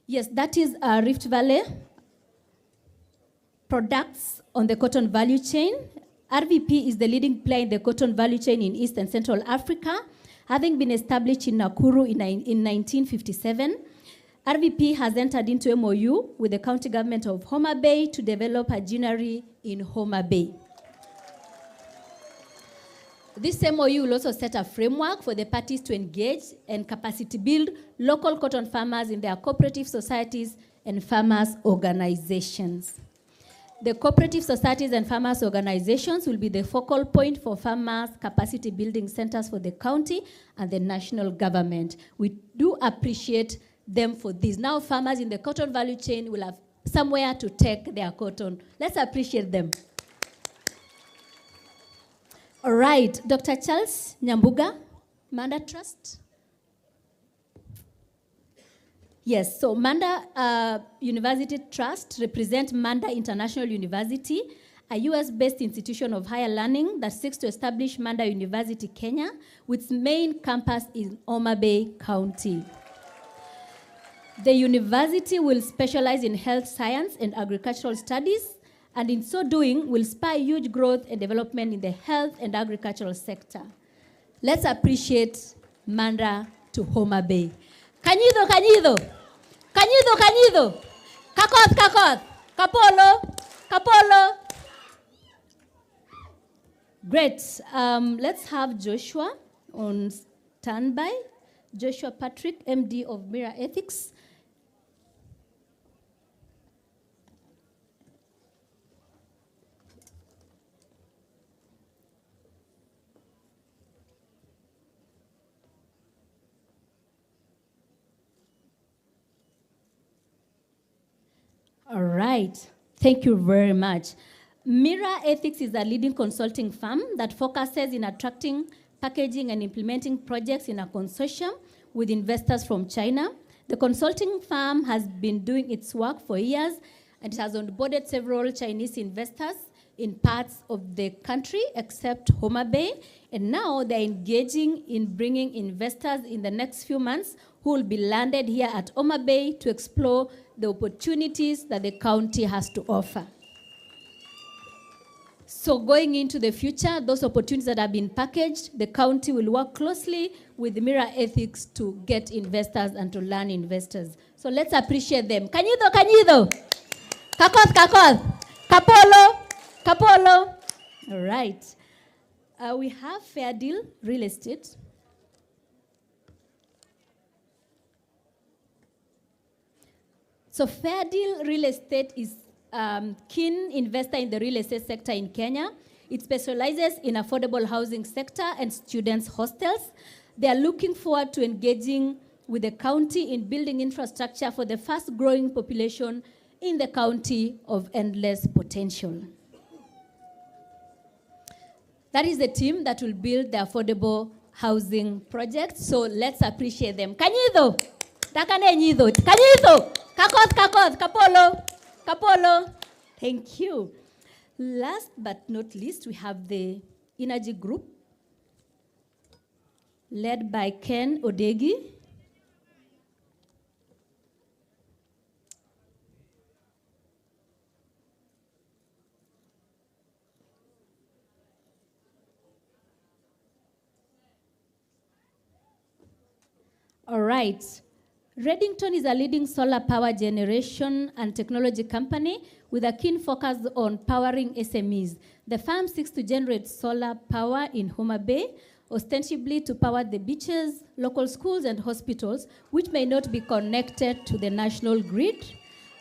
Yes, that is Rift Valley products on the cotton value chain. RVP is the leading player in the cotton value chain in East and Central Africa, having been established in Nakuru in 1957. RVP has entered into MOU with the county government of Homa Bay to develop a ginnery in Homa Bay. This MOU will also set a framework for the parties to engage and capacity build local cotton farmers in their cooperative societies and farmers' organizations. The cooperative societies and farmers' organizations will be the focal point for farmers' capacity building centers for the county and the national government. We do appreciate them for this. Now farmers in the cotton value chain will have somewhere to take their cotton. Let's appreciate them. All right, Dr. Charles Nyambuga, Manda Trust. Yes, so Manda University Trust represents Manda International University, a US-based institution of higher learning that seeks to establish Manda University, Kenya, with its main campus in Homa Bay County. The university will specialize in health science and agricultural studies, and in so doing will spur huge growth and development in the health and agricultural sector. Let's appreciate Manda to Homa Bay. Kanyido, kanyido. Kanyido, kanyido. Kakoth, kakoth. Kapolo, kapolo. Great. Let's have Joshua on standby. Joshua Patrick, MD of Mira Ethics. All right, thank you very much. Mira Ethics is a leading consulting firm that focuses in attracting, packaging, and implementing projects in a consortium with investors from China. The consulting firm has been doing its work for years, and it has onboarded several Chinese investors in parts of the country except Homa Bay, and now they're engaging in bringing investors in the next few months who will be landed here at Homa Bay to explore the opportunities that the county has to offer. So going into the future, those opportunities that have been packaged, the county will work closely with Mira Ethics to get investors and to learn investors. So let's appreciate them. Kanyido, kanyido. Kakoth, kakoth. Kapolo, kapolo. All right. We have Fair Deal Real Estate. So Fair Deal Real Estate is keen investor in the real estate sector in Kenya. It specializes in affordable housing sector and students' hostels. They are looking forward to engaging with the county in building infrastructure for the fast-growing population in the county of endless potential. That is the team that will build the affordable housing project. So let's appreciate them. Kanyido, takane nyido, kanyido. Kakoth, kakoth, kapolo, kapolo. Thank you. Last but not least, we have the Energy Group, led by Ken Odegi. All right. Reddington is a leading solar power generation and technology company with a keen focus on powering SMEs. The firm seeks to generate solar power in Homa Bay, ostensibly to power the beaches, local schools, and hospitals, which may not be connected to the national grid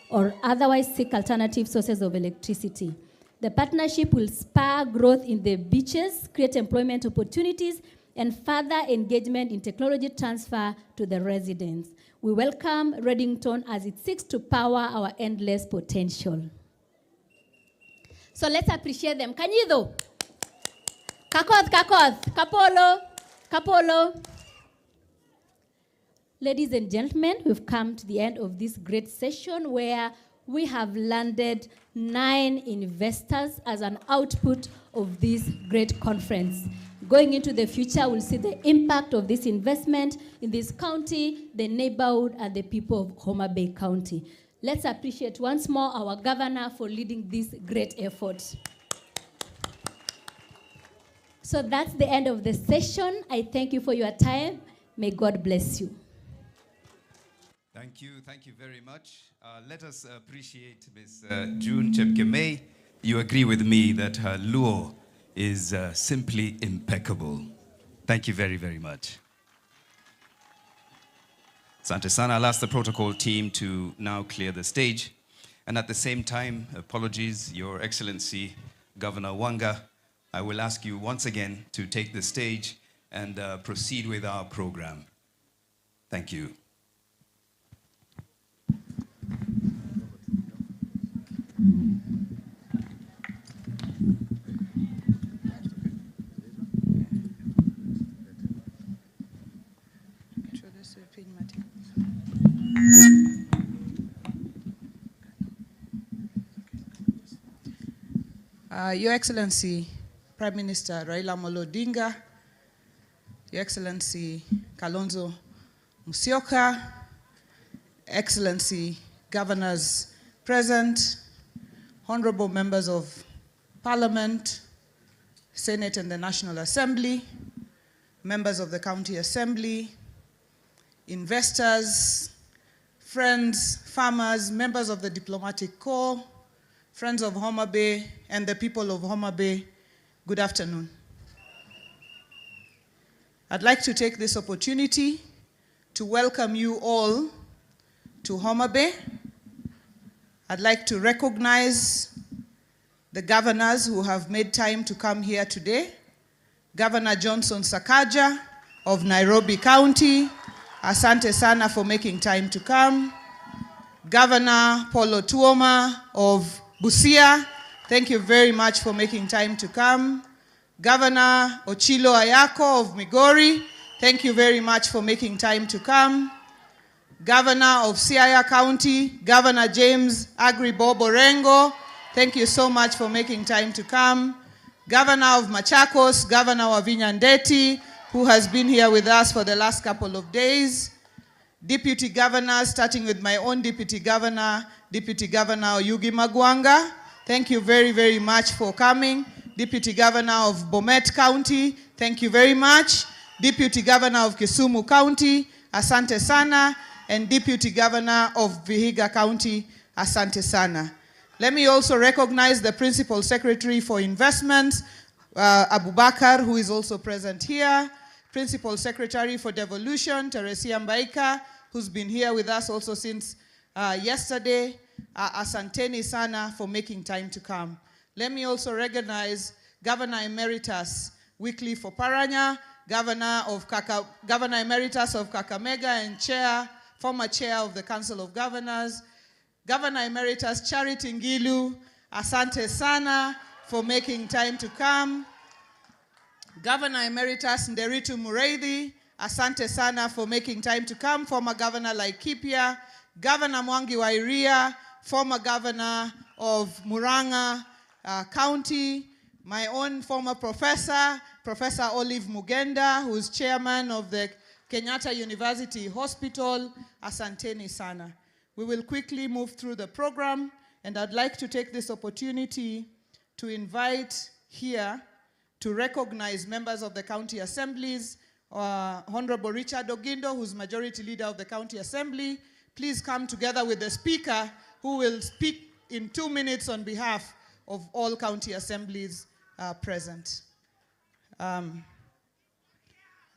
or otherwise seek alternative sources of electricity. The partnership will spur growth in the beaches, create employment opportunities, and further engagement in technology transfer to the residents. We welcome Reddington as it seeks to power our endless potential. So let's appreciate them. Kanyido. Kakoth, kakoth. Kapolo, kapolo. Ladies and gentlemen, we've come to the end of this great session where we have landed 9 investors as an output of this great conference. Going into the future, we'll see the impact of this investment in this county, the neighborhood, and the people of Homa Bay County. Let's appreciate once more our governor for leading this great effort. So that's the end of the session. I thank you for your time. May God bless you. Thank you very much. Let us appreciate Ms. June Chepkemei. You agree with me that her Luo is simply impeccable. Thank you very, very much. Asante sana. I'll ask the protocol team to now clear the stage. And at the same time, apologies, Your Excellency, Governor Wanga, I will ask you once again to take the stage and proceed with our program. Thank you. Your Excellency, Prime Minister Raila Amolo Odinga, Your Excellency Kalonzo Musyoka, Excellency Governors present, Honorable Members of Parliament, Senate and the National Assembly, members of the County Assembly, investors, friends, farmers, members of the Diplomatic Corps, friends of Homa Bay, and the people of Homa Bay, good afternoon. I'd like to take this opportunity to welcome you all to Homa Bay. I'd like to recognize the governors who have made time to come here today. Governor Johnson Sakaja of Nairobi County, asante sana for making time to come. Governor Paulo Tuoma of Busia, thank you very much for making time to come. Governor Ochilo Ayako of Migori, thank you very much for making time to come. Governor of Siaya County, Governor James Agri Bobo Rengo, thank you so much for making time to come. Governor of Machakos, Governor Wavinya Ndeti, who has been here with us for the last couple of days. Deputy Governors, starting with my own Deputy Governor Oyugi Magwanga, thank you very, very much for coming. Deputy Governor of Bomet County, thank you very much. Deputy Governor of Kisumu County, asante sana. And Deputy Governor of Vihiga County, asante sana. Let me also recognize the Principal Secretary for Investments, Abubakar, who is also present here. Principal Secretary for Devolution, Teresia Mbaika, who's been here with us also since yesterday. Asanteni sana for making time to come. Let me also recognize Governor Emeritus Wycliffe Oparanya, Governor Emeritus of Kakamega and former chair of the Council of Governors. Governor Emeritus Charity Ngilu, asante sana for making time to come. Governor Emeritus Nderitu Mureithi, asante sana for making time to come. Former Governor Laikipia, Governor Mwangi Wairia, former Governor of Murang'a County, my own former professor, Professor Olive Mugenda, who is chairman of the Kenyatta University Hospital, asanteni sana. We will quickly move through the program, and I'd like to take this opportunity to invite here to recognize members of the county assemblies. Honorable Richard Ogindo, who's Majority Leader of the County Assembly, please come together with the Speaker, who will speak in 2 minutes on behalf of all county assemblies present.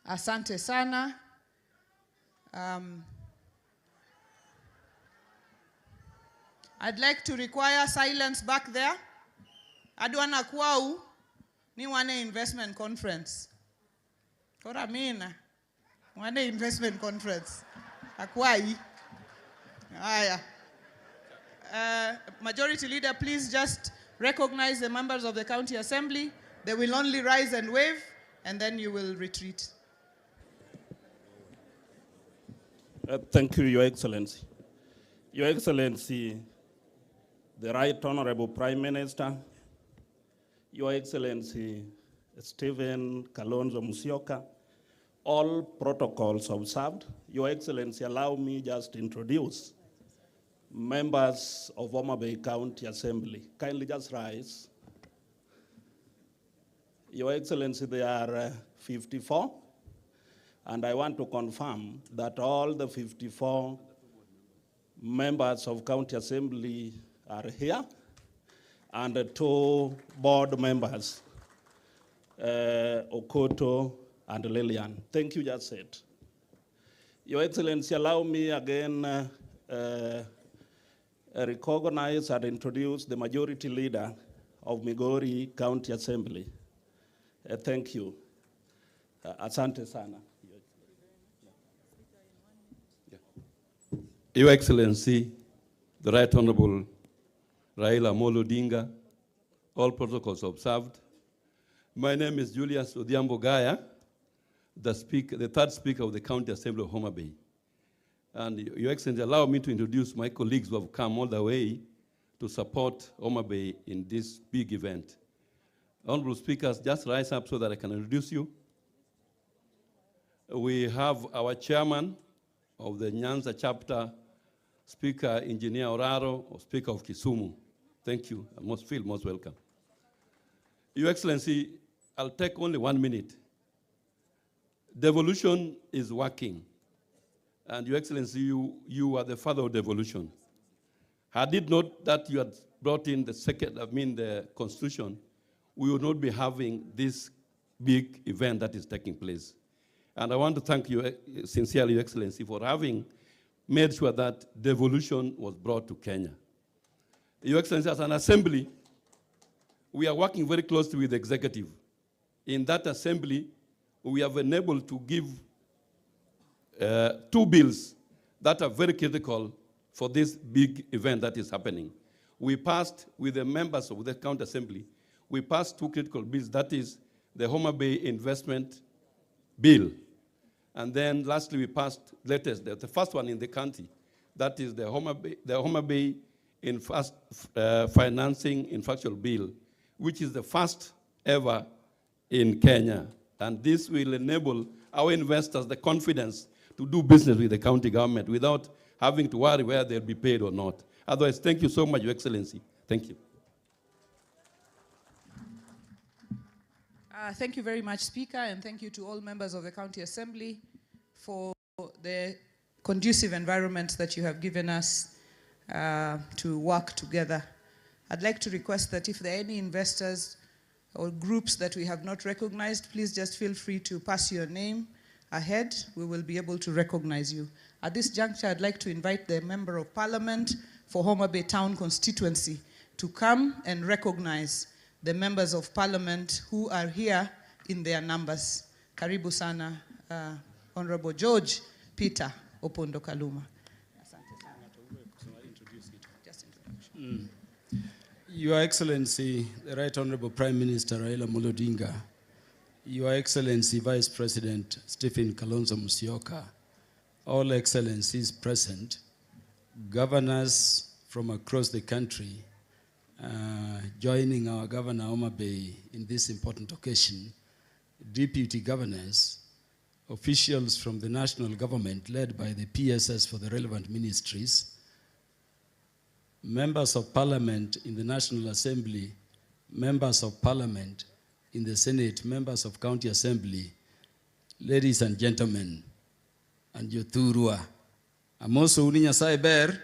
Asante sana. I'd like to require silence back there. Adwana kwau ni wane investment conference. Kora mina wane investment conference. Akwai. Aya. Majority Leader, please just recognize the members of the County Assembly. They will only rise and wave, and then you will retreat. Thank you, Your Excellency. Your Excellency, the Right Honorable Prime Minister, Your Excellency, Stephen Kalonzo Musyoka, all protocols observed. Your Excellency, allow me just to introduce members of Homa Bay County Assembly. Kindly just rise. Your Excellency, there are 54, and I want to confirm that all the 54 members of County Assembly are here, and the 2 board members, Okoto and Lillian. Thank you, just said. Your Excellency, allow me again recognize and introduce the majority leader of Migori County Assembly. Thank you. Asante sana. Your Excellency, the Right Honorable Raila Amolo Odinga, all protocols observed. My name is Julius Odhiambo Gaya, the third Speaker of the County Assembly of Homa Bay. And Your Excellency, allow me to introduce my colleagues who have come all the way to support Homa Bay in this big event. Honorable Speakers, just rise up so that I can introduce you. We have our chairman of the Nyanza chapter, Speaker Engineer Oraro, or Speaker of Kisumu. Thank you. I feel most welcome. Your Excellency, I'll take only 1 minute. Devolution is working. And Your Excellency, you are the father of devolution. Had it not that you had brought in the Constitution, we would not be having this big event that is taking place. And I want to thank you sincerely, Your Excellency, for having made sure that devolution was brought to Kenya. Your Excellency, as an assembly, we are working very closely with the executive. In that assembly, we have been able to give 2 bills that are very critical for this big event that is happening. We passed, with the members of the County Assembly, we passed 2 critical bills, that is the Homa Bay Investment Bill. And then lastly, we passed the first one in the county, that is the Homa Bay Financing Infrastructure Bill, which is the first ever in Kenya. And this will enable our investors the confidence to do business with the county government without having to worry whether they'll be paid or not. Otherwise, thank you so much, Your Excellency. Thank you. Thank you very much, Speaker, and thank you to all members of the County Assembly for the conducive environment that you have given us to work together. I'd like to request that if there are any investors or groups that we have not recognized, please just feel free to pass your name ahead. We will be able to recognize you. At this juncture, I'd like to invite the Member of Parliament for Homa Bay Town constituency to come and recognize the members of Parliament who are here in their numbers. Karibu sana, Honorable George Peter Opondo Kaluma. Your Excellency, the Right Honorable Prime Minister Raila Amolo Odinga, Your Excellency Vice President Stephen Kalonzo Musyoka, all excellencies present, governors from across the country, joining our Governor Homa Bay in this important occasion, deputy governors, officials from the national government led by the PSS for the relevant ministries, members of parliament in the National Assembly, members of parliament in the Senate, members of County Assembly, ladies and gentlemen, and Yoturua. Amoso Uninya Saiber.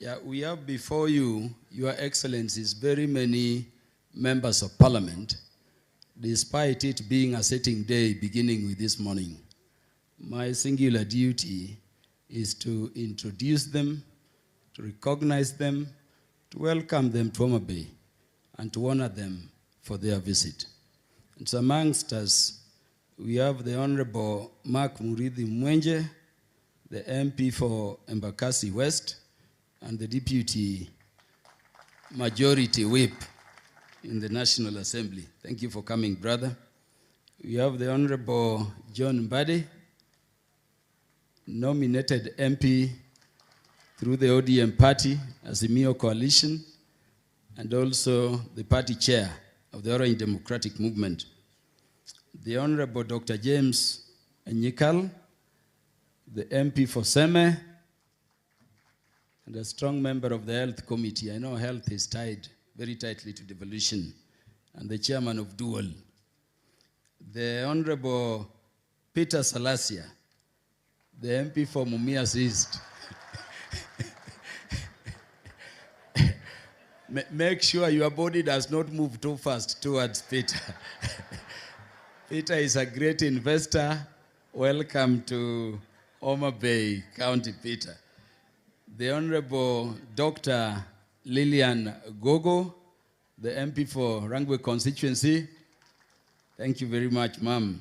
Yeah, we have before you, Your Excellencies, very many members of parliament, despite it being a sitting day beginning with this morning. My singular duty is to introduce them, to recognize them, to welcome them to Homa Bay, and to honor them for their visit. And so amongst us, we have the Honorable Mark Murithi Mwenje, the MP for Embakasi West, and the Deputy Majority Whip in the National Assembly. Thank you for coming, brother. We have the Honorable John Mbadi, nominated MP through the ODM party, Azimio Coalition, and also the party chair of the Orange Democratic Movement. The Honorable Dr. James Nyikal, the MP for Seme, and a strong member of the Health Committee. I know health is tied very tightly to devolution, and the chairman of Dual. The Honorable Peter Salasia, the MP for Mumias East. Make sure your body does not move too fast towards Peter. Peter is a great investor. Welcome to Homa Bay County, Peter. The Honorable Dr. Lillian Gogo, the MP for Rangwe constituency. Thank you very much, ma'am.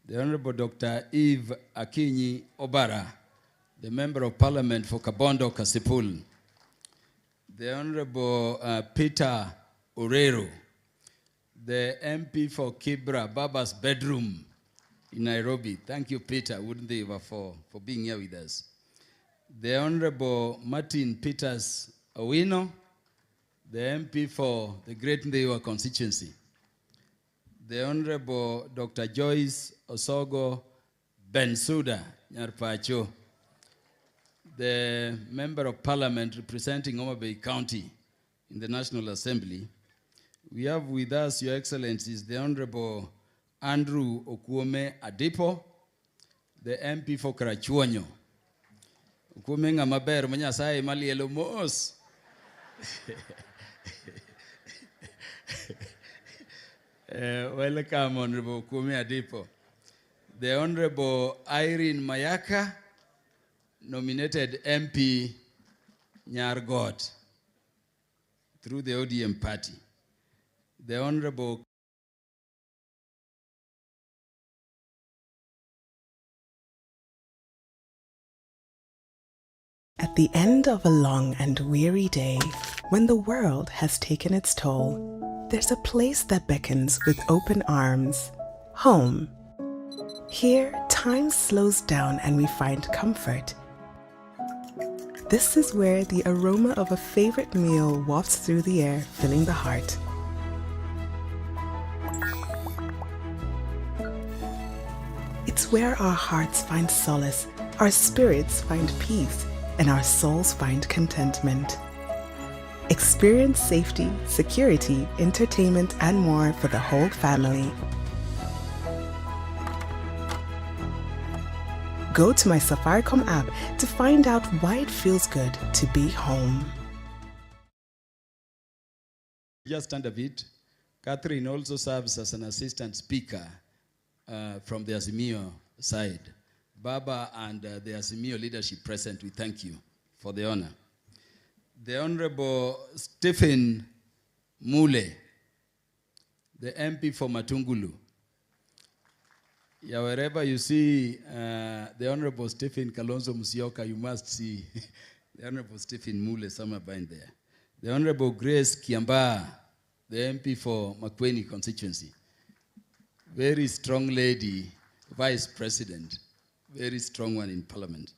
The Honorable Dr. Eve Akinyi Obara, the Member of Parliament for Kabondo Kasipul. The Honorable Peter Orero, the MP for Kibra, Baba's bedroom in Nairobi. Thank you, Peter, for being here with us. The Honorable Martin Peters Owino, the MP for the Great Ndeiwa constituency. The Honorable Dr. Joyce Osogo Bensuda, Nyarpacho, the Member of Parliament representing Homa Bay County in the National Assembly. We have with us, Your Excellencies, the Honorable Andrew Okuome Adipo, the MP for Karachuonyo. Okuome ngamaber manyasai malielo mos. Welcome, Honorable Okuome Adipo. The Honorable Irene Mayaka, nominated MP Nyargot through the ODM party. The Honorable At the end of a long and weary day, when the world has taken its toll, there's a place that beckons with open arms. Home. Here, time slows down and we find comfort. This is where the aroma of a favorite meal wafts through the air, filling the heart. It's where our hearts find solace, our spirits find peace, and our souls find contentment. Experience safety, security, entertainment, and more for the whole family. Go to my Safaricom app to find out why it feels good to be home. Just stand a bit. Catherine also serves as an assistant speaker from the Azimio side. Baba and the Azimio leadership present, we thank you for the honor. The Honorable Stephen Mule, the MP for Matungulu. Yeah, wherever you see the Honorable Stephen Kalonzo Musyoka, you must see the Honorable Stephen Mule somewhere behind there. The Honorable Grace Kiamba, the MP for Makueni constituency. Very strong lady, Vice President. Very strong one in Parliament.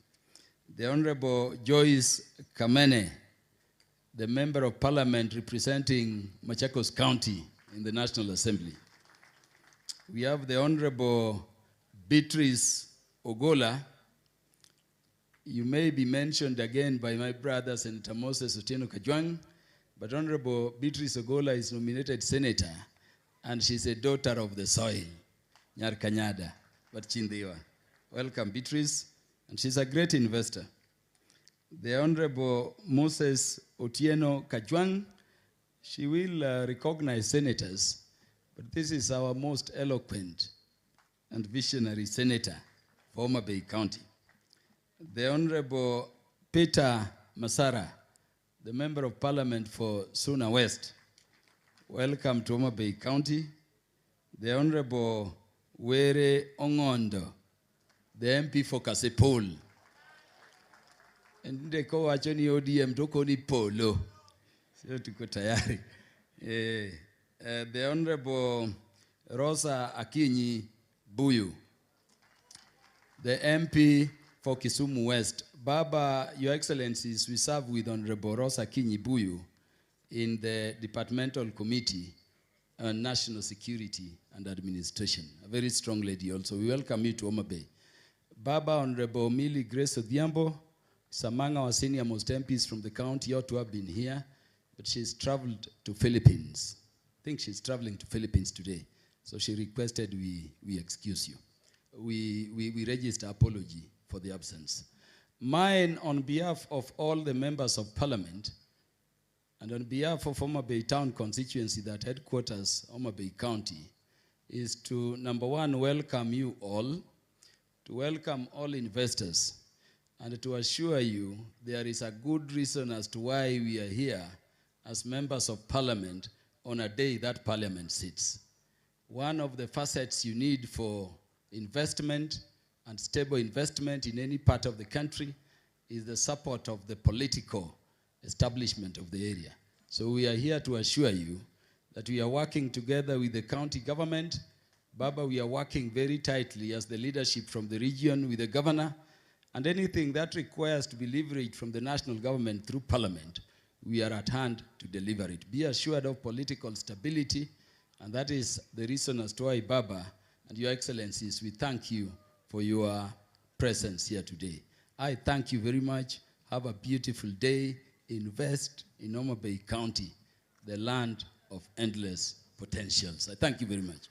The Honorable Joyce Kamene, the Member of Parliament representing Machakos County in the National Assembly. We have the Honorable Beatrice Ogola. You may be mentioned again by my brother, Senator Moses Otieno Kajwang, but Honorable Beatrice Ogola is nominated Senator, and she's a daughter of the soil, Nyarkanyada, but Chindiwa. Welcome, Beatrice, and she's a great investor. The Honorable Moses Otieno Kajwang, she will recognize senators, but this is our most eloquent and visionary senator for Homa Bay County. The Honorable Peter Masara, the Member of Parliament for Suna West. Welcome to Homa Bay County. The Honorable Were Ongondo, the MP for Kasipul. And they call Achoni ODM Dokoni Polo. So tuko tayari. The Honorable Rosa Akinyi Buyu, the MP for Kisumu West. Baba, Your Excellencies, we serve with Honorable Rosa Akinyi Buyu in the Departmental Committee National Security and Administration, a very strong lady also. We welcome you to Homa Bay. Baba Honorable Millie Grace Odhiambo is among our senior most MPs from the county, ought to have been here, but she's traveled to Philippines. I think she's traveling to Philippines today. So she requested we excuse you. We register apology for the absence. Mine, on behalf of all the members of parliament, and on behalf of Homa Bay Town constituency, that headquarters Homa Bay County, is to, number one, welcome you all, to welcome all investors, and to assure you there is a good reason as to why we are here as members of parliament on a day that parliament sits. One of the facets you need for investment and stable investment in any part of the country is the support of the political establishment of the area. So we are here to assure you that we are working together with the county government. Baba, we are working very tightly as the leadership from the region with the governor, and anything that requires to be leveraged from the national government through parliament, we are at hand to deliver it. Be assured of political stability, and that is the reason as to why, Baba and Your Excellencies, we thank you for your presence here today. I thank you very much. Have a beautiful day. Invest in Homa Bay County, the land of endless potentials. I thank you very much.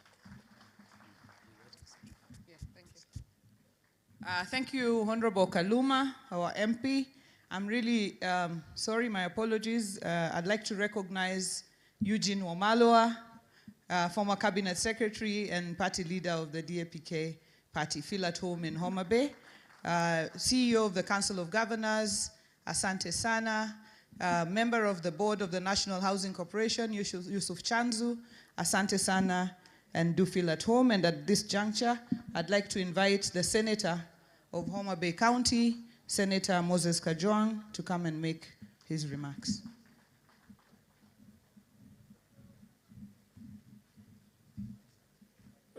Thank you, Honorable Kaluma, our MP. I'm really sorry, my apologies. I'd like to recognize Eugene Wamalwa, former Cabinet Secretary and party leader of the DAPK party. Feel at home in Homa Bay. CEO of the Council of Governors, Asante Sana. Member of the board of the National Housing Corporation, Yusuf Chanzu, Asante Sana, and do feel at home. And at this juncture, I'd like to invite the Senator of Homa Bay County, Senator Moses Kajwang, to come and make his remarks.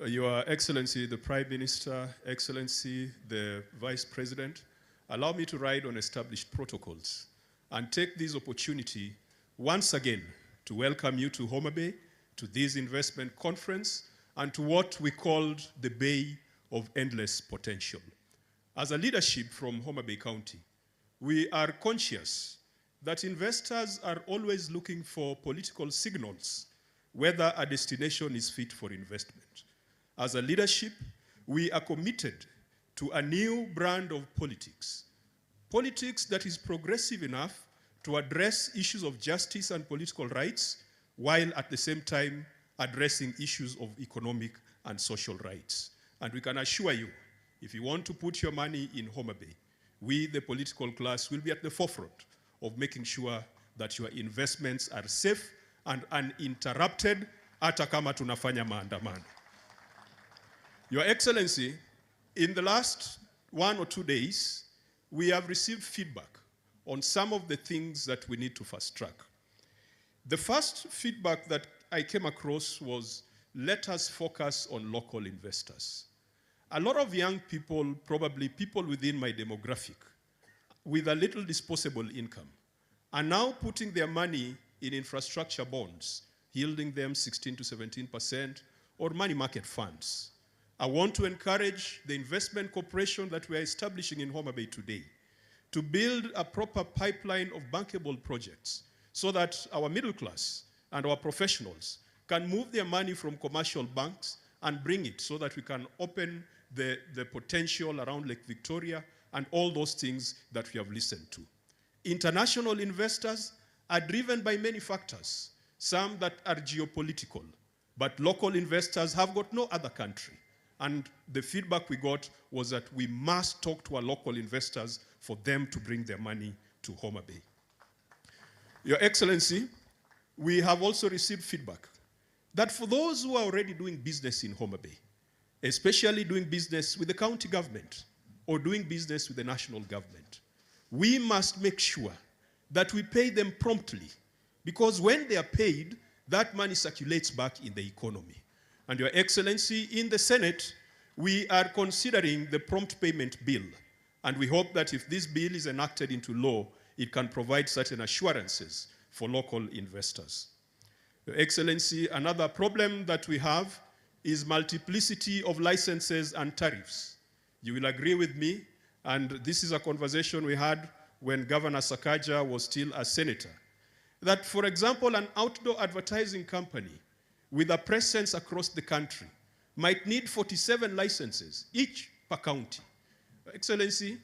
Your Excellency, the Prime Minister, Excellency, the Vice President, allow me to ride on established protocols and take this opportunity once again to welcome you to Homa Bay, to this investment conference, and to what we called the Bay of Endless Potential. As a leadership from Homa Bay County, we are conscious that investors are always looking for political signals whether a destination is fit for investment. As a leadership, we are committed to a new brand of politics. Politics that is progressive enough to address issues of justice and political rights, while at the same time addressing issues of economic and social rights. And we can assure you, if you want to put your money in Homa Bay, we, the political class, will be at the forefront of making sure that your investments are safe and uninterrupted, hata kama tunafanya maandamano. Your Excellency, in the last 1 or 2 days, we have received feedback on some of the things that we need to fast track. The first feedback that I came across was, let us focus on local investors. A lot of young people, probably people within my demographic, with a little disposable income, are now putting their money in infrastructure bonds, yielding them 16 to 17%, or money market funds. I want to encourage the investment corporation that we are establishing in Homa Bay today to build a proper pipeline of bankable projects so that our middle class and our professionals can move their money from commercial banks and bring it so that we can open the potential around Lake Victoria and all those things that we have listened to. International investors are driven by many factors, some that are geopolitical, but local investors have got no other country. And the feedback we got was that we must talk to our local investors for them to bring their money to Homa Bay. Your Excellency, we have also received feedback that for those who are already doing business in Homa Bay, especially doing business with the county government or doing business with the national government, we must make sure that we pay them promptly, because when they are paid, that money circulates back in the economy. And Your Excellency, in the Senate, we are considering the prompt payment bill. And we hope that if this bill is enacted into law, it can provide certain assurances for local investors. Your Excellency, another problem that we have is multiplicity of licenses and tariffs. You will agree with me, and this is a conversation we had when Governor Sakaja was still a senator, that, for example, an outdoor advertising company with a presence across the country might need 47 licenses, each per county. Excellency,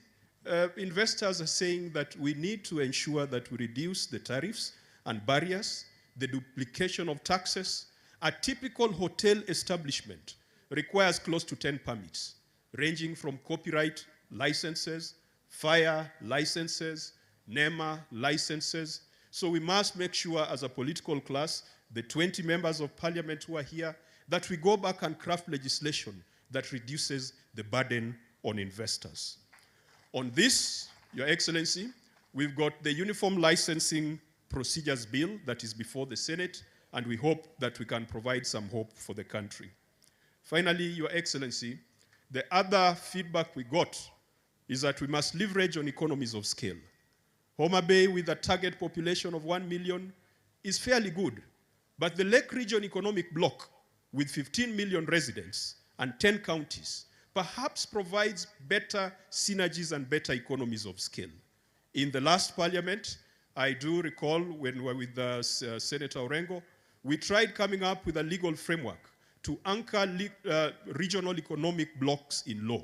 investors are saying that we need to ensure that we reduce the tariffs and barriers, the duplication of taxes. A typical hotel establishment requires close to 10 permits, ranging from copyright licenses, fire licenses, NEMA licenses. So we must make sure as a political class, the 20 members of parliament who are here, that we go back and craft legislation that reduces the burden on investors. On this, Your Excellency, we've got the Uniform Licensing Procedures Bill that is before the Senate, and we hope that we can provide some hope for the country. Finally, Your Excellency, the other feedback we got is that we must leverage on economies of scale. Homa Bay, with a target population of 1 million, is fairly good, but the Lake Region Economic Bloc, with 15 million residents and 10 counties, perhaps provides better synergies and better economies of scale. In the last parliament, I do recall when we were with Senator Orengo, we tried coming up with a legal framework to anchor regional economic blocks in law.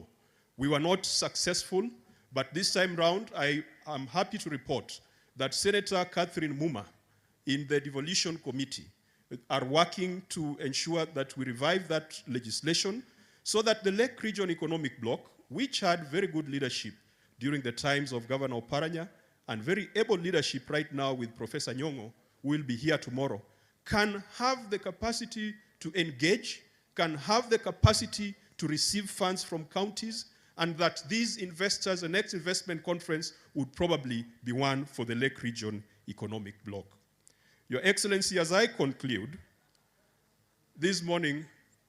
We were not successful, but this time round, I am happy to report that Senator Catherine Homa in the devolution committee are working to ensure that we revive that legislation so that the Lake Region Economic Bloc, which had very good leadership during the times of Governor Oparanya and very able leadership right now with Professor Nyong'o, who will be here tomorrow, can have the capacity to engage, can have the capacity to receive funds from counties, and that these investors, the next investment conference would probably be one for the Lake Region Economic Bloc. Your Excellency, as I conclude, this morning,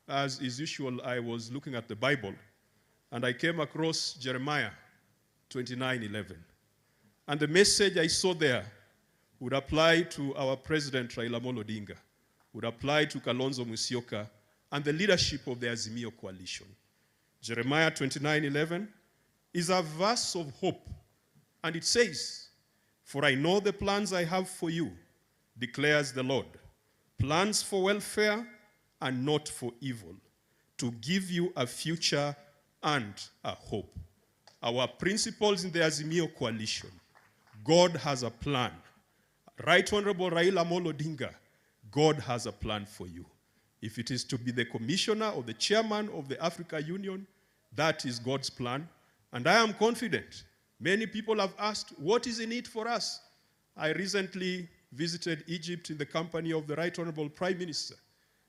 as is usual, I was looking at the Bible, and I came across Jeremiah 29:11. And the message I saw there would apply to our President Raila Amolo Odinga, would apply to Kalonzo Musyoka, and the leadership of the Azimio coalition. Jeremiah 29:11 is a verse of hope, and it says, "For I know the plans I have for you, declares the Lord, plans for welfare and not for evil, to give you a future and a hope." Our principles in the Azimio coalition, God has a plan. Right Honorable Raila Amolo Odinga, God has a plan for you. If it is to be the commissioner or the chairman of the Africa Union, that is God's plan. And I am confident. Many people have asked, what is in it for us? I recently visited Egypt in the company of the Right Honorable Prime Minister.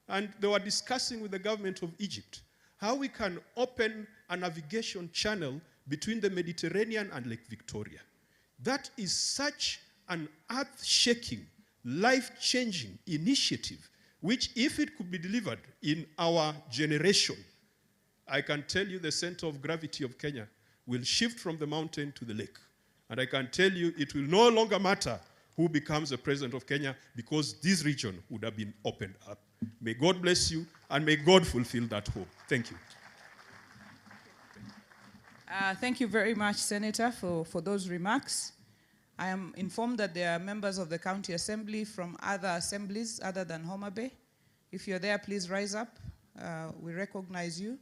And they were discussing with the government of Egypt how we can open a navigation channel between the Mediterranean and Lake Victoria. That is such an earth-shaking, life-changing initiative, which if it could be delivered in our generation, I can tell you the center of gravity of Kenya will shift from the mountain to the lake. And I can tell you it will no longer matter who becomes the president of Kenya because this region would have been opened up. May God bless you and may God fulfill that hope. Thank you. Thank you very much, Senator, for those remarks. I am informed that there are members of the County Assembly from other assemblies other than Homa Bay. If you're there, please rise up. We recognize you.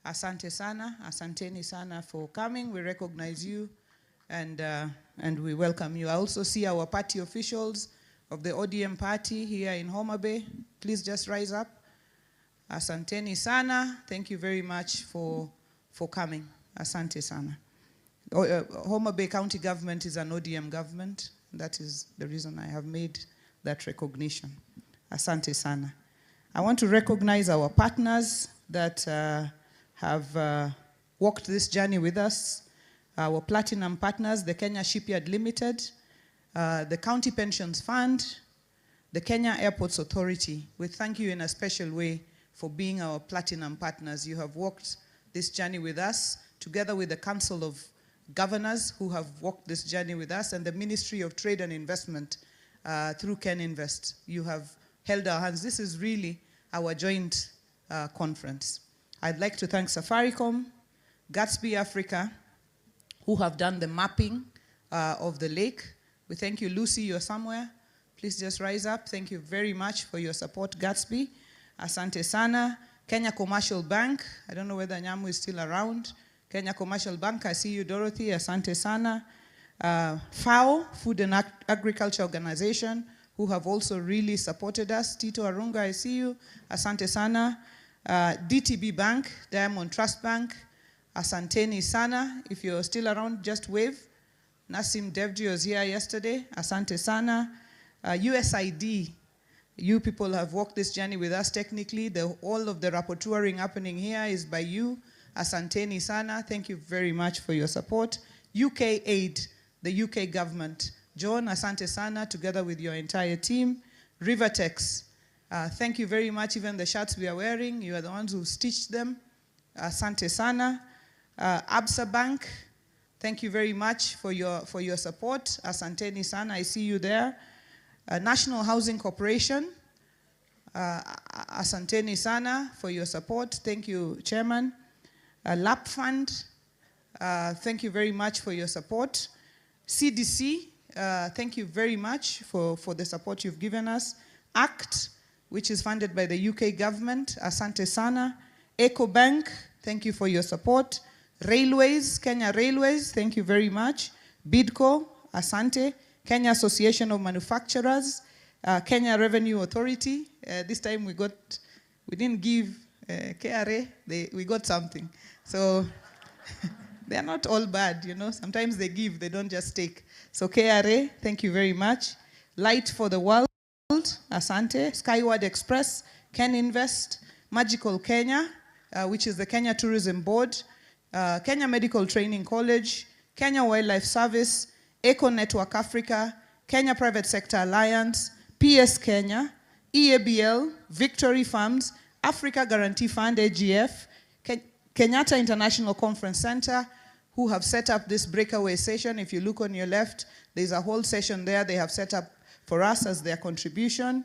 Asante sana, asanteni sana for coming. We recognize you and we welcome you. I also see our party officials of the ODM party here in Homa Bay. Please just rise up. Asanteni sana. Thank you very much for coming. Asante sana. Homa Bay County government is an ODM government. That is the reason I have made that recognition. Asante sana. I want to recognize our partners that have walked this journey with us. Our platinum partners, the Kenya Shipyard Limited, the County Pensions Fund, the Kenya Airports Authority. We thank you in a special way for being our platinum partners. You have walked this journey with us, together with the Council of Governors who have walked this journey with us, and the Ministry of Trade and Investment through Ken Invest. You have held our hands. This is really our joint conference. I'd like to thank Safaricom, Gatsby Africa, who have done the mapping of the lake. We thank you, Lucy, you're somewhere. Please just rise up. Thank you very much for your support, Gatsby. Asante sana. Kenya Commercial Bank, I don't know whether Nyamu is still around. Kenya Commercial Bank, I see you, Dorothy, asante sana. FAO, Food and Agriculture Organization, who have also really supported us. Tito Arunga, I see you, asante sana. DTB Bank, Diamond Trust Bank, asanteni sana. If you're still around, just wave. Nasim Devji was here yesterday, asante sana. USID, you people have walked this journey with us technically. All of the rapporteuring happening here is by you. Asanteni sana, thank you very much for your support. UK Aid, the UK government. John, asante sana, together with your entire team. Rivertex, thank you very much, even the shirts we are wearing, you are the ones who stitched them. Asante sana. Absa Bank, thank you very much for your support. Asanteni sana, I see you there. National Housing Corporation, asanteni sana for your support. Thank you, Chairman. LAP Fund, thank you very much for your support. CDC, thank you very much for the support you've given us. ACT, which is funded by the UK government, asante sana. EcoBank, thank you for your support. Railways, Kenya Railways, thank you very much. BIDCO, asante. Kenya Association of Manufacturers, Kenya Revenue Authority. This time we didn't give KRA, we got something. So they're not all bad, you know. Sometimes they give, they don't just take. So KRA, thank you very much. Light for the World, asante. Skyward Express, Ken Invest, Magical Kenya, which is the Kenya Tourism Board, Kenya Medical Training College, Kenya Wildlife Service, Eco Network Africa, Kenya Private Sector Alliance, PS Kenya, EABL, Victory Farms, Africa Guarantee Fund, AGF, Kenyatta International Conference Center, who have set up this breakaway session. If you look on your left, there's a whole session there they have set up for us as their contribution.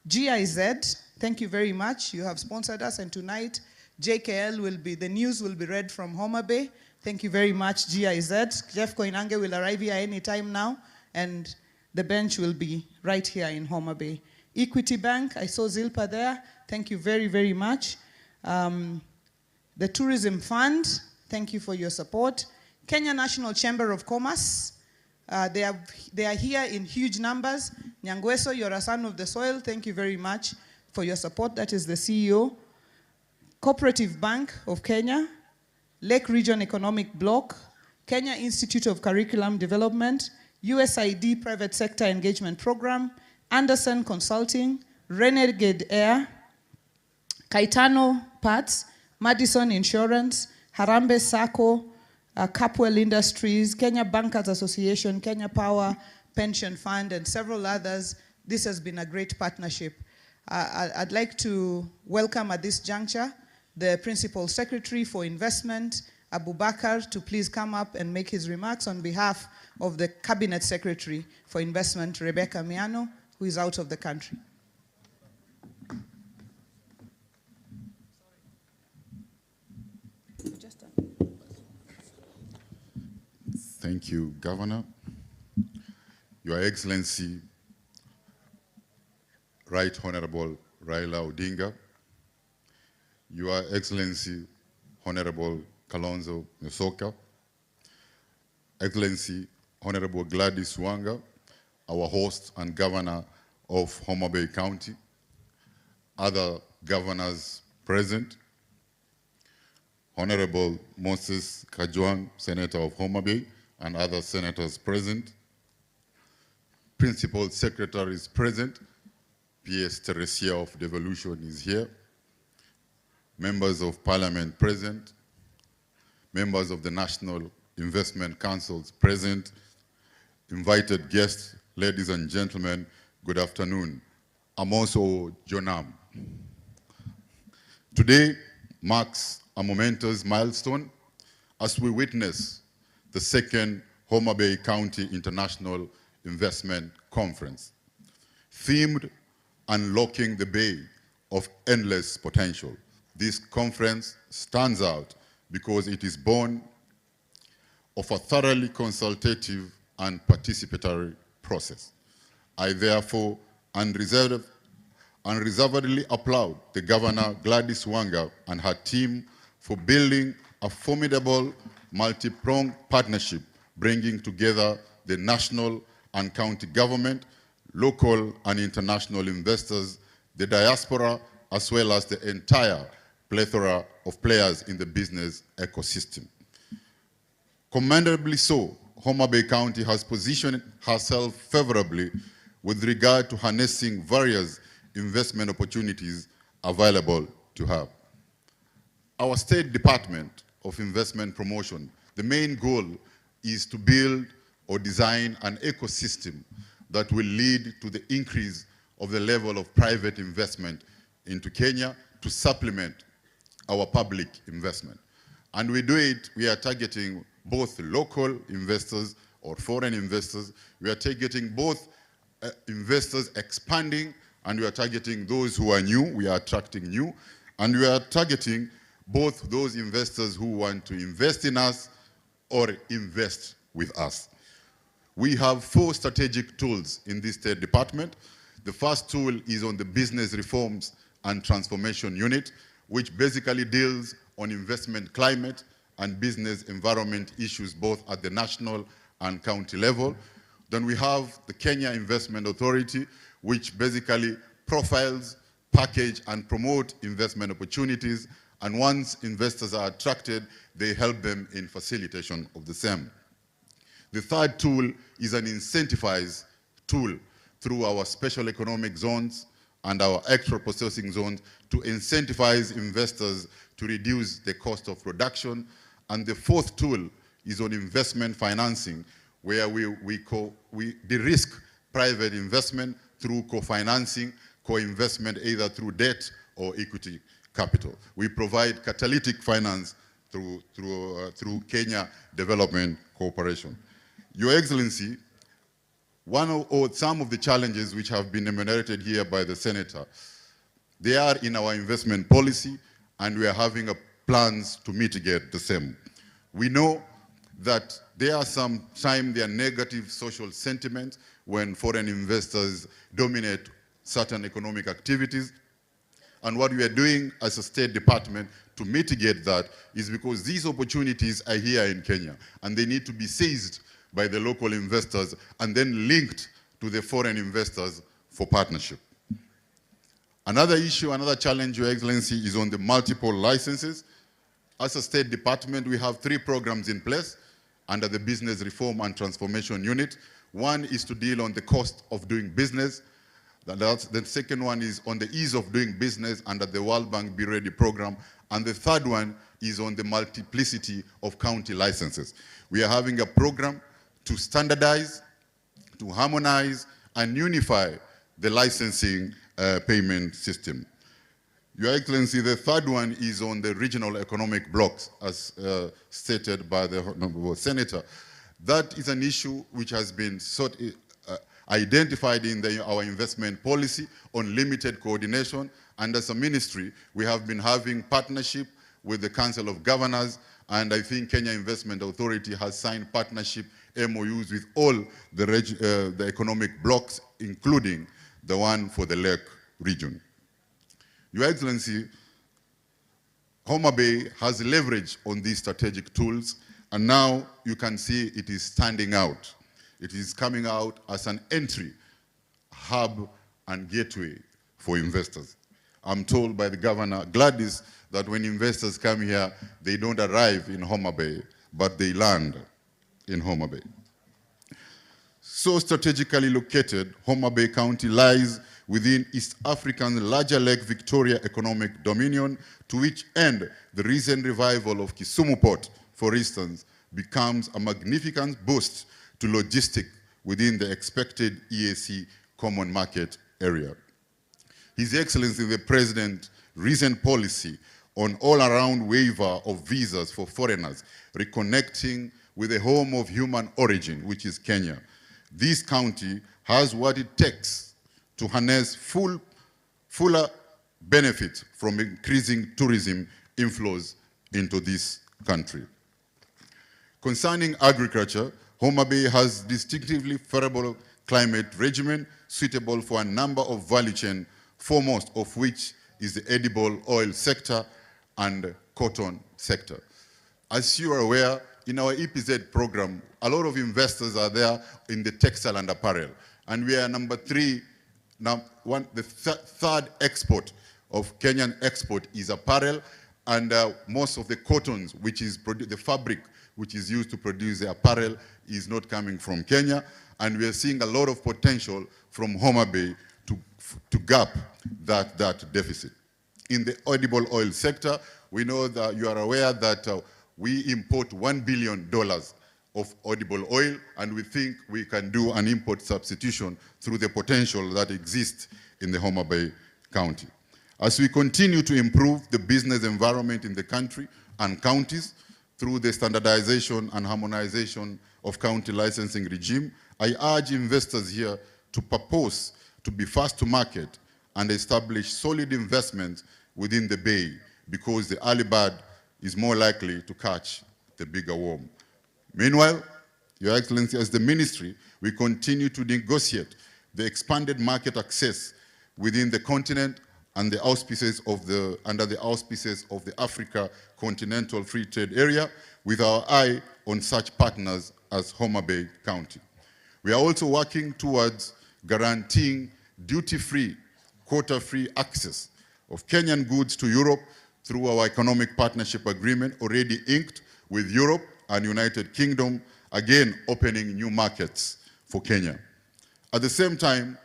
GIZ, thank you very much. You have sponsored us, and tonight, the news will be read from Homa Bay. Thank you very much, GIZ. Jeff Koinange will arrive here any time now, and the bench will be right here in Homa Bay. Equity Bank, I saw Zilpa there. Thank you very, very much. The Tourism Fund, thank you for your support. Kenya National Chamber of Commerce, they are here in huge numbers. Nyangweso, you're a son of the soil. Thank you very much for your support. That is the CEO. Cooperative Bank of Kenya, Lake Region Economic Bloc, Kenya Institute of Curriculum Development, USID Private Sector Engagement Program, Anderson Consulting, Renegade Air, Kaitano Parts, Madison Insurance, Harambe Sacco, Capwell Industries, Kenya Bankers Association, Kenya Power Pension Fund, and several others. This has been a great partnership. I'd like to welcome at this juncture the Principal Secretary for Investment, Abu Bakar, to please come up and make his remarks on behalf of the Cabinet Secretary for Investment, Rebecca Miano, who is out of the country. Thank you, Governor. Your Excellency, Right Honorable Raila Odinga, Your Excellency, Honorable Kalonzo Musyoka, Excellency, Honorable Gladys Wanga, our host and governor of Homa Bay County, other governors present, Honorable Moses Kajwang, Senator of Homa Bay, and other senators present, Principal Secretaries present, PS Teresia of Devolution is here, members of Parliament present, members of the National Investment Councils present, invited guests, ladies and gentlemen, good afternoon. Amoso Jonam. Today marks a momentous milestone as we witness the second Homa Bay County International Investment Conference. themed Unlocking the Bay of Endless Potential. This conference stands out because it is born of a thoroughly consultative and participatory process. I therefore unreservedly applaud the Governor Gladys Wanga and her team for building a formidable multi-pronged partnership bringing together the national and county government, local and international investors, the diaspora, as well as the entire plethora of players in the business ecosystem. Commendably so, Homa Bay County has positioned herself favorably with regard to harnessing various investment opportunities available to her. Our State Department of Investment Promotion, the main goal is to build or design an ecosystem that will lead to the increase of the level of private investment into Kenya to supplement our public investment. And we do it, we are targeting both local investors or foreign investors. We are targeting both investors expanding, and we are targeting those who are new, we are attracting new, and we are targeting both those investors who want to invest in us or invest with us. We have 4 strategic tools in this State Department. The first tool is on the Business Reforms and Transformation Unit, which basically deals on investment climate and business environment issues both at the national and county level. Then we have the Kenya Investment Authority, which basically profiles, package, and promote investment opportunities. And once investors are attracted, they help them in facilitation of the same. The third tool is an incentivized tool through our special economic zones and our extra processing zones to incentivize investors to reduce the cost of production. And the fourth tool is on investment financing, where we de-risk private investment through co-financing, co-investment either through debt or equity capital. We provide catalytic finance through Kenya Development Corporation. Your Excellency, some of the challenges which have been enumerated here by the Senator, they are in our investment policy, and we are having plans to mitigate the same. We know that there are sometimes there are negative social sentiments when foreign investors dominate certain economic activities. And what we are doing as a State Department to mitigate that is because these opportunities are here in Kenya, and they need to be seized by the local investors and then linked to the foreign investors for partnership. Another issue, another challenge, Your Excellency, is on the multiple licenses. As a State Department, we have 3 programs in place under the Business Reform and Transformation Unit. One is to deal on the cost of doing business. The second one is on the ease of doing business under the World Bank Be Ready program. And the third one is on the multiplicity of county licenses. We are having a program to standardize, to harmonize, and unify the licensing payment system. Your Excellency, the third one is on the regional economic blocks, as stated by the Honorable Senator. That is an issue which has been identified in our investment policy on limited coordination, and as a ministry, we have been having partnership with the Council of Governors, and I think Kenya Investment Authority has signed partnership MOUs with all the economic blocks, including the one for the Lake region. Your Excellency, Homa Bay has leverage on these strategic tools, and now you can see it is standing out. It is coming out as an entry, hub, and gateway for investors. I'm told by the Governor Gladys that when investors come here, they don't arrive in Homa Bay, but they land in Homa Bay. So strategically located, Homa Bay County lies within East Africa's larger Lake Victoria economic dominion, to which end the recent revival of Kisumu Port, for instance, becomes a magnificent boost to logistics within the expected EAC common market area. His Excellency the President's recent policy on all-around waiver of visas for foreigners, reconnecting with the home of human origin, which is Kenya. This county has what it takes to harness fuller benefits from increasing tourism inflows into this country. Concerning agriculture, Homa Bay has distinctively favorable climate regimen suitable for a number of value chain, foremost of which is the edible oil sector and cotton sector. As you are aware, in our EPZ program, a lot of investors are there in the textile and apparel. And we are number 3, the third export of Kenyan export is apparel, and most of the cottons, which is the fabric which is used to produce the apparel, is not coming from Kenya. And we are seeing a lot of potential from Homa Bay to gap that deficit. In the edible oil sector, we know that you are aware that we import $1 billion of edible oil, and we think we can do an import substitution through the potential that exists in the Homa Bay County. As we continue to improve the business environment in the country and counties through the standardization and harmonization of county licensing regime, I urge investors here to propose to be fast to market and establish solid investments within the Bay, because the early bird is more likely to catch the bigger worm. Meanwhile, Your Excellency, as the ministry, we continue to negotiate the expanded market access within the continent and the auspices of under the auspices of the Africa Continental Free Trade Area, with our eye on such partners as Homa Bay County. We are also working towards guaranteeing duty-free, quota-free access of Kenyan goods to Europe through our economic partnership agreement already inked with Europe and United Kingdom, again opening new markets for Kenya. At the same time,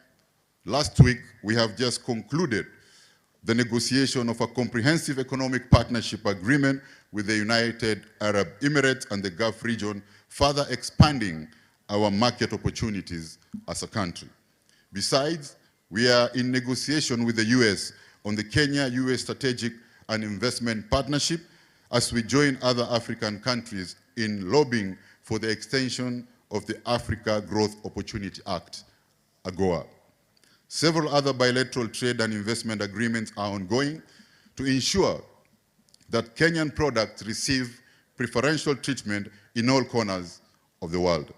last week we have just concluded the negotiation of a comprehensive economic partnership agreement with the United Arab Emirates and the Gulf region, further expanding our market opportunities as a country. Besides, we are in negotiation with the US on the Kenya-US Strategic and Investment Partnership as we join other African countries in lobbying for the extension of the Africa Growth Opportunity Act, AGOA. Several other bilateral trade and investment agreements are ongoing to ensure that Kenyan products receive preferential treatment in all corners of the world.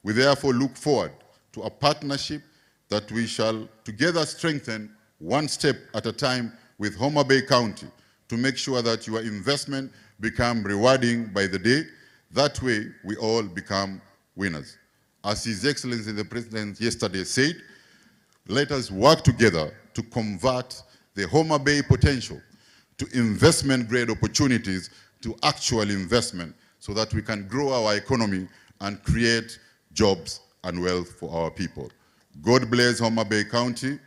We therefore look forward to a partnership that we shall together strengthen one step at a time with Homa Bay County to make sure that your investment become rewarding by the day. That way, we all become winners. As His Excellency the President yesterday said, let us work together to convert the Homa Bay potential to investment-grade opportunities to actual investment so that we can grow our economy and create jobs and wealth for our people. God bless Homa Bay County.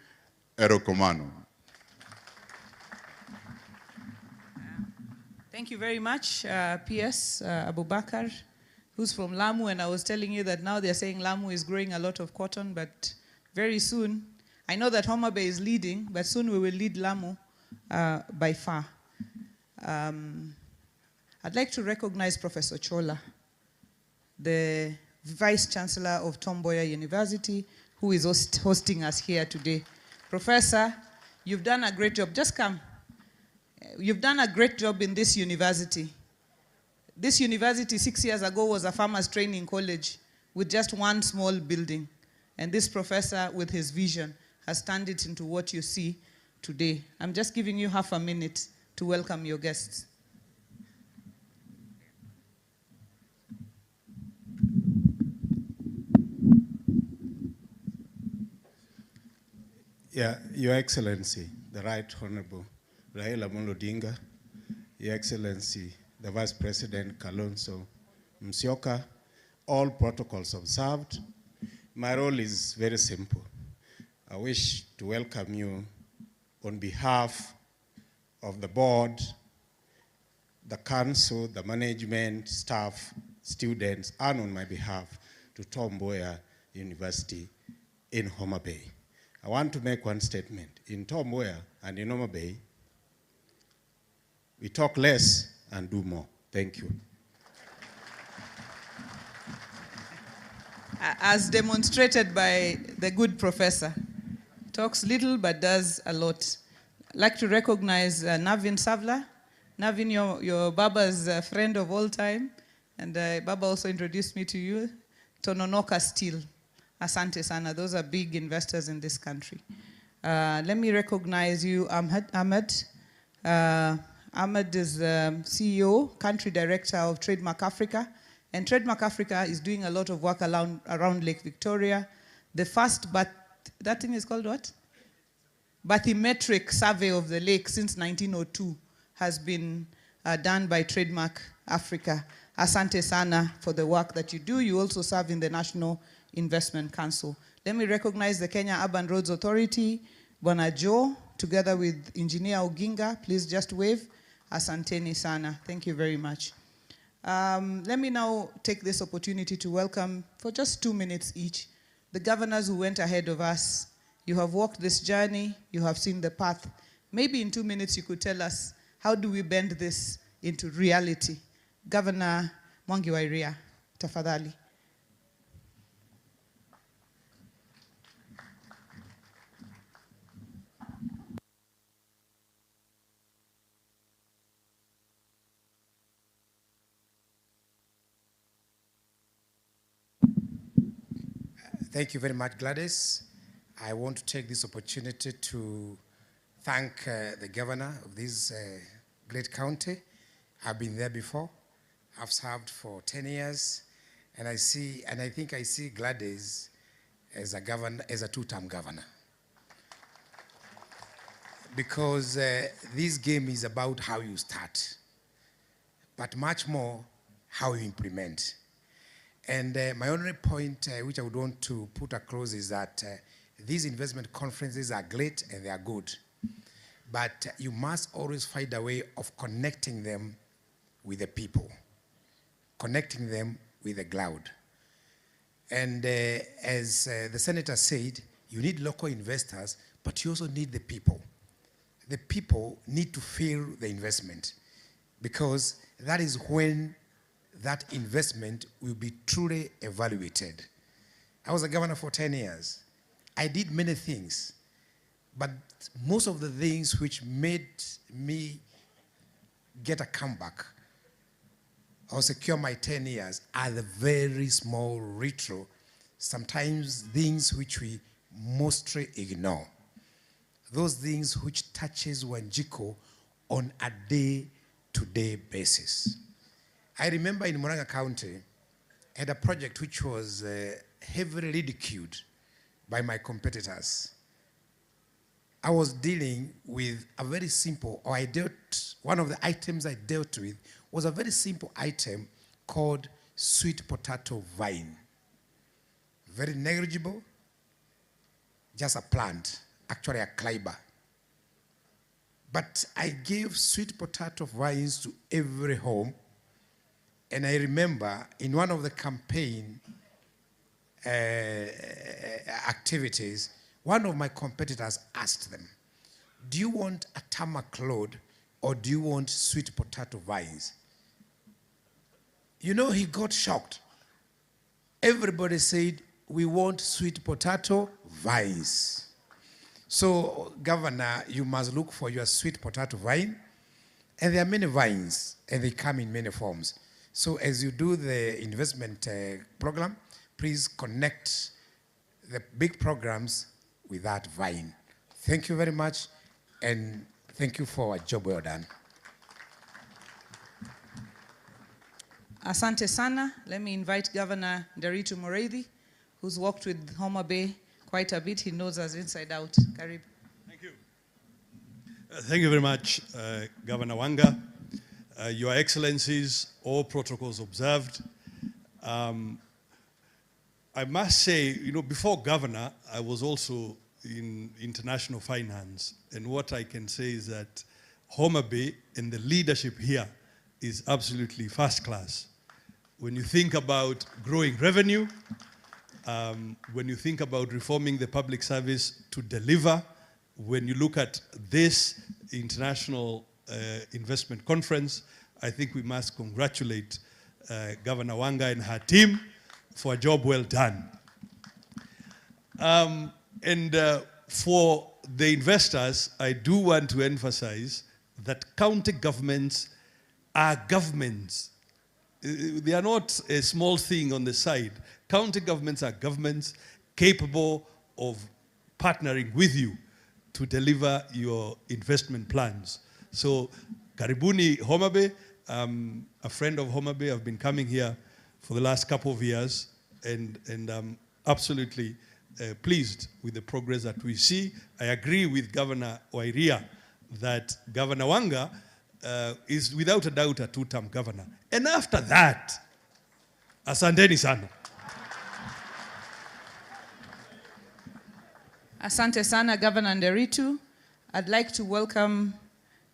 Erokomano. Thank you very much, PS Abubakar, who's from Lamu, and I was telling you that now they're saying Lamu is growing a lot of cotton, but very soon, I know that Homa Bay is leading, but soon we will lead Lamu by far. I'd like to recognize Professor Chola, the Vice Chancellor of Tom Mboya University, who is hosting us here today. Professor, you've done a great job. Just come. You've done a great job in this university. This university 6 years ago was a farmers training college with just one small building. And this professor, with his vision, has turned it into what you see today. I'm just giving you half a minute to welcome your guests. Yeah, Your Excellency, the Right Honorable Raila Amolo Odinga, Your Excellency, the Vice President Kalonzo Musyoka, all protocols observed. My role is very simple. I wish to welcome you on behalf of the board, the council, the management, staff, students, and on my behalf to Tom Mboya University in Homa Bay. I want to make one statement. In Tom Mboya and in Homa Bay, we talk less and do more. Thank you. As demonstrated by the good professor. Talks little but does a lot. I'd like to recognize Navin Savla. Navin, your Baba's friend of all time. And Baba also introduced me to you. Tononoka Steel. Asante Sana. Those are big investors in this country. Let me recognize you, Ahmed. Ahmed is CEO, Country Director of Trademark Africa. And Trademark Africa is doing a lot of work around Lake Victoria. The first, that thing is called what? Bathymetric survey of the lake since 1902 has been done by Trademark Africa. Asante Sana for the work that you do. You also serve in the National Investment Council. Let me recognize the Kenya Urban Roads Authority, Bwana Joe, together with Engineer Oginga. Please just wave. Asanteni Sana. Thank you very much. Let me now take this opportunity to welcome, for just 2 minutes each, the governors who went ahead of us. You have walked this journey. You have seen the path. Maybe in 2 minutes you could tell us, how do we bend this into reality? Governor Mwangi wa Iria, tafadhali. Thank you very much, Gladys. I want to take this opportunity to thank the governor of this great county. I've been there before. I've served for 10 years, and I think I see Gladys as a governor, as a two-term governor. Because this game is about how you start, but much more how you implement. And my only point which I would want to put across is that these investment conferences are great and they are good, but you must always find a way of connecting them with the people, connecting them with the ground. And as the senator said, you need local investors, but you also need the people. The people need to feel the investment, because that is when that investment will be truly evaluated. I was a governor for 10 years. I did many things, but most of the things which made me get a comeback or secure my 10 years are the very small retro, sometimes things which we mostly ignore. Those things which touches Wanjiko on a day-to-day basis. I remember in Murang'a County, I had a project which was heavily ridiculed by my competitors. I was dealing with a very simple, one of the items I dealt with was a very simple item called sweet potato vine. Very negligible, just a plant, actually a climber. But I gave sweet potato vines to every home. And I remember in one of the campaign activities, one of my competitors asked them, do you want a tarmac load or do you want sweet potato vines? You know, he got shocked. Everybody said, we want sweet potato vines. So, Governor, you must look for your sweet potato vine. And there are many vines, and they come in many forms. So as you do the investment program, please connect the big programs with that vine. Thank you very much, and thank you for a job well done. Asante Sana. Let me invite Governor Nderitu Mureithi, who's worked with Homa Bay quite a bit. He knows us inside out. Karib. Thank you. Thank you very much, Governor Wanga. Your Excellencies, all protocols observed. I must say, you know, before governor, I was also in international finance. And what I can say is that Homa Bay and the leadership here is absolutely first class. When you think about growing revenue, when you think about reforming the public service to deliver, when you look at this international investment conference, I think we must congratulate Governor Wanga and her team for a job well done. for the investors, I do want to emphasize that county governments are governments. They are not a small thing on the side. County governments are governments capable of partnering with you to deliver your investment plans. So, karibuni Homa Bay. I'm a friend of Homa Bay. I've been coming here for the last couple of years, and I'm absolutely pleased with the progress that we see. I agree with Governor Wairia that Governor Wanga is without a doubt a two-term governor. And after that, asanteni sana. Asante sana, Governor Nderitu. I'd like to welcome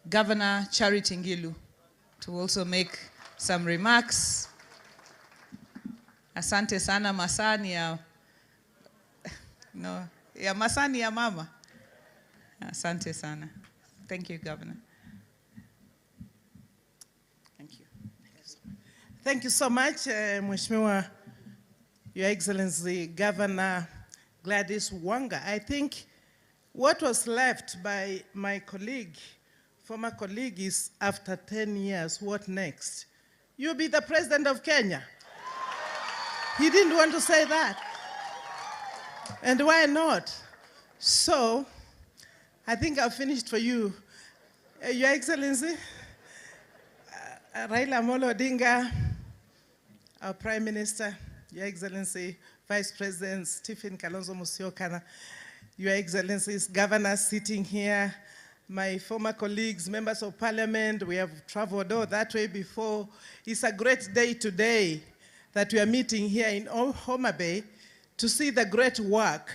Governor Charity Ngilu to also make some remarks. Asante sana, masani ya no, ya masani ya mama. Asante sana. Thank you, Governor. Thank you. Thank you so much, Mheshimiwa, Your Excellency, Governor Gladys Wanga. I think what was left by my colleague, former colleague, is after 10 years, what next? You'll be the president of Kenya. He didn't want to say that. And why not? So, I think I've finished for you. Your Excellency, Raila Amolo Odinga, our Prime Minister, Your Excellency, Vice President Stephen Kalonzo Musyoka, Your Excellencies, governors sitting here, my former colleagues, members of parliament, we have traveled all that way before. It's a great day today that we are meeting here in Homa Bay to see the great work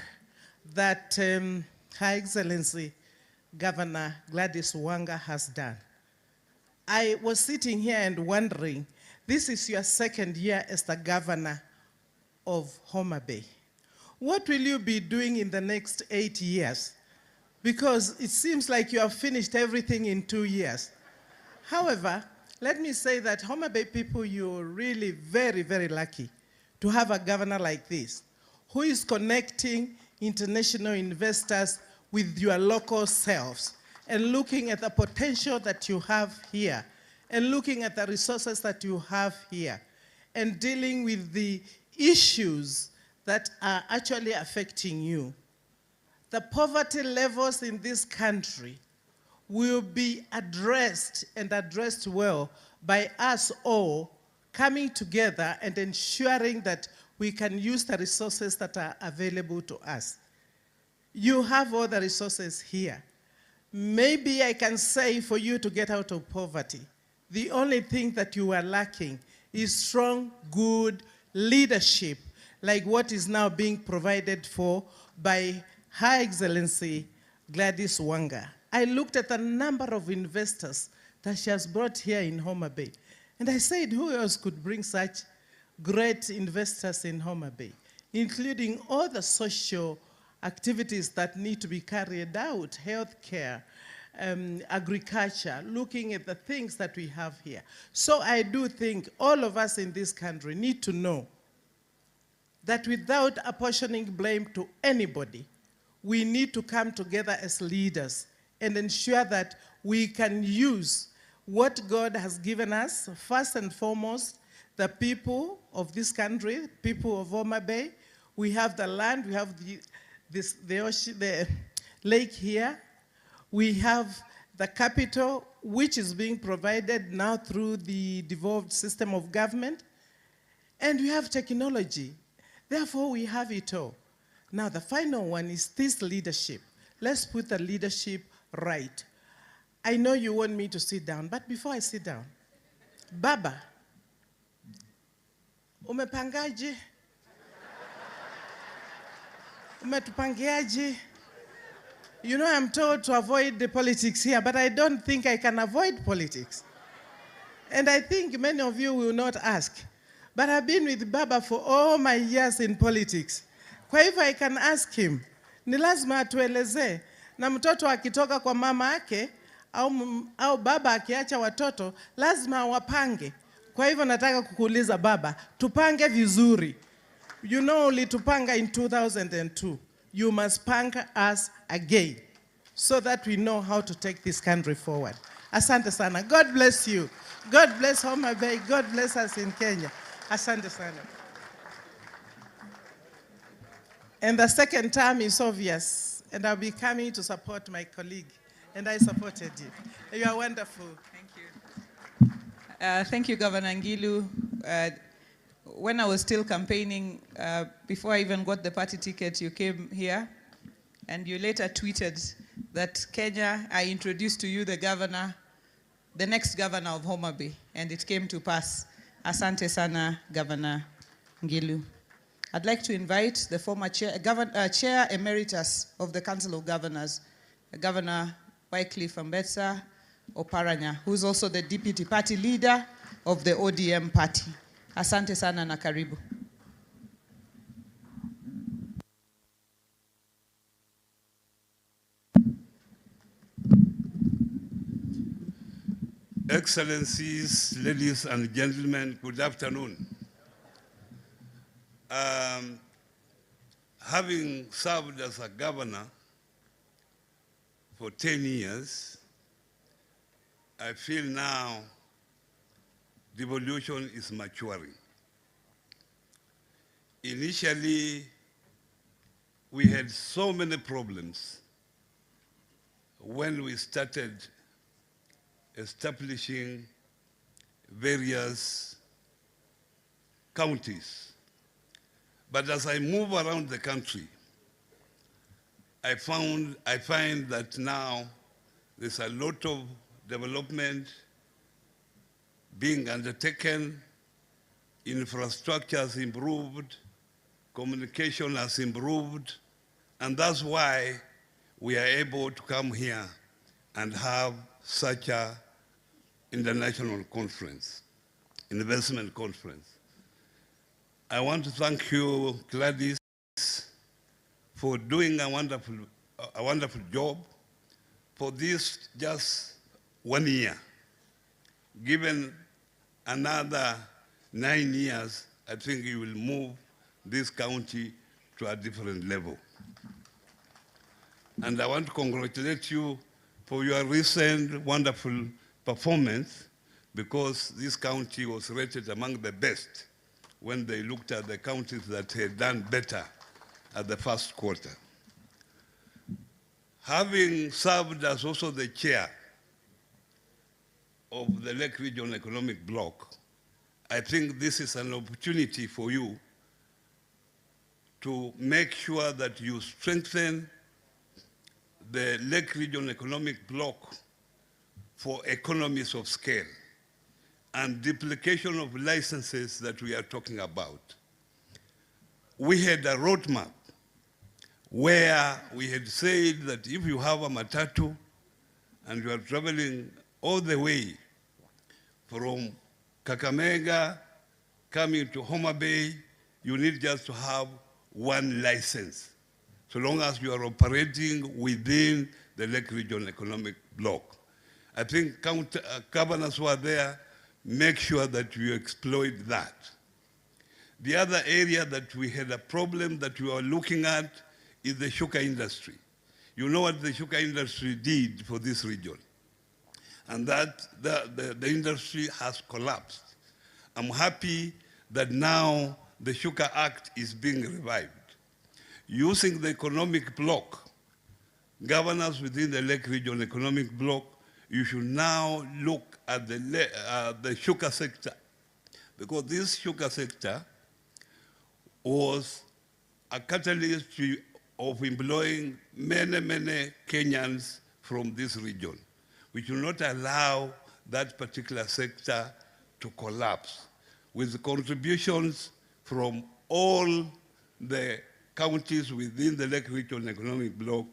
that Her Excellency Governor Gladys Wanga has done. I was sitting here and wondering, this is your second year as the governor of Homa Bay. What will you be doing in the next 8 years? Because it seems like you have finished everything in 2 years. However, let me say that Homa Bay people, you're really very, very lucky to have a governor like this, who is connecting international investors with your local selves and looking at the potential that you have here and looking at the resources that you have here and dealing with the issues that are actually affecting you. The poverty levels in this country will be addressed and addressed well by us all coming together and ensuring that we can use the resources that are available to us. You have all the resources here. Maybe I can say for you to get out of poverty, the only thing that you are lacking is strong, good leadership, like what is now being provided for by Her Excellency Gladys Wanga. I looked at the number of investors that she has brought here in Homa Bay, and I said, who else could bring such great investors in Homa Bay, including all the social activities that need to be carried out, healthcare, agriculture, looking at the things that we have here. So I do think all of us in this country need to know that without apportioning blame to anybody, we need to come together as leaders and ensure that we can use what God has given us, first and foremost, the people of this country, people of Homa Bay. We have the land, we have the lake here. We have the capital, which is being provided now through the devolved system of government. And we have technology. Therefore, we have it all. Now, the final one is this leadership. Let's put the leadership right. I know you want me to sit down, but before I sit down, Baba, umepangaje? Umetupangiaje? You know, I'm told to avoid the politics here, but I don't think I can avoid politics. And I think many of you will not ask. But I've been with Baba for all my years in politics. Kwa hivyo I can ask him, ni lazima atuelezee, na mtoto akitoka kwa mama yake, au baba akiacha watoto, lazima wapange. Kwa hivyo nataka kukuuliza Baba, tupange vizuri. You know, ulitupanga in 2002. you must punk us again so that we know how to take this country forward. Asante sana. God bless you. God bless Homa Bay. God bless us in Kenya. Asante sana. And the second term is obvious, and I'll be coming to support my colleague, and I supported you. You are wonderful. Thank you. Thank you, Governor Ngilu. When I was still campaigning, before I even got the party ticket, you came here, and you later tweeted that Kenya, I introduced to you the governor, the next governor of Homa Bay, and it came to pass. Asante sana, Governor Ngilu. I'd like to invite the former Chair Emeritus of the Council of Governors, Governor Wycliffe Ambetsa Oparanya, who's also the Deputy Party Leader of the ODM Party. Asante sana na karibu. Excellencies, ladies and gentlemen, good afternoon. Having served as a governor for 10 years, I feel now devolution is maturing. Initially, we had so many problems when we started establishing various counties. But as I move around the country, I find that now there's a lot of development being undertaken, infrastructure has improved, communication has improved, and that's why we are able to come here and have such a international conference, investment conference. I want to thank you, Gladys, for doing a wonderful job for this just 1 year. Given another 9 years, I think you will move this county to a different level. And I want to congratulate you for your recent wonderful performance, because this county was rated among the best when they looked at the counties that had done better at the first quarter. Having served as also the chair of the Lake Region Economic Bloc, I think this is an opportunity for you to make sure that you strengthen the Lake Region Economic Bloc for economies of scale and duplication of licenses that we are talking about. We had a roadmap where we had said that if you have a matatu and you are traveling all the way from Kakamega coming to Homa Bay, you need just to have one license, so long as you are operating within the Lake Region Economic Bloc. I think governors who are there, make sure that you exploit that. The other area that we had a problem that we are looking at is the sugar industry. You know what the sugar industry did for this region, and that the industry has collapsed. I'm happy that now the Sugar Act is being revived. Using the economic bloc, governors within the Lake Region Economic Bloc, you should now look at the sugar sector, because this sugar sector was a catalyst of employing many, many Kenyans from this region. We should not allow that particular sector to collapse. With contributions from all the counties within the Lake Region Economic Bloc,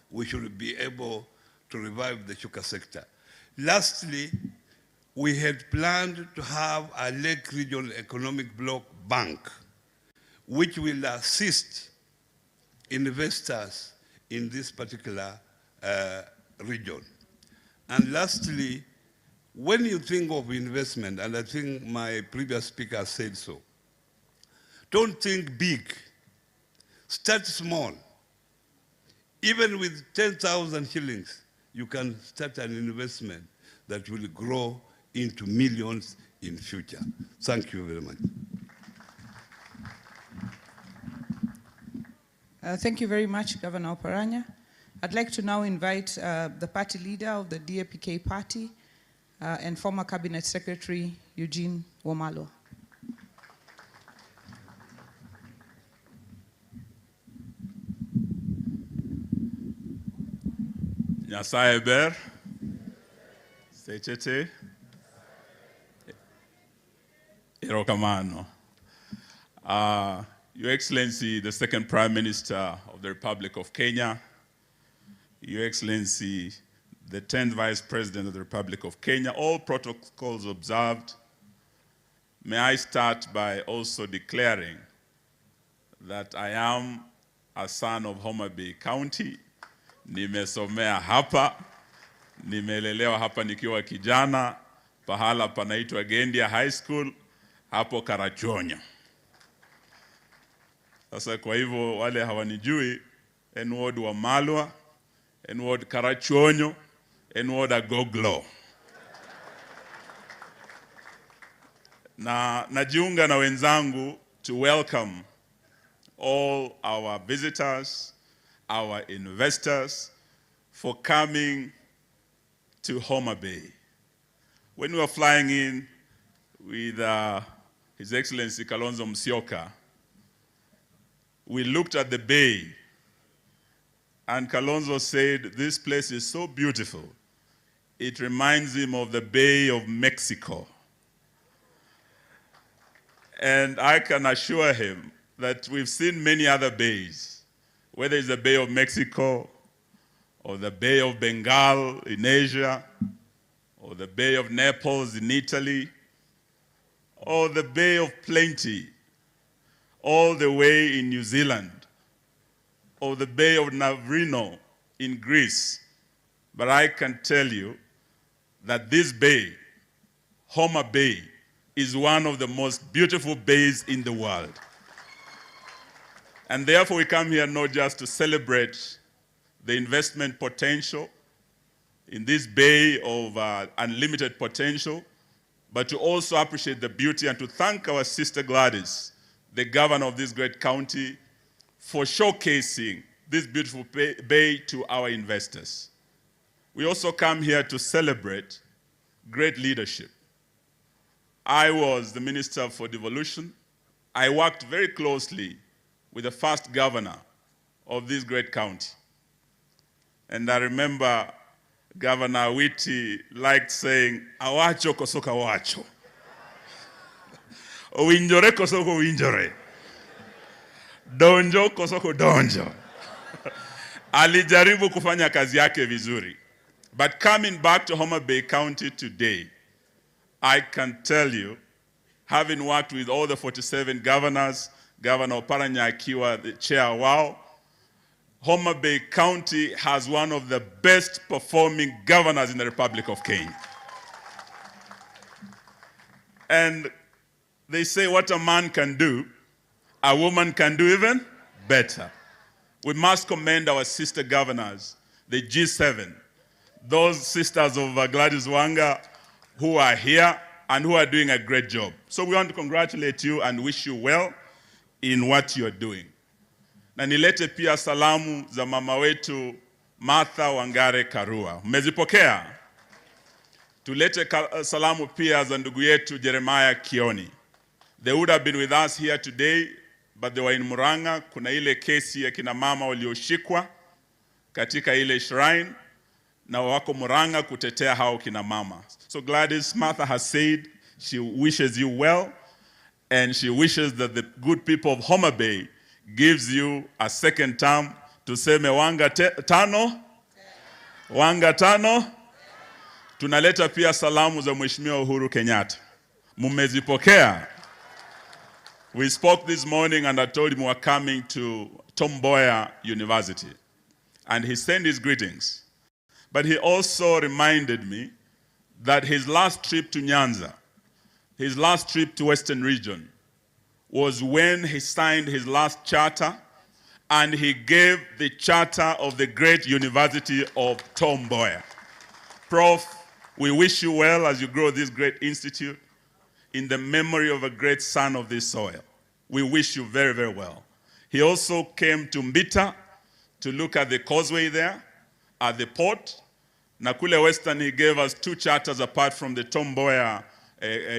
we should be able to revive the sugar sector. Lastly, we had planned to have a Lake Region Economic Bloc bank, which will assist investors in this particular region. And lastly, when you think of investment, and I think my previous speaker said so, don't think big, start small. Even with 10,000 shillings, you can start an investment that will grow into millions in future. Thank you very much. Thank you very much, Governor Oparanya. I'd like to now invite the party leader of the DAPK party and former Cabinet Secretary, Eugene Wamalwa. Nyasaye ber, sechete, erokamano. Your Excellency, the second Prime Minister of the Republic of Kenya, Your Excellency, the 10th Vice President of the Republic of Kenya, all protocols observed, may I start by also declaring that I am a son of Homa Bay County. Nimesomea hapa, nimelelewa hapa nikiwa kijana, pahala panaitwa Gendia High School, hapo Karachuonyo. Sasa kwa hivyo wale hawanijui, N-word wa Malwa, N-word Karachuonyo, N-word Agoglo. Na najiunga na wenzangu to welcome all our visitors, our investors, for coming to Homa Bay. When we were flying in with His Excellency Kalonzo Musyoka, we looked at the bay, and Kalonzo said, this place is so beautiful. It reminds him of the Bay of Mexico. And I can assure him that we've seen many other bays, whether it's the Bay of Mexico, or the Bay of Bengal in Asia, or the Bay of Naples in Italy, or the Bay of Plenty, all the way in New Zealand, or the Bay of Navrino in Greece. But I can tell you that this bay, Homa Bay, is one of the most beautiful bays in the world. And therefore we come here not just to celebrate the investment potential in this bay of unlimited potential, but to also appreciate the beauty and to thank our sister Gladys, the governor of this great county, for showcasing this beautiful bay to our investors. We also come here to celebrate great leadership. I was the Minister for Devolution. I worked very closely with the first governor of this great county. And I remember Governor Witi liked saying, awacho kosoka wacho. Owinjore kosoko winjore. Donjo kosoko donjo. Alijaribu kufanya kazi yake vizuri. But coming back to Homa Bay County today, I can tell you, having worked with all the 47 governors, Governor Oparanya akiwa the chair wao, Homa Bay County has one of the best performing governors in the Republic of Kenya. And they say what a man can do, a woman can do even better. We must commend our sister governors, the G7, those sisters of Gladys Wanga who are here and who are doing a great job. So we want to congratulate you and wish you well in what you're doing. Na nilete pia salamu za mama wetu Martha Wangare Karua. Mmezipokea? Tulete salamu pia za ndugu yetu Jeremiah Kioni. They would have been with us here today, but they were in Muranga. Kuna ile kesi ya kina mama walioshikwa katika ile shrine, na wako Muranga kutetea hao kina mama. So Gladys, Martha has said she wishes you well, and she wishes that the good people of Homa Bay gives you a second term. Tuseme wanga tano? Wanga tano? Tunaleta pia salamu za Mheshimiwa Uhuru Kenyatta. Mumezipokea? We spoke this morning and I told him we were coming to Tom Mboya University. And he sent his greetings. But he also reminded me that his last trip to Nyanza, his last trip to Western Region, was when he signed his last charter and he gave the charter of the great University of Tom Mboya. Prof, we wish you well as you grow this great institute in the memory of a great son of this soil. We wish you very, very well. He also came to Mbita to look at the causeway there, at the port. Nakule Western, he gave us 2 charters apart from the Tom Mboya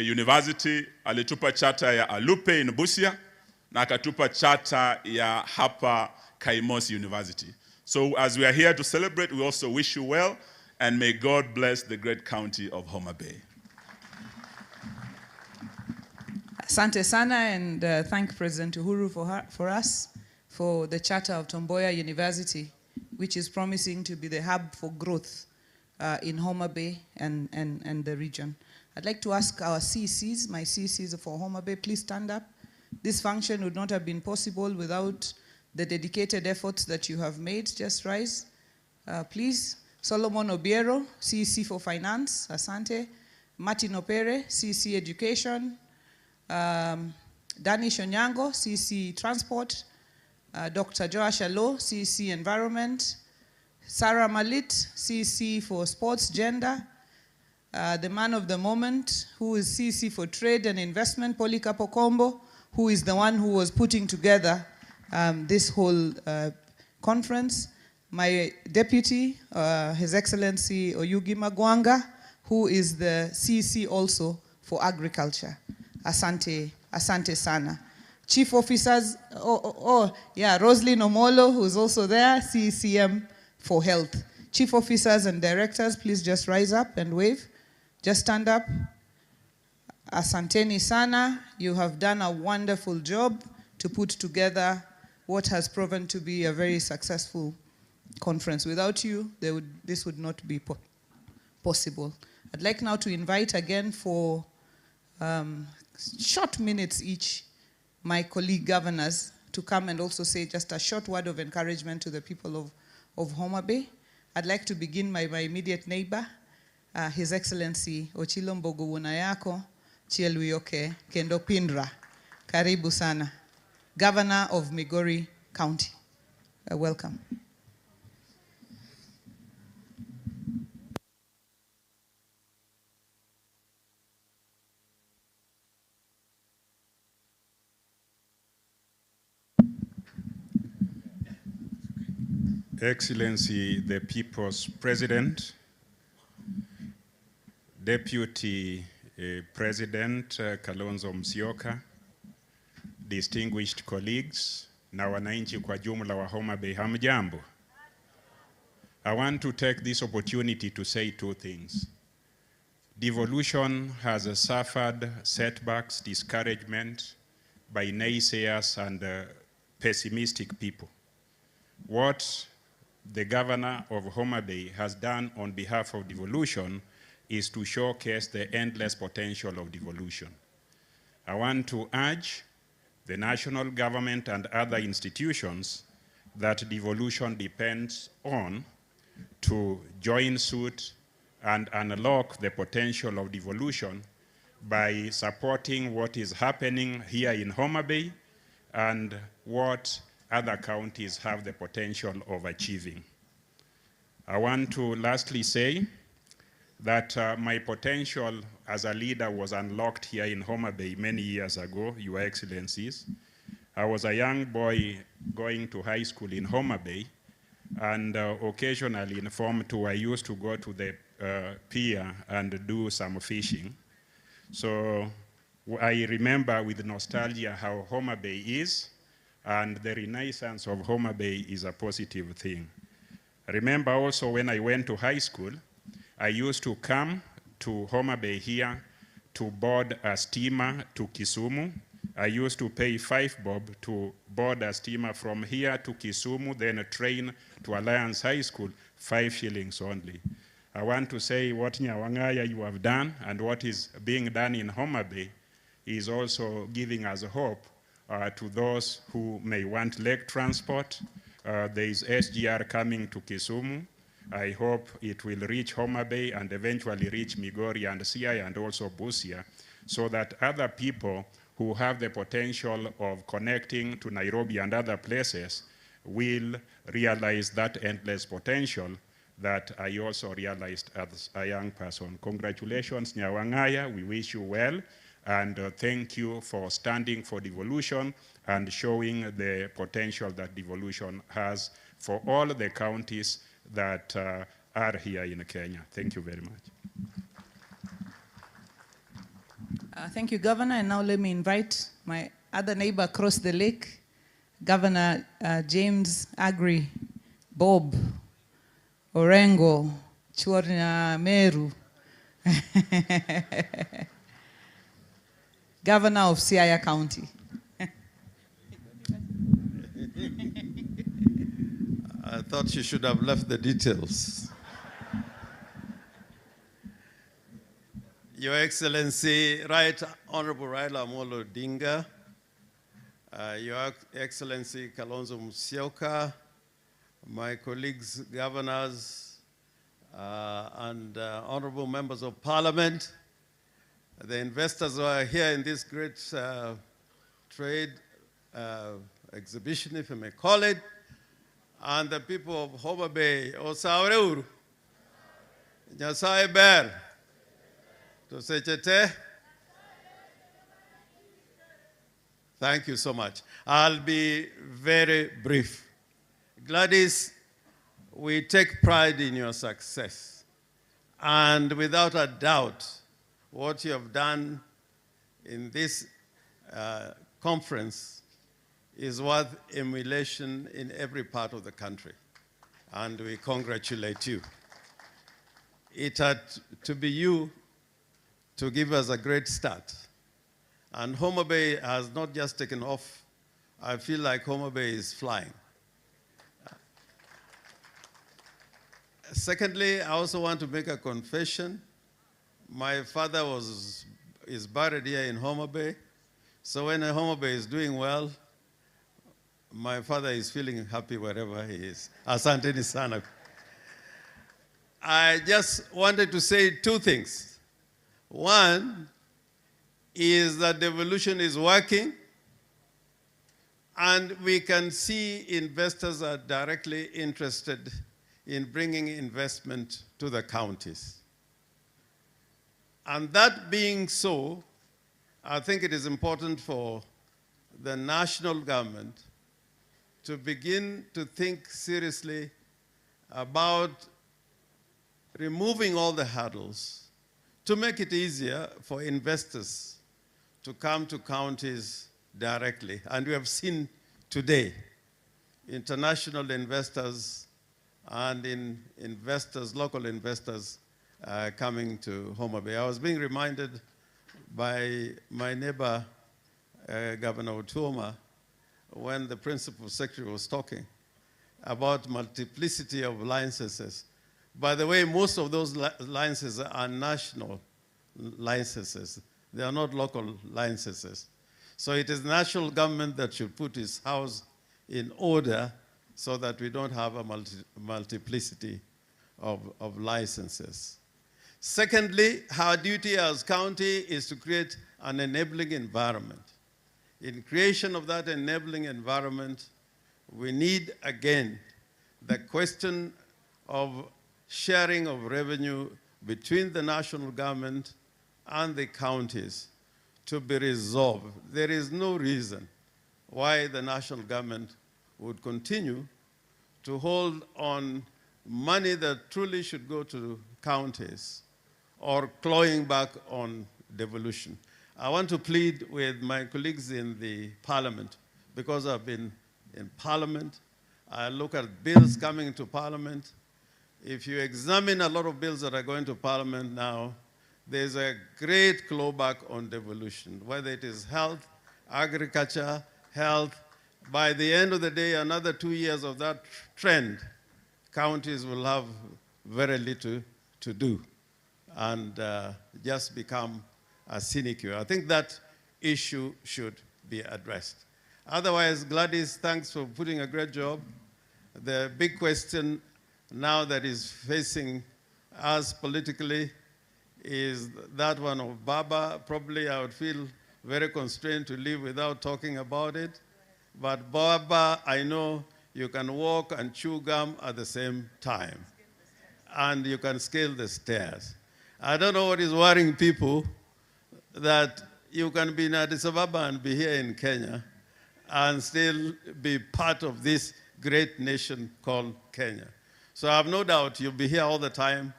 University. Alitupa charter ya Alupe in Busia, na akatupa charter ya hapa Kaimos University. So as we are here to celebrate, we also wish you well, and may God bless the great county of Homa Bay. Asante sana, and thank President Uhuru for us for the charter of Tom Mboya University, which is promising to be the hub for growth in Homa Bay and the region. I'd like to ask our CCs, my CCs for Homa Bay, please stand up. This function would not have been possible without the dedicated efforts that you have made. Just rise, please. Solomon Obiero, CC for Finance, Asante. Martin Opere, CC Education. Dani Shonyango, CC Transport. Dr. Joash Alo, CC Environment. Sarah Malit, CC for Sports, Gender. The man of the moment, who is CC for Trade and Investment, Polycarpo Kombo, who is the one who was putting together this whole conference. My deputy, His Excellency Oyugi Magwanga, who is the CC also for Agriculture. Asante, asante sana. Chief officers, Roslyn Omolo, who's also there, CCM for Health. Chief officers and directors, please just rise up and wave. Just stand up. Asanteni sana. You have done a wonderful job to put together what has proven to be a very successful conference. Without you, this would not be possible. I'd like now to invite again for short minutes each my colleague governors to come and also say just a short word of encouragement to the people of Homa Bay. I'd like to begin by my immediate neighbor, His Excellency Ochilo Mbogo Wunayako Chielwioke Kendo Pindra. Karibu sana. Governor of Migori County. Welcome. Excellency, the People's President, Deputy President Kalonzo Musyoka, distinguished colleagues, na wananchi kwa jumla wa Homa Bay, hamjambo. I want to take this opportunity to say 2 things. Devolution has suffered setbacks, discouragement by naysayers and pessimistic people. What the governor of Homa Bay has done on behalf of devolution is to showcase the endless potential of devolution. I want to urge the national government and other institutions that devolution depends on to join suit and unlock the potential of devolution by supporting what is happening here in Homa Bay and what other counties have the potential of achieving. I want to lastly say that my potential as a leader was unlocked here in Homa Bay many years ago, Your Excellencies. I was a young boy going to high school in Homa Bay, and occasionally in Form 2, I used to go to the pier and do some fishing. So I remember with nostalgia how Homa Bay is, and the renaissance of Homa Bay is a positive thing. I remember also when I went to high school, I used to come to Homa Bay here to board a steamer to Kisumu. I used to pay 5 bob to board a steamer from here to Kisumu, then a train to Alliance High School, 5 shillings only. I want to say what Nyawangaya you have done and what is being done in Homa Bay is also giving us hope to those who may want lake transport. There is SGR coming to Kisumu. I hope it will reach Homa Bay and eventually reach Migori and Siaya and also Busia, so that other people who have the potential of connecting to Nairobi and other places will realize that endless potential that I also realized as a young person. Congratulations, Nyawangaya. We wish you well. And thank you for standing for devolution and showing the potential that devolution has for all the counties that are here in Kenya. Thank you very much. Thank you, Governor. And now let me invite my other neighbor across the lake, Governor James Agri Bob Orengo Churnya Meru, Governor of Siaya County. I thought she should have left the details. Your Excellency, Right Honorable Raila Amolo Odinga, Your Excellency Kalonzo Musyoka, my colleagues, governors, and honorable members of parliament, the investors who are here in this great trade exhibition, if I may call it, and the people of Homa Bay, Osaureur, Nyasai Ber, Tosechete. Thank you so much. I'll be very brief. Gladys, we take pride in your success. And without a doubt, what you have done in this conference is worth emulation in every part of the country. And we congratulate you. It had to be you to give us a great start. And Homa Bay has not just taken off. I feel like Homa Bay is flying. Secondly, I also want to make a confession. My father is buried here in Homa Bay. So when Homa Bay is doing well, my father is feeling happy wherever he is. Asanteni sana. I just wanted to say two things. One is that devolution is working, and we can see investors are directly interested in bringing investment to the counties. And that being so, I think it is important for the national government to begin to think seriously about removing all the hurdles to make it easier for investors to come to counties directly. And we have seen today international investors and local investors coming to Homa Bay. I was being reminded by my neighbor, Governor Homa, when the principal secretary was talking about multiplicity of licenses. By the way, most of those licenses are national licenses. They are not local licenses. So it is national government that should put its house in order so that we don't have a multiplicity of licenses. Secondly, our duty as county is to create an enabling environment. In creation of that enabling environment, we need, again, the question of sharing of revenue between the national government and the counties to be resolved. There is no reason why the national government would continue to hold on money that truly should go to counties or clawing back on devolution. I want to plead with my colleagues in the parliament, because I've been in parliament. I look at bills coming into parliament. If you examine a lot of bills that are going to parliament now, there's a great clawback on devolution, whether it is health, agriculture, health. By the end of the day, another 2 years of that trend, counties will have very little to do and just become a sinecure. I think that issue should be addressed. Otherwise, Gladys, thanks for putting a great job. The big question now that is facing us politically is that one of Baba. Probably I would feel very constrained to live without talking about it. But Baba, I know You can walk and chew gum at the same time. And you can scale the stairs. I don't know what is worrying people, that you can be in Addis Ababa and be here in Kenya and still be part of this great nation called Kenya. So I have no doubt you'll be here all the time,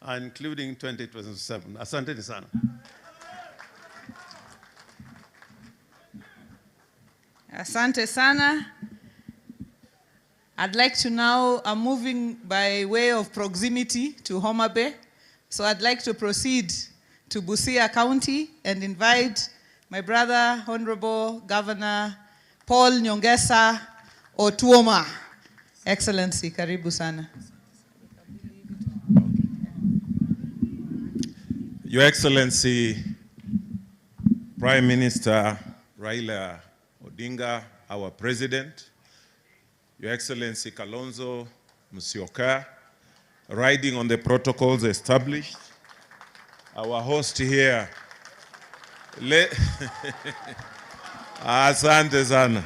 including 2027. Asante sana. Asante sana. I'd like to now, I'm moving by way of proximity to Homa Bay. So I'd like to proceed to Busia County and invite my brother, Honorable Governor Paul Nyongesa Otuoma. Excellency, karibu sana. Your Excellency, Prime Minister Raila Odinga, our President, Your Excellency Kalonzo Musyoka, riding on the protocols established, our host here, Asante sana.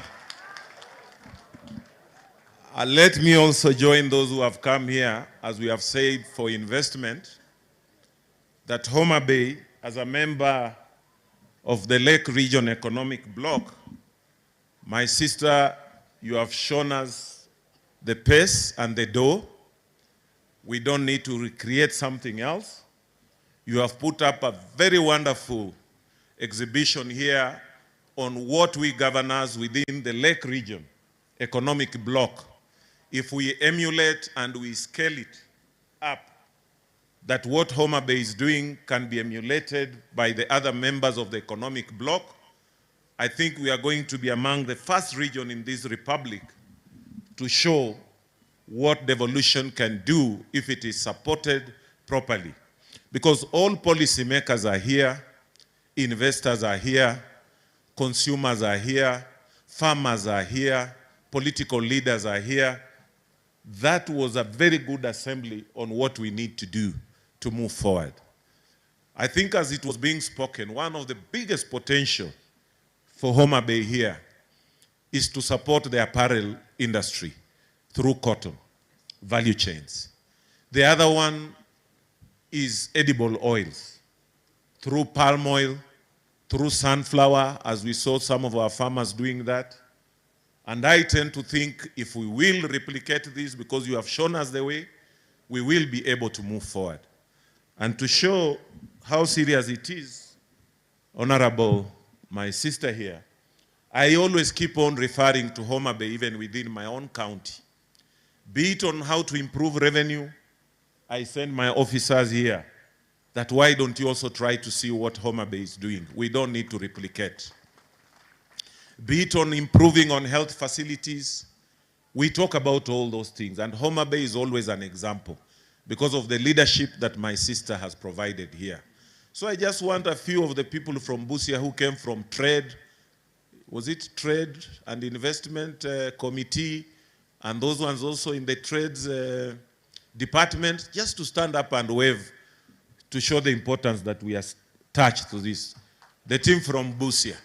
Let me also join those who have come here, as we have said, for investment, that Homa Bay, as a member of the Lake Region Economic Bloc, my sister, you have shown us the pace and the door. We don't need to recreate something else. You have put up a very wonderful exhibition here on what we governors within the Lake Region Economic Bloc, if we emulate and we scale it up, that what Homa Bay is doing can be emulated by the other members of the Economic Bloc. I think we are going to be among the first region in this republic to show what devolution can do if it is supported properly. Because all policymakers are here, investors are here, consumers are here, farmers are here, political leaders are here. That was a very good assembly on what we need to do to move forward. I think as it was being spoken, one of the biggest potential for Homa Bay here is to support the apparel industry through cotton value chains. The other one is edible oils, through palm oil, through sunflower, as we saw some of our farmers doing that. And I tend to think if we will replicate this, because you have shown us the way, we will be able to move forward. And to show how serious it is, Honorable, my sister here, I always keep on referring to Homa Bay, even within my own county. Be it on how to improve revenue, I send my officers here that why don't you also try to see what Homa Bay is doing? We don't need to replicate. Be it on improving on health facilities, we talk about all those things. And Homa Bay is always an example because of the leadership that my sister has provided here. So I just want a few of the people from Busia who came from trade, was it trade and investment committee, and those ones also in the trades department, just to stand up and wave to show the importance that we are attached to this. The team from Busia,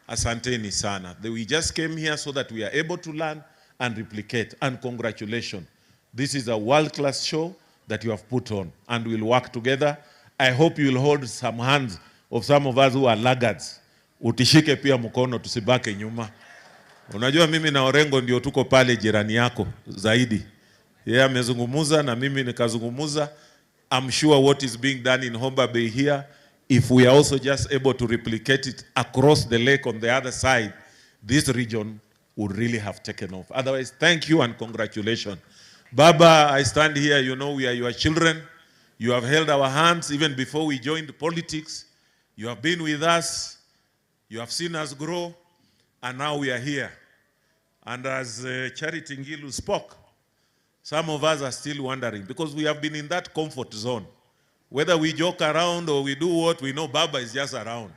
asanteni sana. We just came here so that we are able to learn and replicate, and congratulations. This is a world-class show that you have put on, and we'll work together. I hope you'll hold some hands of some of us who are laggards. Utishike pia mkono tusibake nyuma. Unajua mimi na Orengo ndio tuko pale jirani yako zaidi. Yeye amezungumuza na mimi nikazungumuza. I'm sure what is being done in Homa Bay here, if we are also just able to replicate it across the lake on the other side, this region would really have taken off. Otherwise, thank you and congratulations. Baba, I stand here, you know we are your children. You have held our hands even before we joined politics. You have been with us. You have seen us grow. And now we are here. And as Charity Ngilu spoke, some of us are still wondering because we have been in that comfort zone. Whether we joke around or we do what, we know Baba is just around.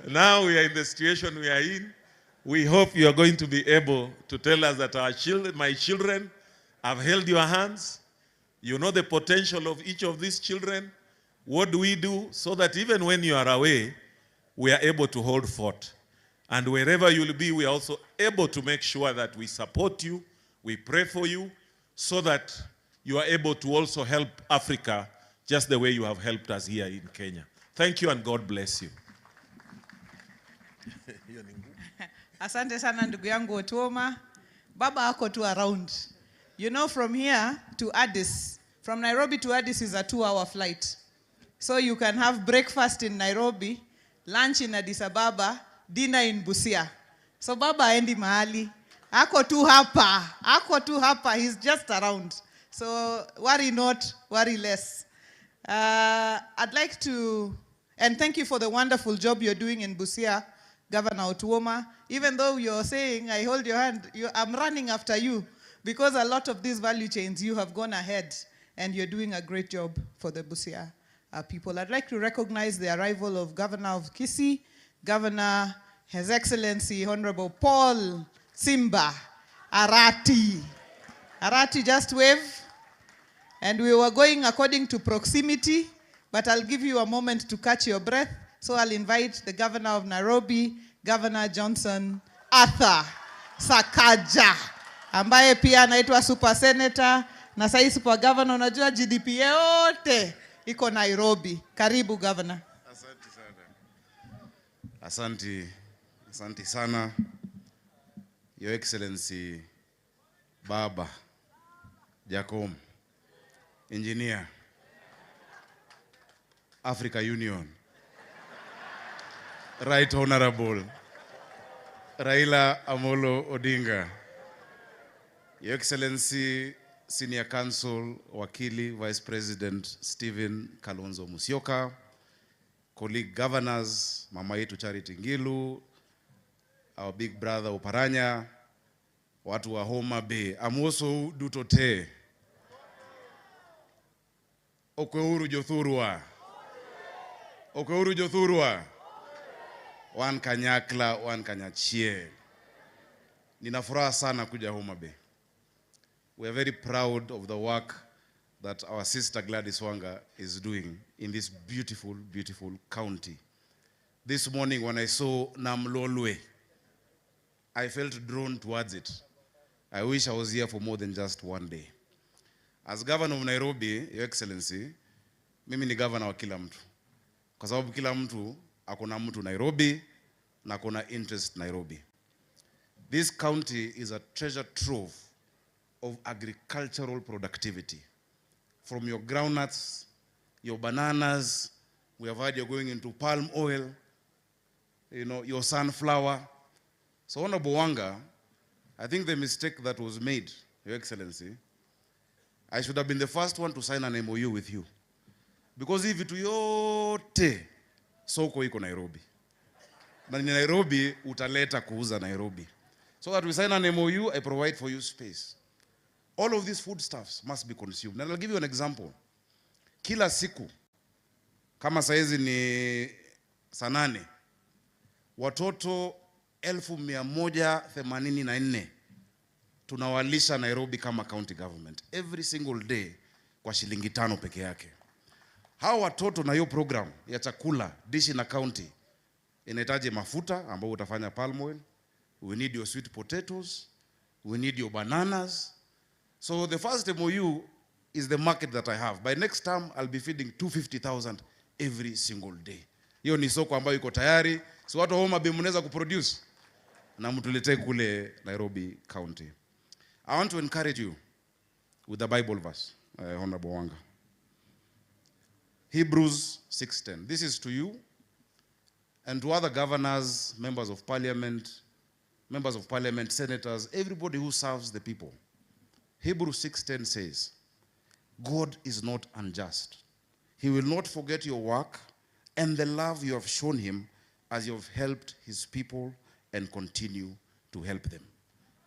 Now we are in the situation we are in. We hope you are going to be able to tell us that our children, my children, have held your hands. You know the potential of each of these children. What do we do so that even when you are away, we are able to hold fort? And wherever you will be, we are also able to make sure that we support you, we pray for you, so that you are able to also help Africa just the way you have helped us here in Kenya. Thank you and God bless you. Asante sana ndugu yangu Otoma. Baba ako tu around. You know, from here to Addis, from Nairobi to Addis is a 2-hour flight. So you can have breakfast in Nairobi, lunch in Addis Ababa, dinner in Busia. So Baba aendi mahali. Ako tu hapa. He's just around. So worry not, worry less. I'd like to, and thank you for the wonderful job you're doing in Busia, Governor Otuoma. Even though you're saying, I hold your hand, I'm running after you, because a lot of these value chains, you have gone ahead, and you're doing a great job for the Busia people. I'd like to recognize the arrival of Governor of Kisii, Governor, His Excellency, Honorable Paul Simba Arati. Arati, just wave. And we were going according to proximity, but I'll give you a moment to catch your breath. So I'll invite the Governor of Nairobi, Governor Johnson Arthur Sakaja, ambaye pia anaitwa Super Senator, na sai Super Governor. Unajua GDP yote iko Nairobi. Karibu Governor. Asante sana. Asante sana. Your Excellency Baba Jacob, Engineer, Africa Union, Right Honorable Raila Amolo Odinga, Your Excellency Senior Counsel Wakili Vice President Stephen Kalonzo Musyoka, colleague governors, Mama yetu Charity Ngilu, our big brother Oparanya, watu wa Homa Bay, Amoso Dutote, Okweuru Jothurwa, Wan Kanyakla, Wan Kanyachie. Nina furaha sana kuja Homa Bay. We are very proud of the work that our sister Gladys Wanga is doing in this beautiful, beautiful county. This morning when I saw Namlolwe, I felt drawn towards it. I wish I was here for more than just one day. As Governor of Nairobi, Your Excellency, mimi ni governor wa kila mtu. Kwa sababu kila mtu akona mtu Nairobi na akona interest Nairobi. This county is a treasure trove of agricultural productivity. From your groundnuts, your bananas, we have heard you're going into palm oil, your sunflower. So Honorable Wanga, I think the mistake that was made, Your Excellency, I should have been the first one to sign an MOU with you. Because if vitu yote soko iko Nairobi. Na ni Nairobi utaleta kuuza Nairobi. So that we sign an MOU, I provide for you space. All of these foodstuffs must be consumed. And I'll give you an example. Kila siku, kama saizi ni saa 8, watoto 1184 tunawalisha Nairobi kama county government every single day kwa shilingi 5 peke yake. Hao watoto na hiyo program ya chakula dishi na county inahitaji mafuta ambao utafanya palm oil, we need your sweet potatoes, we need your bananas. So the first MOU is the market that I have. By next term I'll be feeding 250,000 every single day. Hiyo ni soko ambayo iko tayari. So watu wa Homa Bay mnaweza kuproduce na mtuletee kule Nairobi County. I want to encourage you with the Bible verse, Honorable Wanga. Hebrews 6:10. This is to you and to other governors, members of parliament, senators, everybody who serves the people. Hebrews 6:10 says, God is not unjust. He will not forget your work and the love you have shown him as you have helped his people and continue to help them.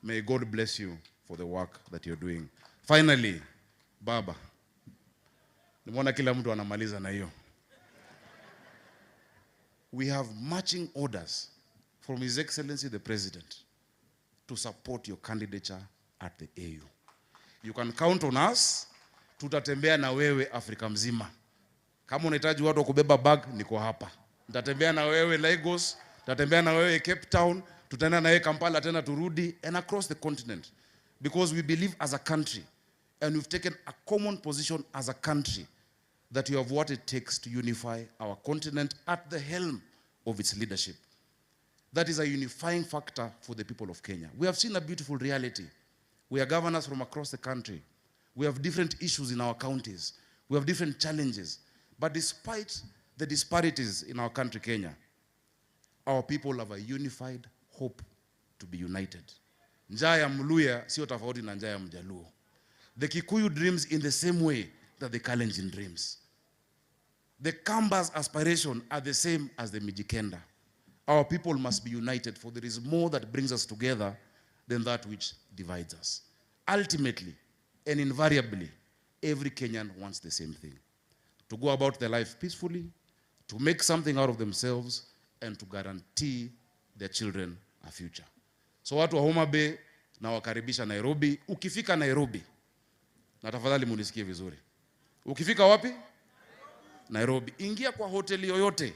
May God bless you for the work that you're doing. Finally, Baba, nimeona kila mtu anamaliza na hiyo. We have marching orders from His Excellency the President to support your candidature at the AU. You can count on us. Tutatembea na wewe Afrika mzima. Kama unahitaji watu kubeba bag, niko hapa. Nitatembea na wewe Lagos, nitatembea na wewe Cape Town, Tutaenda na yeye Kampala tena turudi, and across the continent. Because we believe as a country, and we've taken a common position as a country, that we have what it takes to unify our continent at the helm of its leadership. That is a unifying factor for the people of Kenya. We have seen a beautiful reality. We are governors from across the country. We have different issues in our counties. We have different challenges. But despite the disparities in our country, Kenya, our people have a unified hope to be united. Njaa ya Mluya sio tofauti na njaa ya Mjaluo. The Kikuyu dreams in the same way that the Kalenjin dreams. The Kamba's aspiration are the same as the Mijikenda. Our people must be united, for there is more that brings us together than that which divides us. Ultimately and invariably, every Kenyan wants the same thing: to go about their life peacefully, to make something out of themselves, and to guarantee their children a future. So watu wa Homa Bay na wakaribisha Nairobi. Ukifika Nairobi, na tafadhali munisikie vizuri. Ukifika wapi? Nairobi. Ingia kwa hoteli yoyote.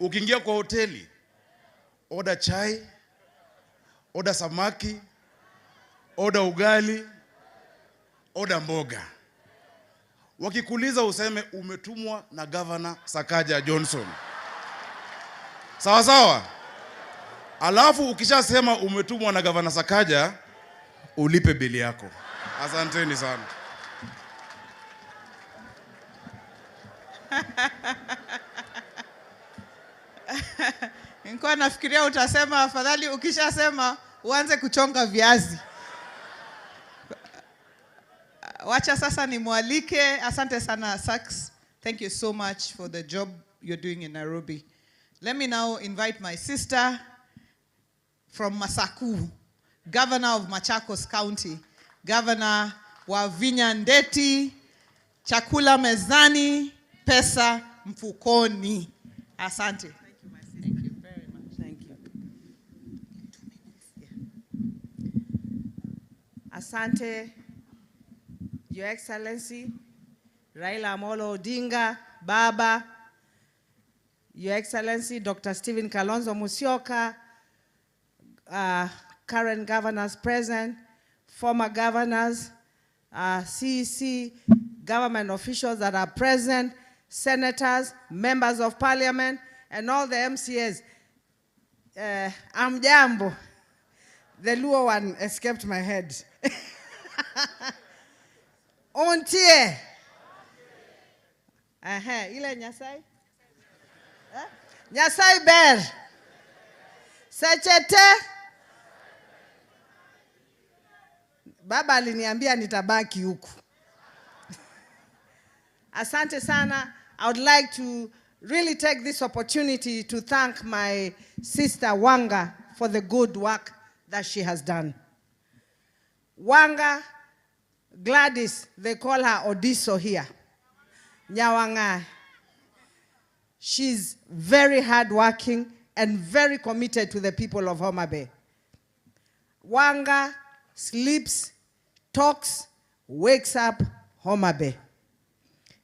Ukiingia kwa hoteli, order chai, order samaki, order ugali, order mboga. Wakikuuliza useme umetumwa na Governor Sakaja Johnson. Sawa sawa? Alafu ukishasema umetumwa na Governor Sakaja, ulipe bili yako. Asanteni sana. Nilikuwa nafikiria utasema afadhali ukishasema uanze kuchonga viazi. Wacha sasa nimwalike. Asante sana Sax. Thank you so much for the job you're doing in Nairobi. Let me now invite my sister from Masaku, Governor of Machakos County, Governor wa Vinya Ndeti, chakula mezani, pesa mfukoni. Asante. Thank you very much. Thank you. 2 minutes. Asante, Your Excellency, Raila Amolo Odinga, Baba, Your Excellency, Dr. Stephen Kalonzo Musyoka, current governors present, former governors, CEC, government officials that are present, senators, members of parliament, and all the MCAs. Amjambo. The Luo one escaped my head. Ontie. Ile Nyasai? Nyasai ber. Sechete. Baba aliniambia nitabaki huku. Asante sana. I would like to really take this opportunity to thank my sister Wanga for the good work that she has done. Wanga, Gladys, they call her Odiso here. Nyawanga. She's very hardworking and very committed to the people of Homa Bay. Wanga sleeps, talks, wakes up Homa Bay.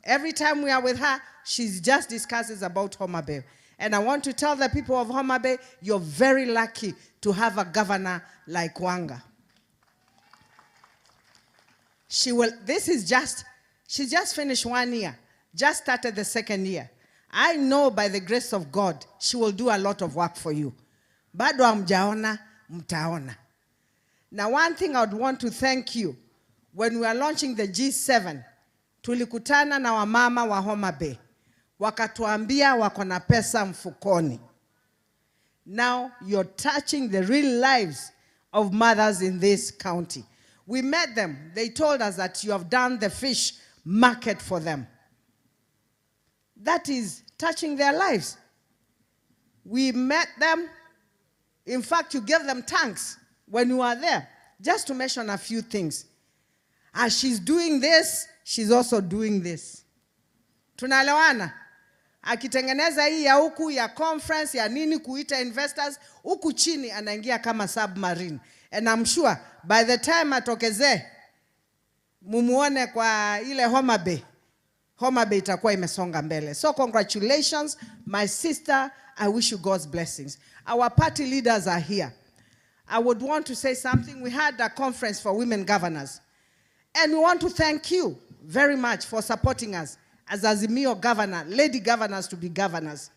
Every time we are with her, she just discusses about Homa Bay. And I want to tell the people of Homa Bay, you're very lucky to have a governor like Wanga. She's just finished 1 year, just started the 2nd year. I know by the grace of God, she will do a lot of work for you. Bado hamjaona, mtaona. Now, one thing I would want to thank you, when we are launching the G7, tulikutana na wamama wa Homa Bay. Wakatuambia wako na pesa mfukoni. Now, you're touching the real lives of mothers in this county. We met them. They told us that you have done the fish market for them. That is touching their lives. We met them. In fact, you gave them thanks when you were there, just to mention a few things. As she's doing this, she's also doing this. Tunaelewana? Akitengeneza hii ya huku ya conference ya nini kuita investors, huku chini anaingia kama submarine. And I'm sure by the time atokeze, mumuone kwa ile Homa Bay Homa Bay itakuwa imesonga mbele. So congratulations, my sister. I wish you God's blessings. Our party leaders are here. I would want to say something. We had a conference for women governors. And we want to thank you very much for supporting us as Azimio governor, lady governors to be governors.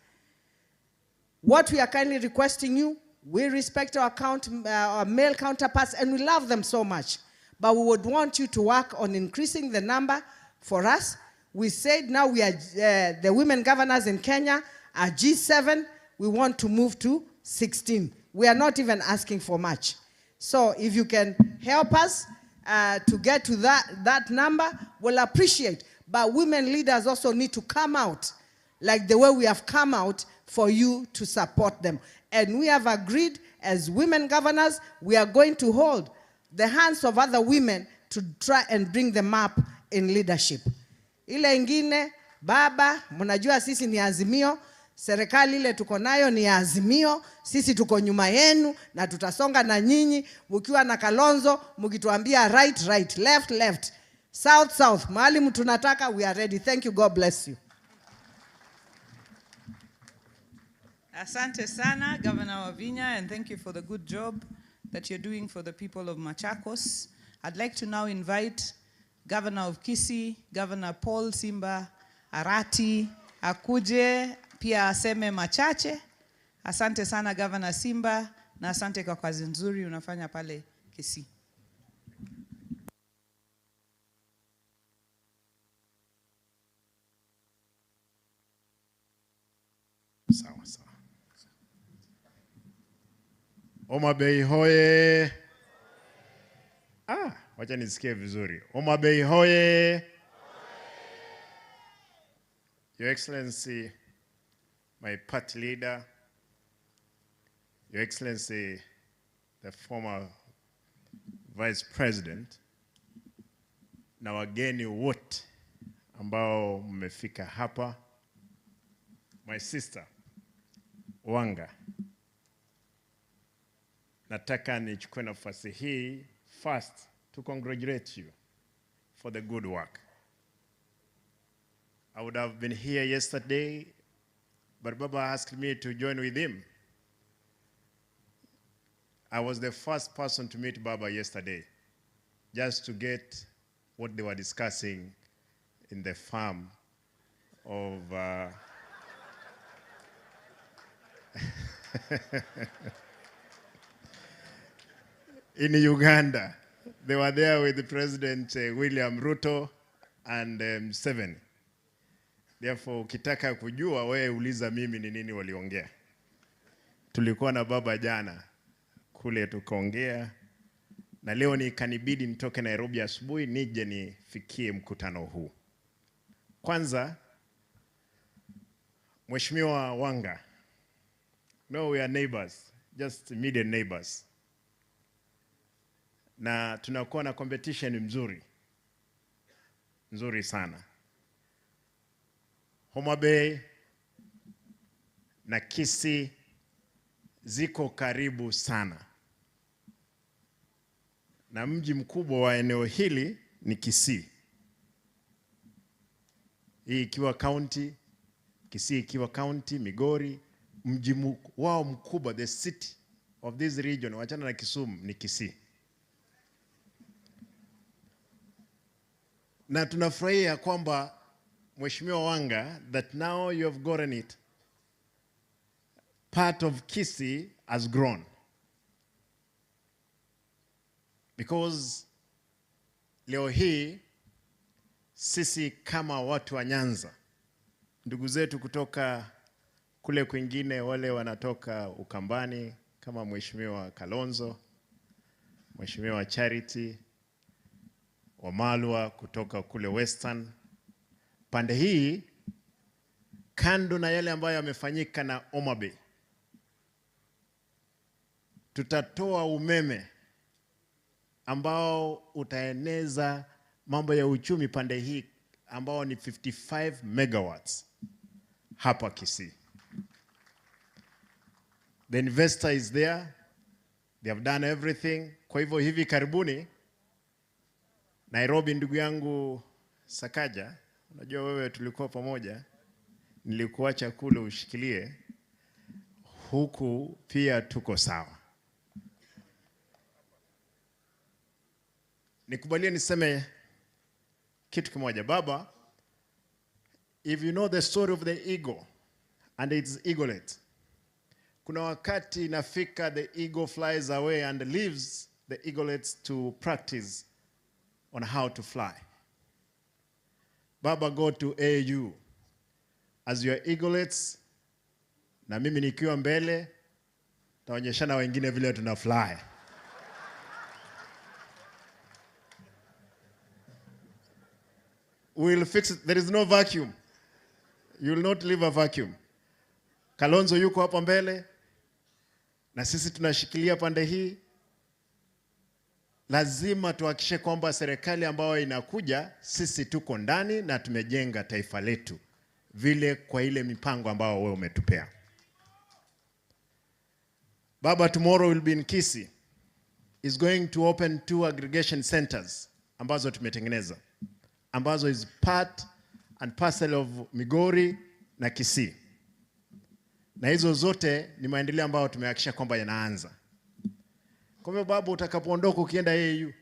What we are kindly requesting you, we respect our male counterparts and we love them so much. But we would want you to work on increasing the number for us. We said now we are, the women governors in Kenya are G7. We want to move to 16. We are not even asking for much. So if you can help us to get to that number, we'll appreciate. But women leaders also need to come out like the way we have come out for you to support them. And we have agreed as women governors, we are going to hold the hands of other women to try and bring them up in leadership. Ile ingine, baba, mnajua sisi ni Azimio, serikali ile tuko nayo ni Azimio, sisi tuko nyuma yenu na tutasonga na nyinyi, mkiwa na Kalonzo, mkituambia right, right, left, left, south, south, mahali mtunataka, we are ready. Thank you, God bless you. Asante sana, Governor Wavinya, and thank you for the good job that you're doing for the people of Machakos. I'd like to now invite Governor of Kisii, Governor Paul Simba Arati, akuje pia aseme machache. Asante sana Governor Simba, na asante kwa kazi nzuri unafanya pale Kisii. Sawa sawa. Homa Bay hoye. Wacha nisikie vizuri. Homa Bay hoye. Your Excellency, my party leader, Your Excellency, the former Vice President, na wageni wote ambao mmefika hapa, my sister, Wanga, nataka nichukue nafasi hii first to congratulate you for the good work. I would have been here yesterday, but Baba asked me to join with him. I was the first person to meet Baba yesterday, just to get what they were discussing in the farm of in Uganda. They were there with the President William Ruto and Museveni. Therefore, ukitaka kujua, wewe uliza mimi ni nini waliongea. Tulikuwa na Baba jana kule tukaongea, na leo ni kanibidi nitoke Nairobi asubuhi nije nifikie mkutano huu. Kwanza, Mheshimiwa Wanga, no, we are neighbors, just immediate neighbors. Na tunakuwa na competition nzuri sana. Homa Bay na Kisii ziko karibu sana. Na mji mkubwa wa eneo hili ni Kisii. Hii ikiwa county, Kisii ikiwa county, Migori, mji wao mkubwa, the city of this region, wachana na Kisumu, ni Kisii. Na tunafurahia kwamba Mheshimiwa Wanga, that now you have gotten it. Part of Kisii has grown. Because leo hii sisi kama watu wa Nyanza, ndugu zetu kutoka kule kwingine, wale wanatoka Ukambani kama Mheshimiwa Kalonzo, Mheshimiwa Charity, Wamalwa kutoka kule Western, pande hii, kando na yale ambayo yamefanyika na Homa Bay, tutatoa umeme ambao utaeneza mambo ya uchumi pande hii, ambao ni 55 megawatts hapa Kisii. The investor is there. They have done everything. Kwa hivyo hivi karibuni Nairobi, ndugu yangu Sakaja, Unajua wewe tulikuwa pamoja, nilikuacha kule ushikilie, huku pia tuko sawa. Nikubalie niseme kitu kimoja. Baba, if you know the story of the eagle and its eaglet, kuna wakati inafika the eagle flies away and leaves the eaglets to practice on how to fly. Baba, go to AU as your eaglets, na mimi nikiwa mbele, taonyeshana wengine vile tuna fly. We will fix it. There is no vacuum. You will not leave a vacuum. Kalonzo yuko hapa mbele, na sisi tunashikilia pande hii. Lazima tuhakikishe kwamba serikali ambayo inakuja, sisi tuko ndani na tumejenga taifa letu vile kwa ile mipango ambayo wewe umetupea. Baba, tomorrow will be in Kisii. Is going to open 2 aggregation centers ambazo tumetengeneza, ambazo is part and parcel of Migori na Kisii. Na hizo zote ni maendeleo ambayo tumehakikisha kwamba yanaanza. Kwa hivyo baba, utakapoondoka ukienda AU,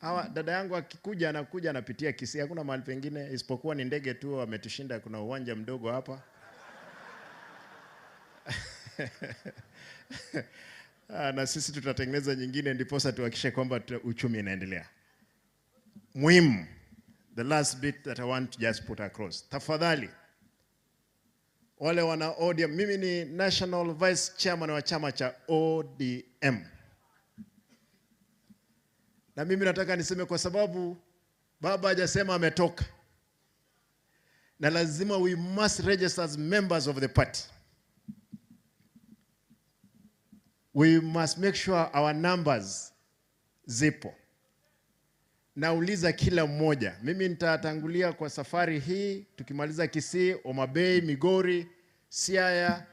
hawa dada yangu akikuja anakuja anapitia Kisii, hakuna mahali pengine isipokuwa ni ndege tu ametushinda, kuna uwanja mdogo hapa. Na sisi tutatengeneza nyingine ndiposa tuhakikishe kwamba uchumi inaendelea. Muhimu, the last bit that I want to just put across. Tafadhali, wale wana ODM, mimi ni National Vice Chairman wa chama cha ODM. Na mimi nataka niseme kwa sababu baba hajasema ametoka. Na lazima we must register as members of the party. We must make sure our numbers zipo. Nauliza kila mmoja. Mimi nitatangulia kwa safari hii, tukimaliza Kisii, Homa Bay, Migori, Siaya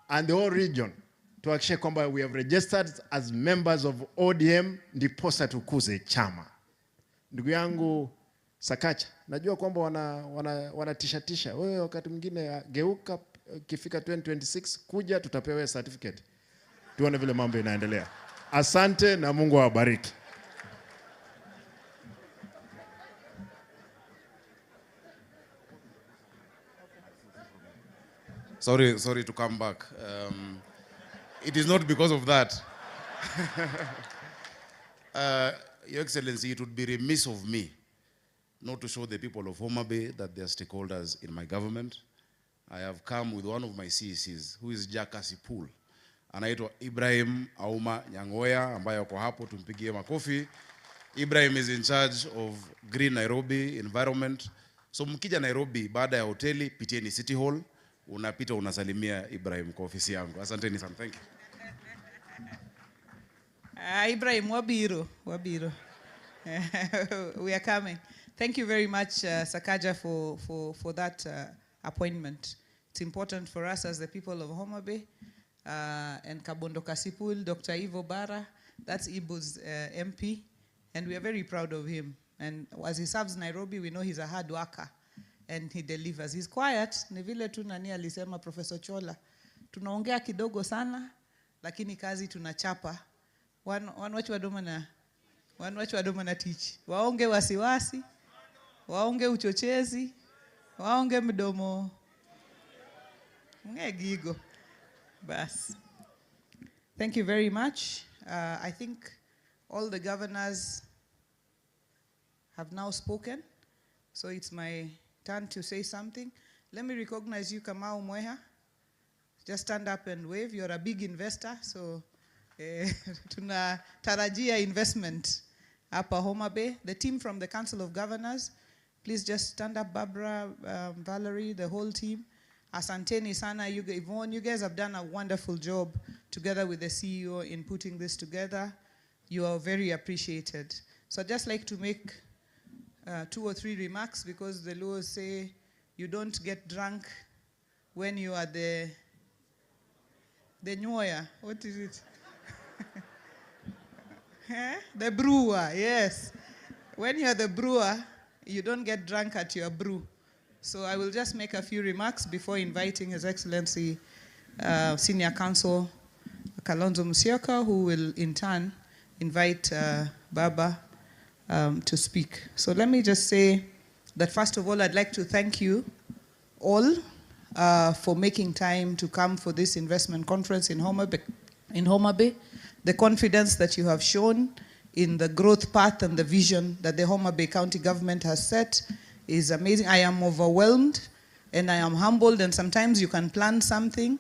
and the whole region. Tuhakikishe kwamba we have registered as members of ODM ndiposa tukuze chama. Ndugu yangu Sakacha, najua kwamba wanatisha. Wewe wakati mwingine geuka, kifika 2026 kuja tutapewa certificate. Tuone vile mambo inaendelea. Asante na Mungu awabariki. Sorry to come back. It is not because of that. Your Excellency, it would be remiss of me not to show the people of Homa Bay that they are stakeholders in my government. I have come with one of my CECs, who is Jakasi Pool. Anaitwa Ibrahim Auma Nyangoya, ambaye yuko hapo, tumpigie makofi. Ibrahim is in charge of Green Nairobi Environment. So mkija Nairobi, baada ya hoteli, pitieni City Hall, unapita unasalimia Ibrahim kwa ofisi yangu. Asanteni sana. Thank you. Ibrahim, wabiro. We are coming. Thank you very much, Sakaja, for that appointment. It's important for us as the people of Homa Bay. And Kabondo Kasipul, Dr. Ivo Bara, that's Ibo's MP, and we are very proud of him. And as he serves Nairobi, we know he's a hard worker, and he delivers. He's quiet, ni vile tu nani alisema Professor Chola. Tunaongea kidogo sana, lakini kazi tunachapa. Wanwachi wadoma na teach. Waonge wasiwasi, waonge uchochezi, waonge mdomo. Gigo. Bas. Thank you very much. I think all the governors have now spoken, so it's my turn to say something. Let me recognize you, Kamau Mweha. Just stand up and wave. You're a big investor, so tunatarajia investment hapa Homa Bay. The team from the Council of Governors, please just stand up. Barbara, Valerie, the whole team. Asanteni sana, Yvonne, you guys have done a wonderful job together with the CEO in putting this together. You are very appreciated. So I'd just like to make 2 or 3 remarks, because the laws say you don't get drunk when you are the nyoya. What is it? The brewer, yes. When you're the brewer, You don't get drunk at your brew. So I will just make a few remarks before inviting His Excellency Senior Counsel Kalonzo Musyoka, who will in turn invite Baba to speak. So let me just say that first of all, I'd like to thank you all for making time to come for this investment conference in Homa Bay. The confidence that you have shown in the growth path and the vision that the Homa Bay County government has set is amazing. I am overwhelmed and I am humbled, and sometimes you can plan something,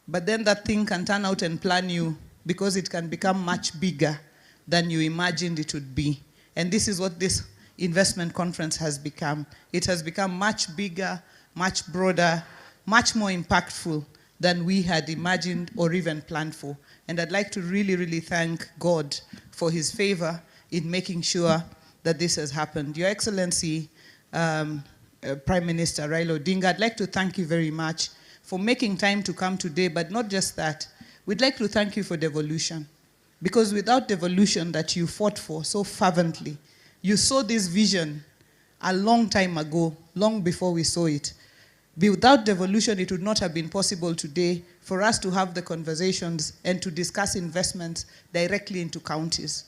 but then that thing can turn out and plan you because it can become much bigger than you imagined it would be. And this is what this investment conference has become. It has become much bigger, much broader, much more impactful than we had imagined or even planned for. And I'd like to really, really thank God for His favor in making sure that this has happened. Your Excellency, Prime Minister Raila Odinga, I'd like to thank you very much for making time to come today, but not just that. We'd like to thank you for devolution, because without devolution that you fought for so fervently, you saw this vision a long time ago, long before we saw it. Without devolution, it would not have been possible today for us to have the conversations and to discuss investments directly into counties.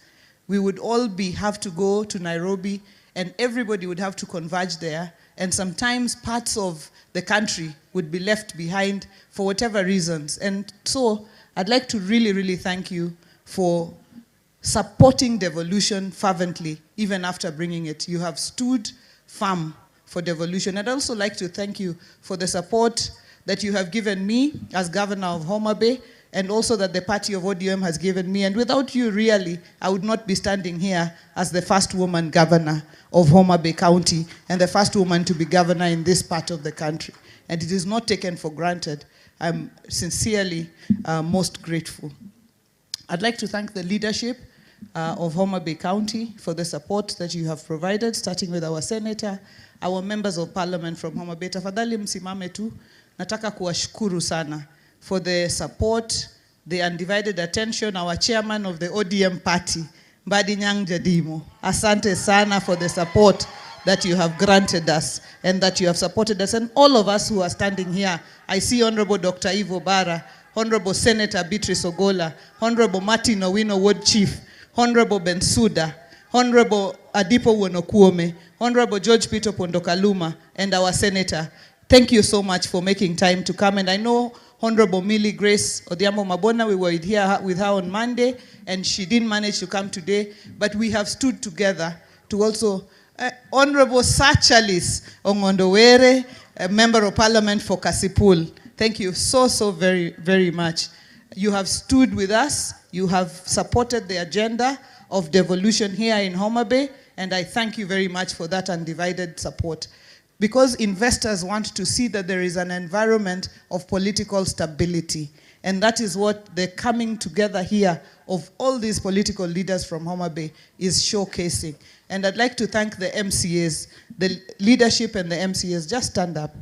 We would all have to go to Nairobi, and everybody would have to converge there, and sometimes parts of the country would be left behind for whatever reasons. And so I'd like to really, really thank you for supporting devolution fervently, even after bringing it. You have stood firm for devolution. I'd also like to thank you for the support that you have given me as governor of Homa Bay, and also that the party of ODM has given me. And without you, really, I would not be standing here as the first woman governor of Homa Bay County and the first woman to be governor in this part of the country. And it is not taken for granted. I'm sincerely most grateful. I'd like to thank the leadership of Homa Bay County for the support that you have provided, starting with our senator, our members of parliament from Homa Bay. Tafadhali msimame tu. Nataka kuwashukuru sana for the support, the undivided attention. Our chairman of the ODM party, Mbadi Nyang' Jadimo. Asante sana for the support that you have granted us and that you have supported us, and all of us who are standing here. I see Honorable Dr. Ivo Bara, Honorable Senator Beatrice Ogola, Honorable Martin Owino, Ward Chief, Honorable Bensouda, Honorable Adipo Wonokuome, Honorable George Peter Pondokaluma, and our Senator. Thank you so much for making time to come. And I know Honorable Millie Grace Odhiambo Mabona, we were here with her on Monday, and she didn't manage to come today, but we have stood together to also, Honorable Sachalis Ongondowere, a Member of Parliament for Kasipul. Thank you so very, very much. You have stood with us. You have supported the agenda of devolution here in Homa Bay, and I thank you very much for that undivided support. Because investors want to see that there is an environment of political stability. And that is what the coming together here of all these political leaders from Homa Bay is showcasing. And I'd like to thank the MCAs, the leadership and the MCAs. Just stand up.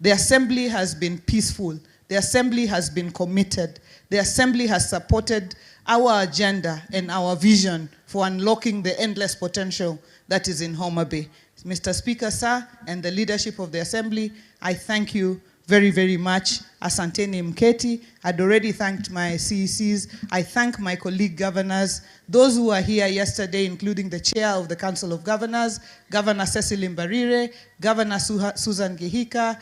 The assembly has been peaceful. The assembly has been committed. The assembly has supported our agenda and our vision for unlocking the endless potential that is in Homa Bay. Mr. Speaker, sir, and the leadership of the assembly, I thank you very, very much. Asanteni Mketi. I'd already thanked my CECs. I thank my colleague governors, those who were here yesterday, including the chair of the Council of Governors, Governor Cecil Mbarire, Governor Susan Gihika,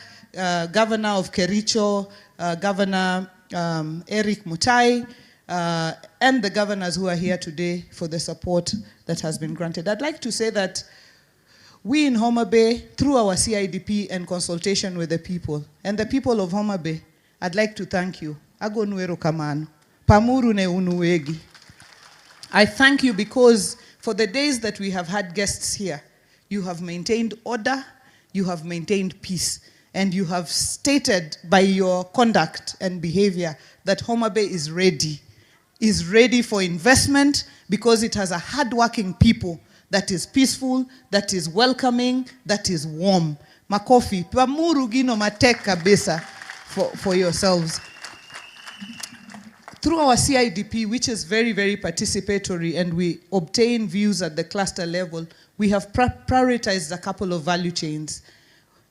Governor of Kericho, Governor Eric Mutai, and the governors who are here today for the support that has been granted. I'd like to say that we in Homa Bay, through our CIDP and consultation with the people, and the people of Homa Bay, I'd like to thank you. Ago nuero kamano. Pamuru ne unuwegi. I thank you because for the days that we have had guests here, you have maintained order, you have maintained peace, and you have stated by your conduct and behavior that Homa Bay is ready for investment because it has a hardworking people that is peaceful, that is welcoming, that is warm. Makofi, pamuru gino matek kabisa for yourselves. through our CIDP, which is very, very participatory, and we obtain views at the cluster level, we have prioritized a couple of value chains.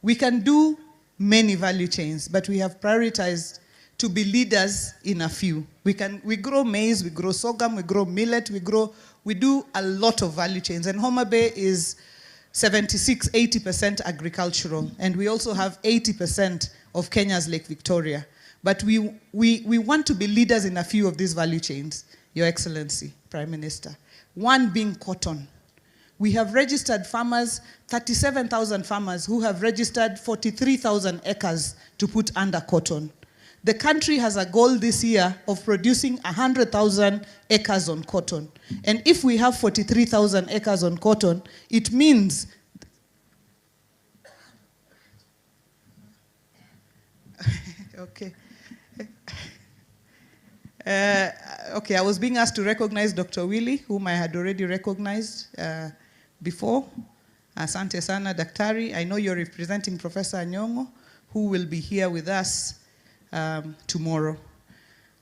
We can do many value chains, but we have prioritized to be leaders in a few. We grow maize, we grow sorghum, we grow millet, we do a lot of value chains. And Homa Bay is 76, 80% agricultural. And we also have 80% of Kenya's Lake Victoria. But we want to be leaders in a few of these value chains, Your Excellency, Prime Minister. One being cotton. We have registered farmers, 37,000 farmers who have registered 43,000 acres to put under cotton. The country has a goal this year of producing 100,000 acres on cotton. And if we have 43,000 acres on cotton, it means okay. Okay, I was being asked to recognize Dr. Willie, whom I had already recognized before. Asante sana, Daktari. I know you're representing Professor Anyongo, who will be here with us tomorrow.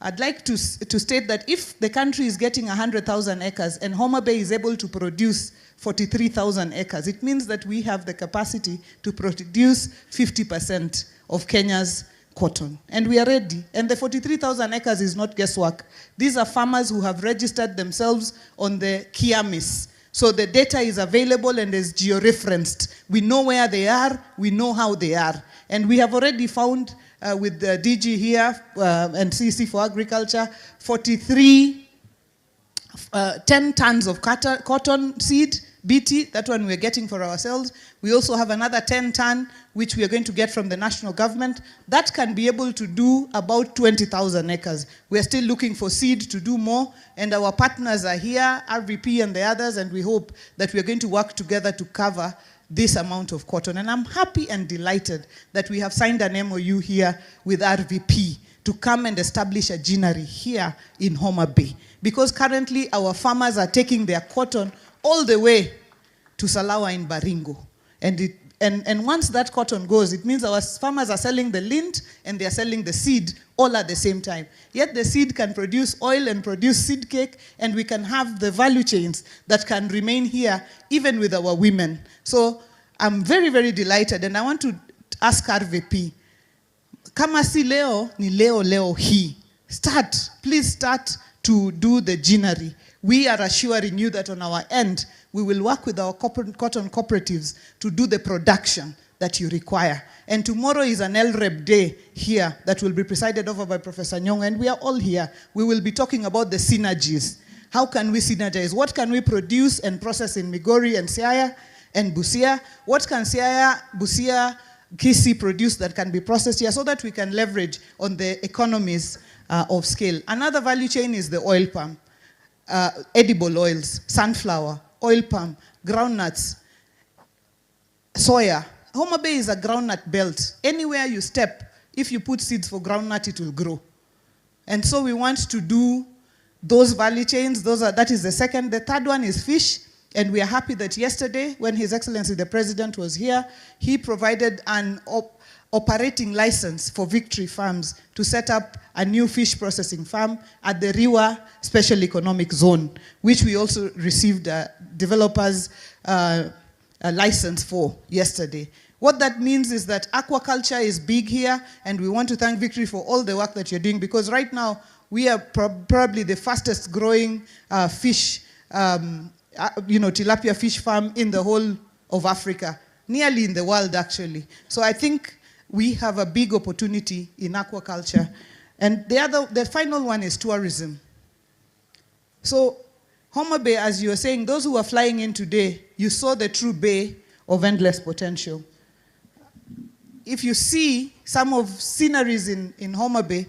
I'd like to state that if the country is getting 100,000 acres and Homa Bay is able to produce 43,000 acres, it means that we have the capacity to produce 50% of Kenya's cotton. And we are ready. And the 43,000 acres is not guesswork. These are farmers who have registered themselves on the Kiamis. So the data is available and is geo-referenced. We know where they are, we know how they are. And we have already found with the DG here and CC for Agriculture, 10 tons of cotton seed, BT, that one we're getting for ourselves. We also have another 10 ton, which we are going to get from the national government. That can be able to do about 20,000 acres. We're still looking for seed to do more, and our partners are here, RVP and the others, and we hope that we're going to work together to cover this amount of cotton. And I'm happy and delighted that we have signed an MOU here with RVP to come and establish a ginnery here in Homa Bay. Because currently our farmers are taking their cotton all the way to Salawa in Baringo. And once that cotton goes, it means our farmers are selling the lint and they are selling the seed all at the same time. Yet the seed can produce oil and produce seed cake, and we can have the value chains that can remain here even with our women. So I'm very, very delighted, and I want to ask RVP, kama si leo, ni leo hii. Please start to do the ginnery. We are assuring you that on our end, we will work with our cotton cooperatives to do the production that you require. And tomorrow is an LREP day here that will be presided over by Professor Nyong, and we are all here. We will be talking about the synergies. How can we synergize? What can we produce and process in Migori and Siaya and Busia? What can Siaya, Busia, Kisii produce that can be processed here so that we can leverage on the economies of scale? Another value chain is the oil palm. Edible oils, sunflower, oil palm, groundnuts, soya. Homa Bay is a groundnut belt. Anywhere you step, if you put seeds for groundnut, it will grow. And so we want to do those value chains. That is the second. The third one is fish. And we are happy that yesterday, when His Excellency the President was here, he provided an operating license for Victory Farms to set up a new fish processing farm at the Riwa Special Economic Zone, which we also received a developer's a license for yesterday. What that means is that aquaculture is big here, and we want to thank Victory for all the work that you're doing, because right now we are probably the fastest growing fish, tilapia fish farm in the whole of Africa, nearly in the world actually. So I think we have a big opportunity in aquaculture. And the final one is tourism. So Homa Bay, as you were saying, those who are flying in today, you saw the true bay of endless potential. If you see some of sceneries in Homa Bay,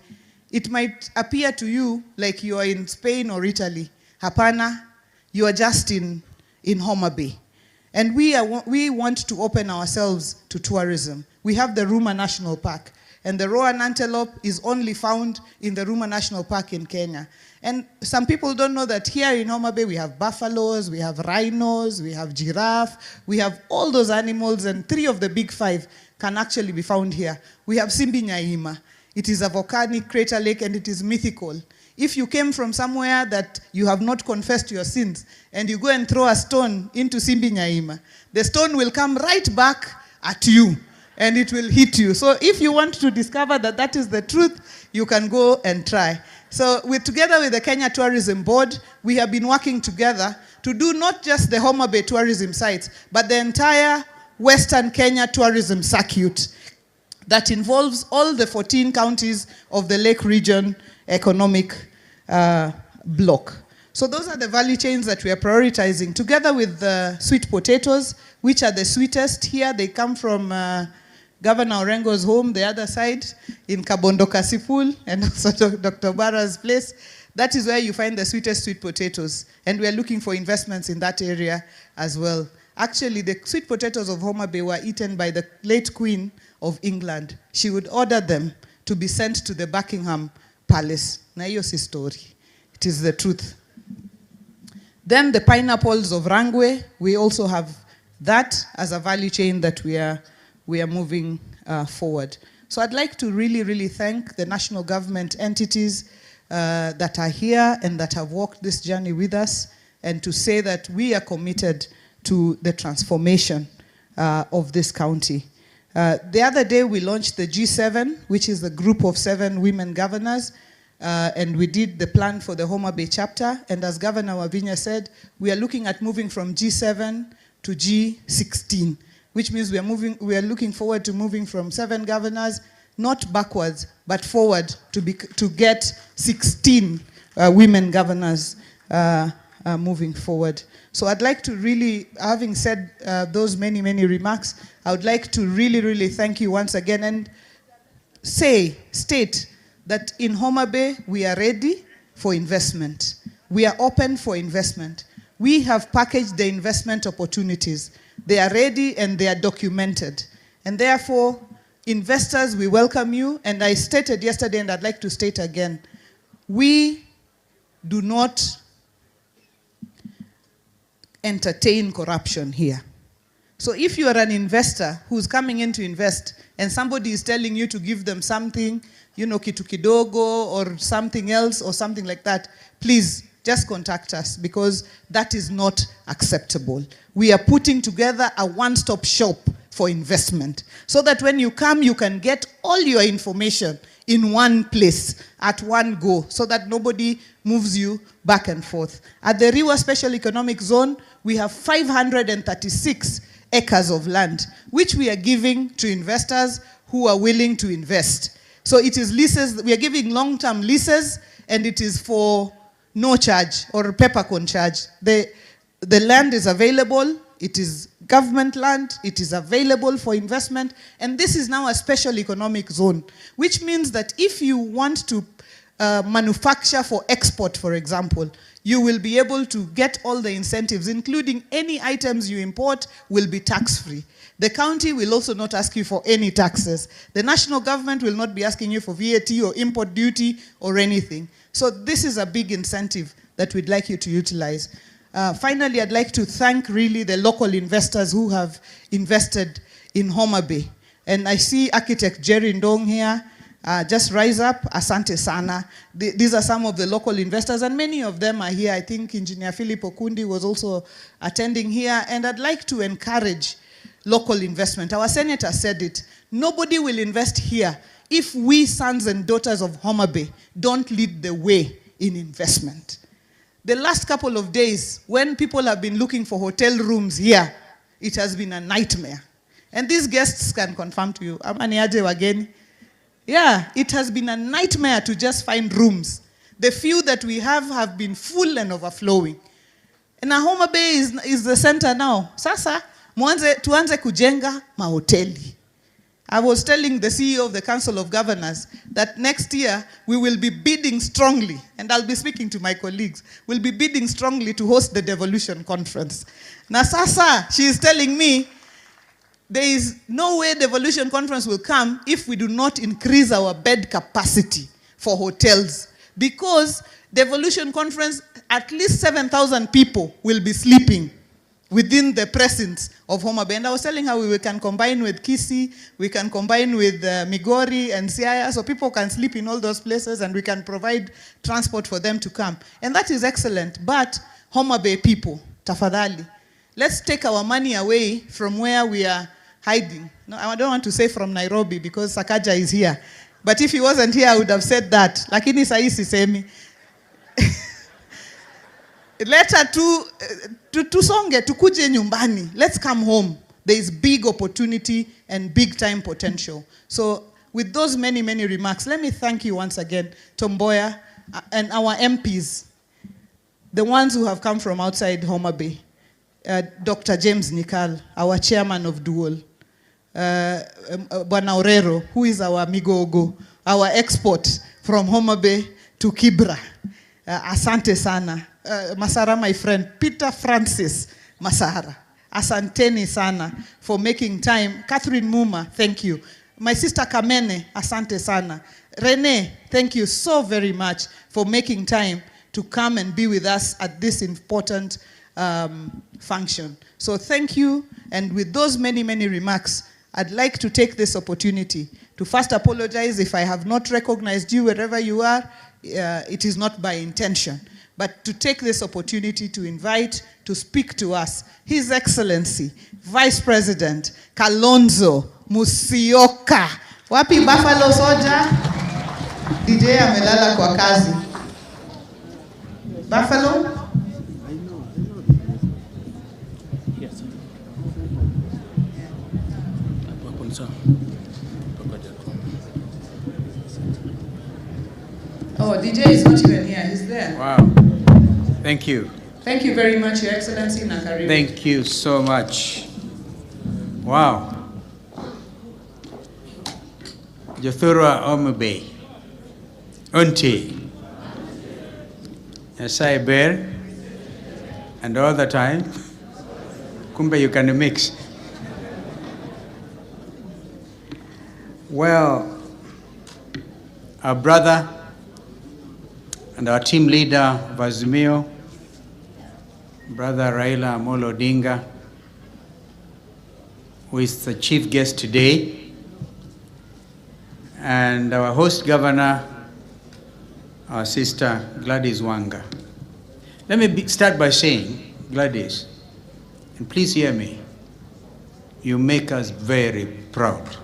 it might appear to you like you are in Spain or Italy. Hapana, you are just in Homa Bay. And we want to open ourselves to tourism. We have the Ruma National Park, and the Roan antelope is only found in the Ruma National Park in Kenya. And some people don't know that here in Homa Bay we have buffaloes, we have rhinos, we have giraffe, we have all those animals, and 3 of the big 5 can actually be found here. We have Simbi Nyaima. It is a volcanic crater lake, and it is mythical. If you came from somewhere that you have not confessed your sins, and you go and throw a stone into Simbi Nyaima, the stone will come right back at you, and it will hit you. So if you want to discover that that is the truth, you can go and try. So together with the Kenya Tourism Board, we have been working together to do not just the Homa Bay tourism sites, but the entire Western Kenya tourism circuit that involves all the 14 counties of the Lake Region economic block. So those are the value chains that we are prioritizing, together with the sweet potatoes, which are the sweetest here. They come from Governor Orengo's home, the other side, in Kabondo Kasipul, and also Dr. Bara's place. That is where you find the sweetest sweet potatoes. And we are looking for investments in that area as well. Actually, the sweet potatoes of Homa Bay were eaten by the late Queen of England. She would order them to be sent to the Buckingham Palace. Na hiyo si story. It is the truth. Then the pineapples of Rangwe, we also have that as a value chain that we are moving forward. So I'd like to really, really thank the national government entities that are here and that have walked this journey with us, and to say that we are committed to the transformation of this county. The other day we launched the G7, which is the group of 7 women governors, and we did the plan for the Homa Bay chapter. And as Governor Wavinya said, we are looking at moving from G7 to G16, which means we are looking forward to moving from 7 governors, not backwards, but forward to get 16 women governors moving forward. So I'd like to really, having said those many, many remarks, I would like to really, really thank you once again and state that in Homa Bay, we are ready for investment. We are open for investment. We have packaged the investment opportunities. They are ready and they are documented. And therefore, investors, we welcome you. And I stated yesterday, and I'd like to state again, we do not entertain corruption here. So if you are an investor who's coming in to invest and somebody is telling you to give them something, you know, kitu kidogo or something else or something like that, please just contact us, because that is not acceptable. We are putting together a one-stop shop for investment so that when you come, you can get all your information in one place at one go, so that nobody moves you back and forth. At the Riwa Special Economic Zone, we have 536 acres of land, which we are giving to investors who are willing to invest. So it is leases, we are giving long-term leases, and it is for no charge or peppercorn charge. The land is available, it is government land, it is available for investment, and this is now a special economic zone, which means that if you want to manufacture for export, for example, you will be able to get all the incentives, including any items you import will be tax-free. The county will also not ask you for any taxes. The national government will not be asking you for VAT or import duty or anything. So this is a big incentive that we'd like you to utilize. Finally, I'd like to thank really the local investors who have invested in Homa Bay. And I see architect Jerry Ndong here. Just rise up, asante sana. These are some of the local investors, and many of them are here. I think Engineer Philip Okundi was also attending here, and I'd like to encourage local investment. Our senator said it. Nobody will invest here if we, sons and daughters of Homa Bay, don't lead the way in investment. The last couple of days, when people have been looking for hotel rooms here, it has been a nightmare. And these guests can confirm to you. Amani aje wageni. Yeah, it has been a nightmare to just find rooms. The few that we have been full and overflowing. And Homa Bay is the center now. Sasa, tuanze kujenga mahoteli. I was telling the CEO of the Council of Governors that next year we will be bidding strongly, and I'll be speaking to my colleagues, we'll be bidding strongly to host the Devolution Conference. Na sasa, she is telling me, there is no way Devolution Conference will come if we do not increase our bed capacity for hotels. Because Devolution Conference, at least 7,000 people will be sleeping within the presence of Homa Bay. And I was telling her we can combine with Kisii, we can combine with Migori and Siaya, so people can sleep in all those places and we can provide transport for them to come. And that is excellent. But Homa Bay people, tafadhali, let's take our money away from where we are hiding. No, I don't want to say from Nairobi because Sakaja is here. But if he wasn't here, I would have said that. Lakini sahi sisemi. Leta tusonge, tukuje nyumbani. Let's come home. There is big opportunity and big time potential. So with those many, many remarks, let me thank you once again, Tomboya, and our MPs, the ones who have come from outside Homa Bay. Dr. James Nikal, our chairman of Dual. Bwana Orero, who is our Migogo, our export from Homa Bay to Kibra. Asante sana. Masara, my friend, Peter Francis Masara. Asanteni sana for making time. Catherine Muma, thank you. My sister Kamene, asante sana. Rene, thank you so very much for making time to come and be with us at this important function. So thank you. And with those many, many remarks, I'd like to take this opportunity to first apologize if I have not recognized you wherever you are. It is not by intention. But to take this opportunity to invite, to speak to us, His Excellency, Vice President Kalonzo Musyoka. Wapi Buffalo Soldier? DJ amelala kwa kazi. Buffalo? Oh, DJ is not even here. He's there. Wow. Thank you. Thank you very much, Your Excellency Nakari. Thank you so much. Wow. Jothura Omube. Unti. Asai Bear. And all the time. Kumbe you can mix. Well, our brother and our team leader, Vazimio, Brother Raila Amolo Odinga, who is the chief guest today, and our host governor, our sister Gladys Wanga. Let me start by saying, Gladys, and please hear me, you make us very proud.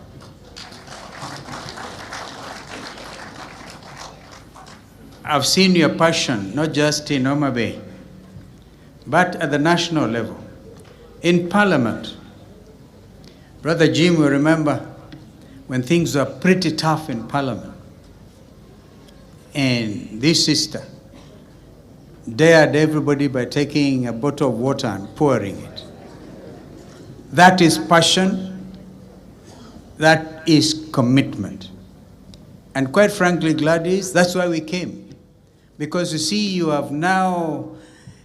I've seen your passion, not just in Homa Bay, but at the national level, in Parliament. Brother Jim will remember when things were pretty tough in Parliament, and this sister dared everybody by taking a bottle of water and pouring it. That is passion, that is commitment. And quite frankly, Gladys, that's why we came. Because you see, you have now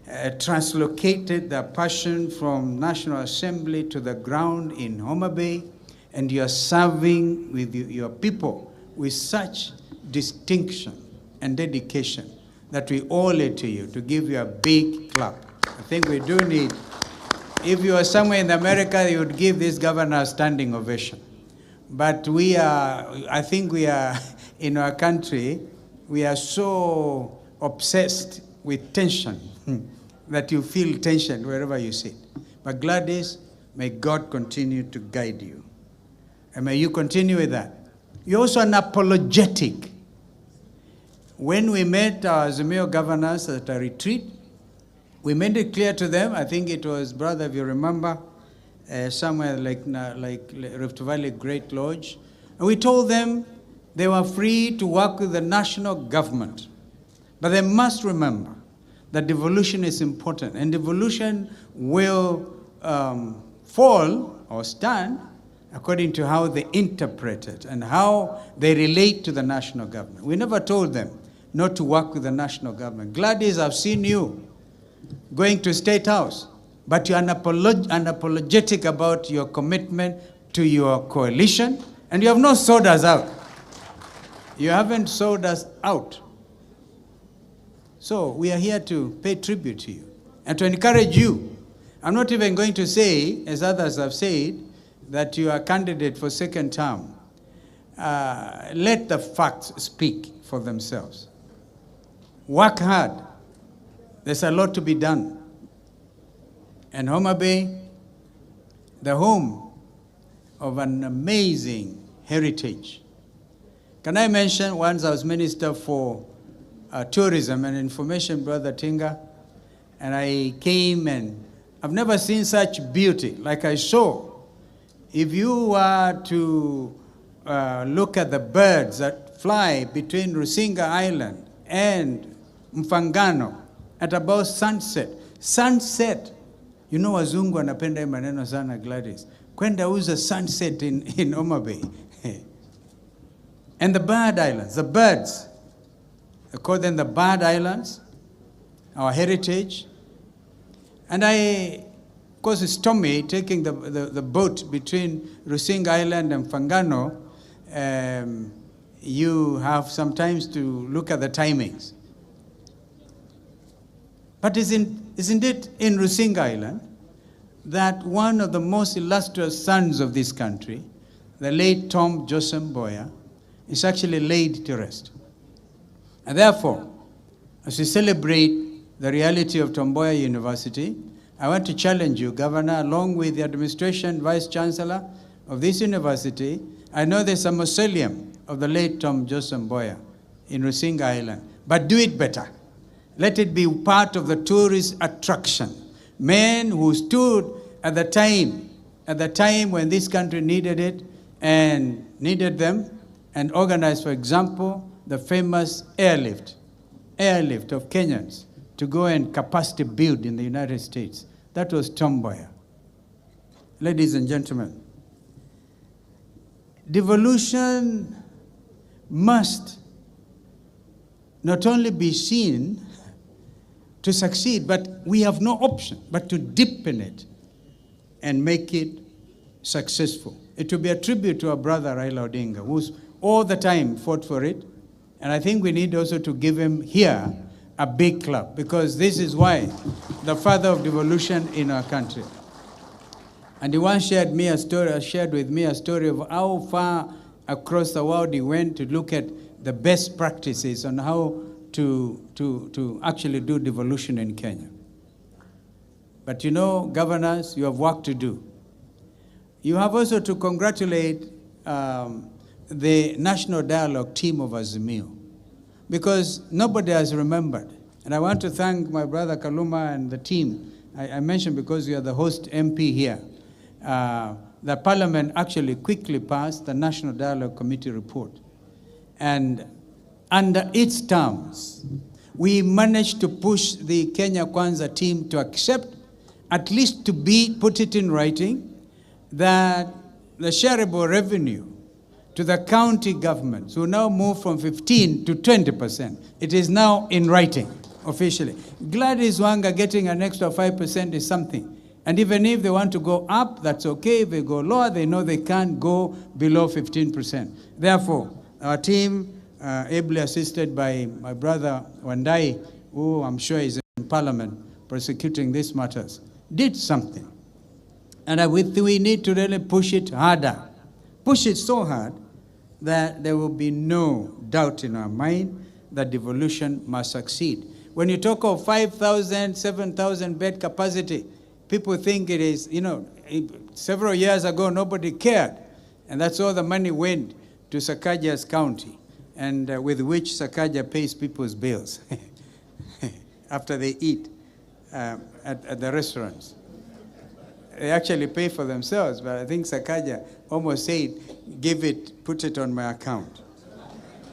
translocated the passion from National Assembly to the ground in Homa Bay, and you are serving with your people with such distinction and dedication that we owe it to you to give you a big clap. I think we do need, if you are somewhere in America, you would give this governor a standing ovation. But we are, I think we are, in our country, we are so obsessed with tension that you feel tension wherever you sit. But Gladys, may God continue to guide you. And may you continue with that. You're also an apologetic. When we met our Azimio governors at a retreat, we made it clear to them, I think it was, brother, if you remember, somewhere like Rift Valley Great Lodge, and we told them they were free to work with the national government. But they must remember that devolution is important, and devolution will fall or stand according to how they interpret it and how they relate to the national government. We never told them not to work with the national government. Gladys, I've seen you going to State House, but you're unapologetic about your commitment to your coalition, and you have not sold us out. You haven't sold us out. So we are here to pay tribute to you and to encourage you I'm not even going to say, as others have said, that you are a candidate for second term. Let the facts speak for themselves. Work hard. There's a lot to be done. And Homa Bay, the home of an amazing heritage. Can I mention, once I was Minister for Tourism and Information, Brother Tinga, and I came and I've never seen such beauty like I saw. If you were to look at the birds that fly between Rusinga Island and Mfangano at about sunset. Sunset, you know wazungu wanapenda hii maneno sana, Gladys. Kwenda uza sunset in Homa Bay. And the bird islands, the birds, I call them the bird islands, our heritage. And of course, it's Tommy taking the boat between Rusinga Island and Mfangano. You have sometimes to look at the timings. But isn't it in Rusinga Island that one of the most illustrious sons of this country, the late Tom Joseph Mboya, is actually laid to rest? And therefore, as we celebrate the reality of Tom Mboya University, I want to challenge you, Governor, along with the administration, Vice Chancellor of this university. I know there's a mausoleum of the late Tom Joseph Mboya in Rusinga Island, but do it better. Let it be part of the tourist attraction. Men who stood at the time when this country needed it and needed them, and organized, for example, the famous airlift of Kenyans to go and capacity build in the United States. That was Tom Mboya. Ladies and gentlemen, devolution must not only be seen to succeed, but we have no option but to deepen it and make it successful. It will be a tribute to our brother Raila Odinga, who's all the time fought for it. And I think we need also to give him here a big clap, because this is why the father of devolution in our country. And he once shared with me a story of how far across the world he went to look at the best practices on how to actually do devolution in Kenya. But you know, governors, you have work to do. You have also to congratulate the National Dialogue team of Azimio, because nobody has remembered. And I want to thank my brother Kaluma and the team. I mentioned because you are the host MP here. The Parliament actually quickly passed the National Dialogue Committee report. And under its terms, we managed to push the Kenya Kwanza team to accept, at least to put it in writing, that the shareable revenue to the county governments will now move from 15 to 20%. It is now in writing, officially. Gladys Wanga getting an extra 5% is something. And even if they want to go up, that's okay. If they go lower, they know they can't go below 15%. Therefore, our team, ably assisted by my brother Wandai, who I'm sure is in Parliament prosecuting these matters, did something. And we need to really push it harder. Push it so hard that there will be no doubt in our mind that devolution must succeed. When you talk of 5,000, 7,000 bed capacity, people think it is, several years ago, nobody cared. And that's all the money went to Sakaja's county, and with which Sakaja pays people's bills after they eat at the restaurants. They actually pay for themselves, but I think Sakaja almost said, put it on my account.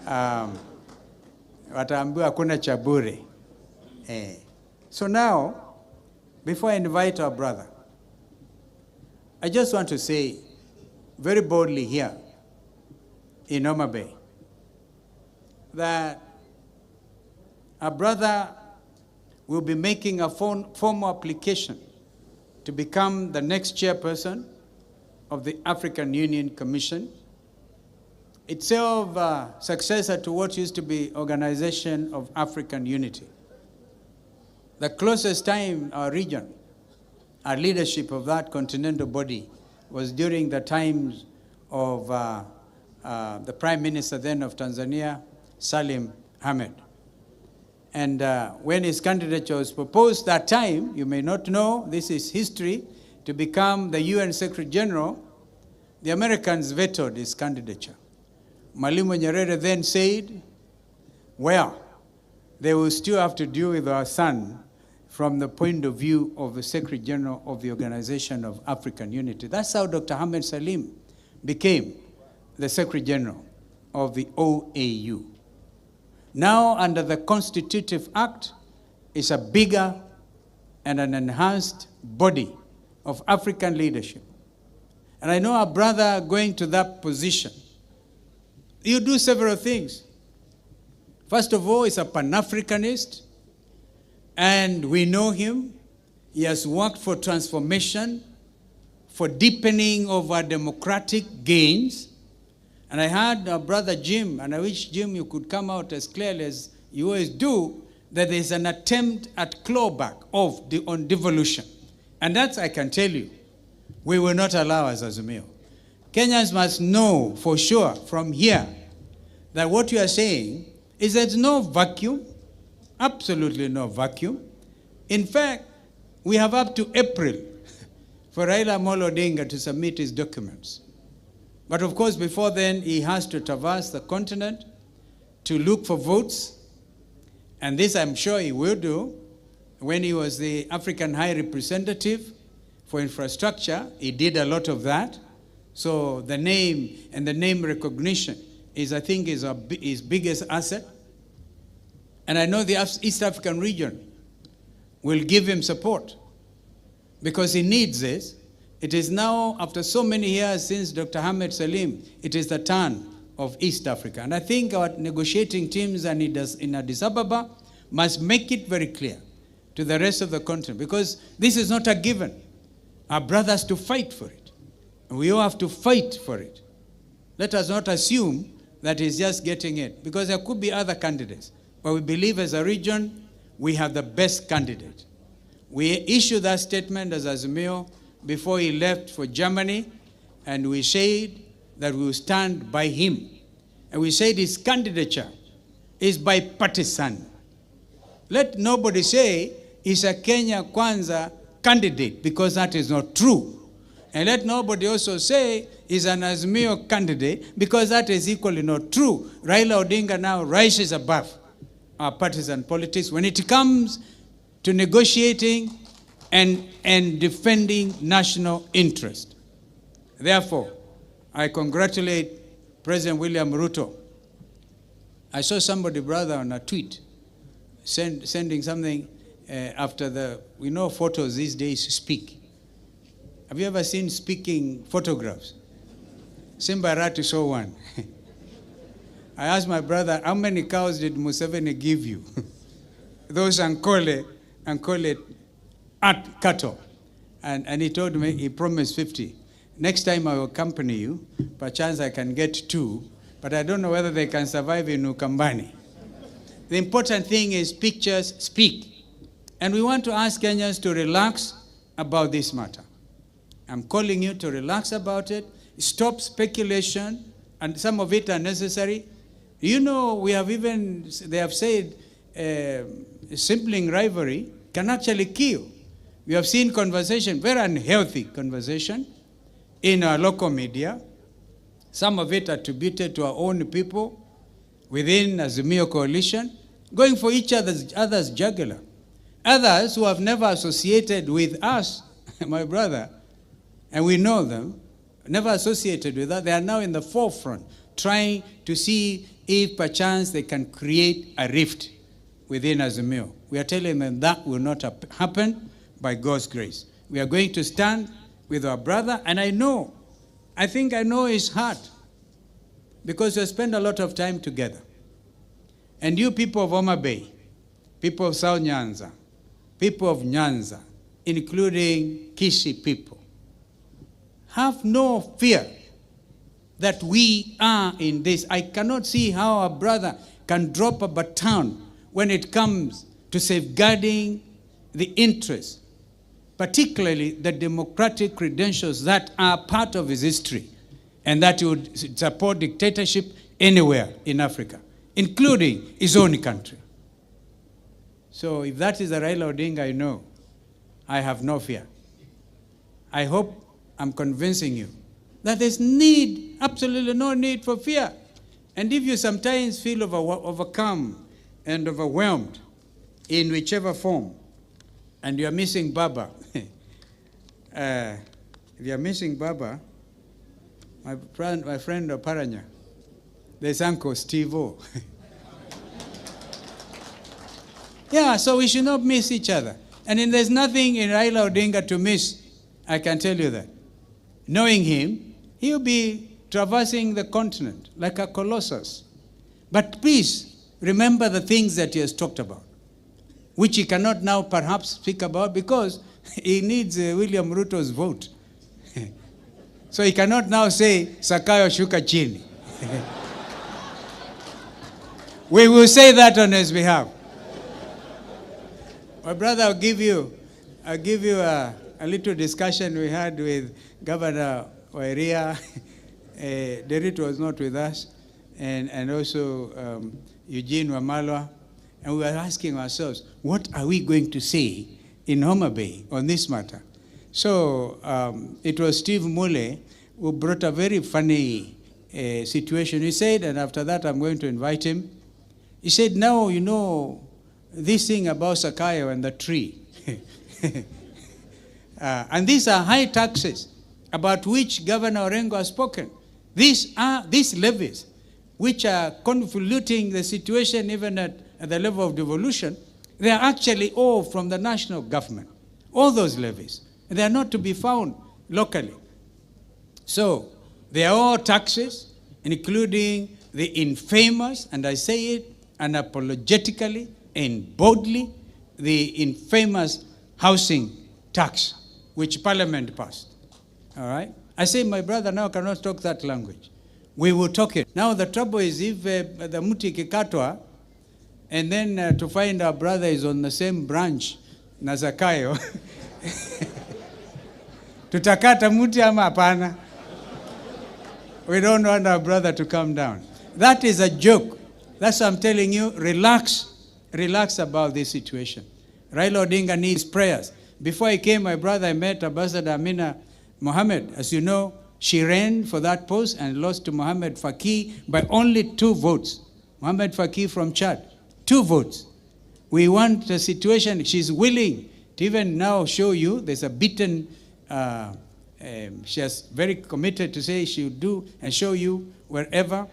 Wataambiwa hakuna cha bure. So now, before I invite our brother, I just want to say very boldly here in Homa Bay that our brother will be making a formal application to become the next chairperson of the African Union Commission, itself a successor to what used to be Organization of African Unity. The closest time our region our leadership of that continental body was during the times of the Prime Minister then of Tanzania, Salim Ahmed. And when his candidature was proposed that time, you may not know, this is history, to become the UN Secretary General, the Americans vetoed his candidature. Mwalimu Nyerere then said, well, they will still have to deal with our son from the point of view of the Secretary General of the Organization of African Unity. That's how Dr. Ahmed Salim became the Secretary General of the OAU. Now, under the Constitutive Act, it's a bigger and an enhanced body of African leadership. And I know our brother going to that position, you do several things. First of all, he's a Pan-Africanist, and we know him. He has worked for transformation, for deepening of our democratic gains. And I heard our brother Jim, and I wish, Jim, you could come out as clearly as you always do, that there's an attempt at clawback on devolution. And that I can tell you, we will not allow as Azimio. Kenyans must know for sure from here that what you are saying is there's no vacuum, absolutely no vacuum. In fact, we have up to April for Raila Amolo Odinga to submit his documents. But of course, before then, he has to traverse the continent to look for votes. And this I'm sure he will do. When he was the African High Representative for Infrastructure, he did a lot of that. So the name and the name recognition is, I think, his biggest asset. And I know the East African region will give him support because he needs this. It is now, after so many years since Dr. Ahmed Salim, it is the turn of East Africa. And I think our negotiating teams in Addis Ababa must make it very clear to the rest of the continent, because this is not a given. Our brothers to fight for it. And we all have to fight for it. Let us not assume that he's just getting it, because there could be other candidates. But we believe as a region, we have the best candidate. We issued that statement as Azimio before he left for Germany, and we said that we will stand by him. And we said his candidature is bipartisan. Let nobody say he's a Kenya Kwanza candidate, because that is not true. And let nobody also say he's an Azimio candidate, because that is equally not true. Raila Odinga now rises above our partisan politics when it comes to negotiating and defending national interest. Therefore, I congratulate President William Ruto. I saw somebody, brother, on a tweet, sending something after the, we know photos these days speak. Have you ever seen speaking photographs? Simba Arati saw one. I asked my brother, how many cows did Museveni give you? Those Ankole cattle. And he told me, he promised 50. Next time I will accompany you. Perchance I can get 2, but I don't know whether they can survive in Ukambani. The important thing is pictures speak. And we want to ask Kenyans to relax about this matter. I'm calling you to relax about it. Stop speculation, and some of it are necessary. You know, they have said sibling rivalry can actually kill. We have seen conversation, very unhealthy conversation, in our local media. Some of it attributed to our own people within Azimio coalition, going for each other's jugular. Others who have never associated with us, my brother, and we know them, never associated with us, they are now in the forefront, trying to see if perchance they can create a rift within Azimio. We are telling them that will not happen by God's grace. We are going to stand with our brother, and I think I know his heart, because we spend a lot of time together. And you people of Homa Bay, people of South Nyanza, people of Nyanza, including Kishi people, have no fear that we are in this. I cannot see how a brother can drop a baton when it comes to safeguarding the interests particularly the democratic credentials that are part of his history, and that he would support dictatorship anywhere in Africa, including his own country. So if that is a Raila Odinga I know, I have no fear. I hope I'm convincing you that there's need, absolutely no need for fear. And if you sometimes feel overcome and overwhelmed in whichever form, and you're missing Baba, if you're missing Baba, my friend Paranya, there's Uncle Steve-O. Yeah, so we should not miss each other. And then there's nothing in Raila Odinga to miss, I can tell you that. Knowing him, he'll be traversing the continent like a colossus. But please, remember the things that he has talked about, which he cannot now perhaps speak about because he needs William Ruto's vote. So he cannot now say, Sakayo shuka chini. We will say that on his behalf. My brother, I'll give you a little discussion we had with Governor Wairia. Derrit was not with us, and also Eugene Wamalwa, and we were asking ourselves, what are we going to say in Homa Bay on this matter? So it was Steve Mule who brought a very funny situation. He said, and after that I'm going to invite him, he said, now you know this thing about Sakayo and the tree. And these are high taxes about which Governor Orengo has spoken. These levies, which are convoluting the situation even at the level of devolution, they are actually all from the national government, all those levies. They are not to be found locally. So they are all taxes, including the infamous, and I say it unapologetically and boldly, the infamous housing tax, which Parliament passed. All right? I say my brother now cannot talk that language. We will talk it. Now the trouble is if the muti kikatwa, and then to find our brother is on the same branch na Zakayo, tutakata muti ama hapana? We don't want our brother to come down. That is a joke. That's what I'm telling you. Relax. Relax about this situation. Raila Odinga needs prayers. Before I came, my brother, I met Ambassador Amina Mohammed. As you know, she ran for that post and lost to Mohammed Faki by only 2 votes. Mohammed Faki from Chad, 2 votes. We want a situation, she's willing to even now show you, there's a beaten, she has very committed to say she will do and show you wherever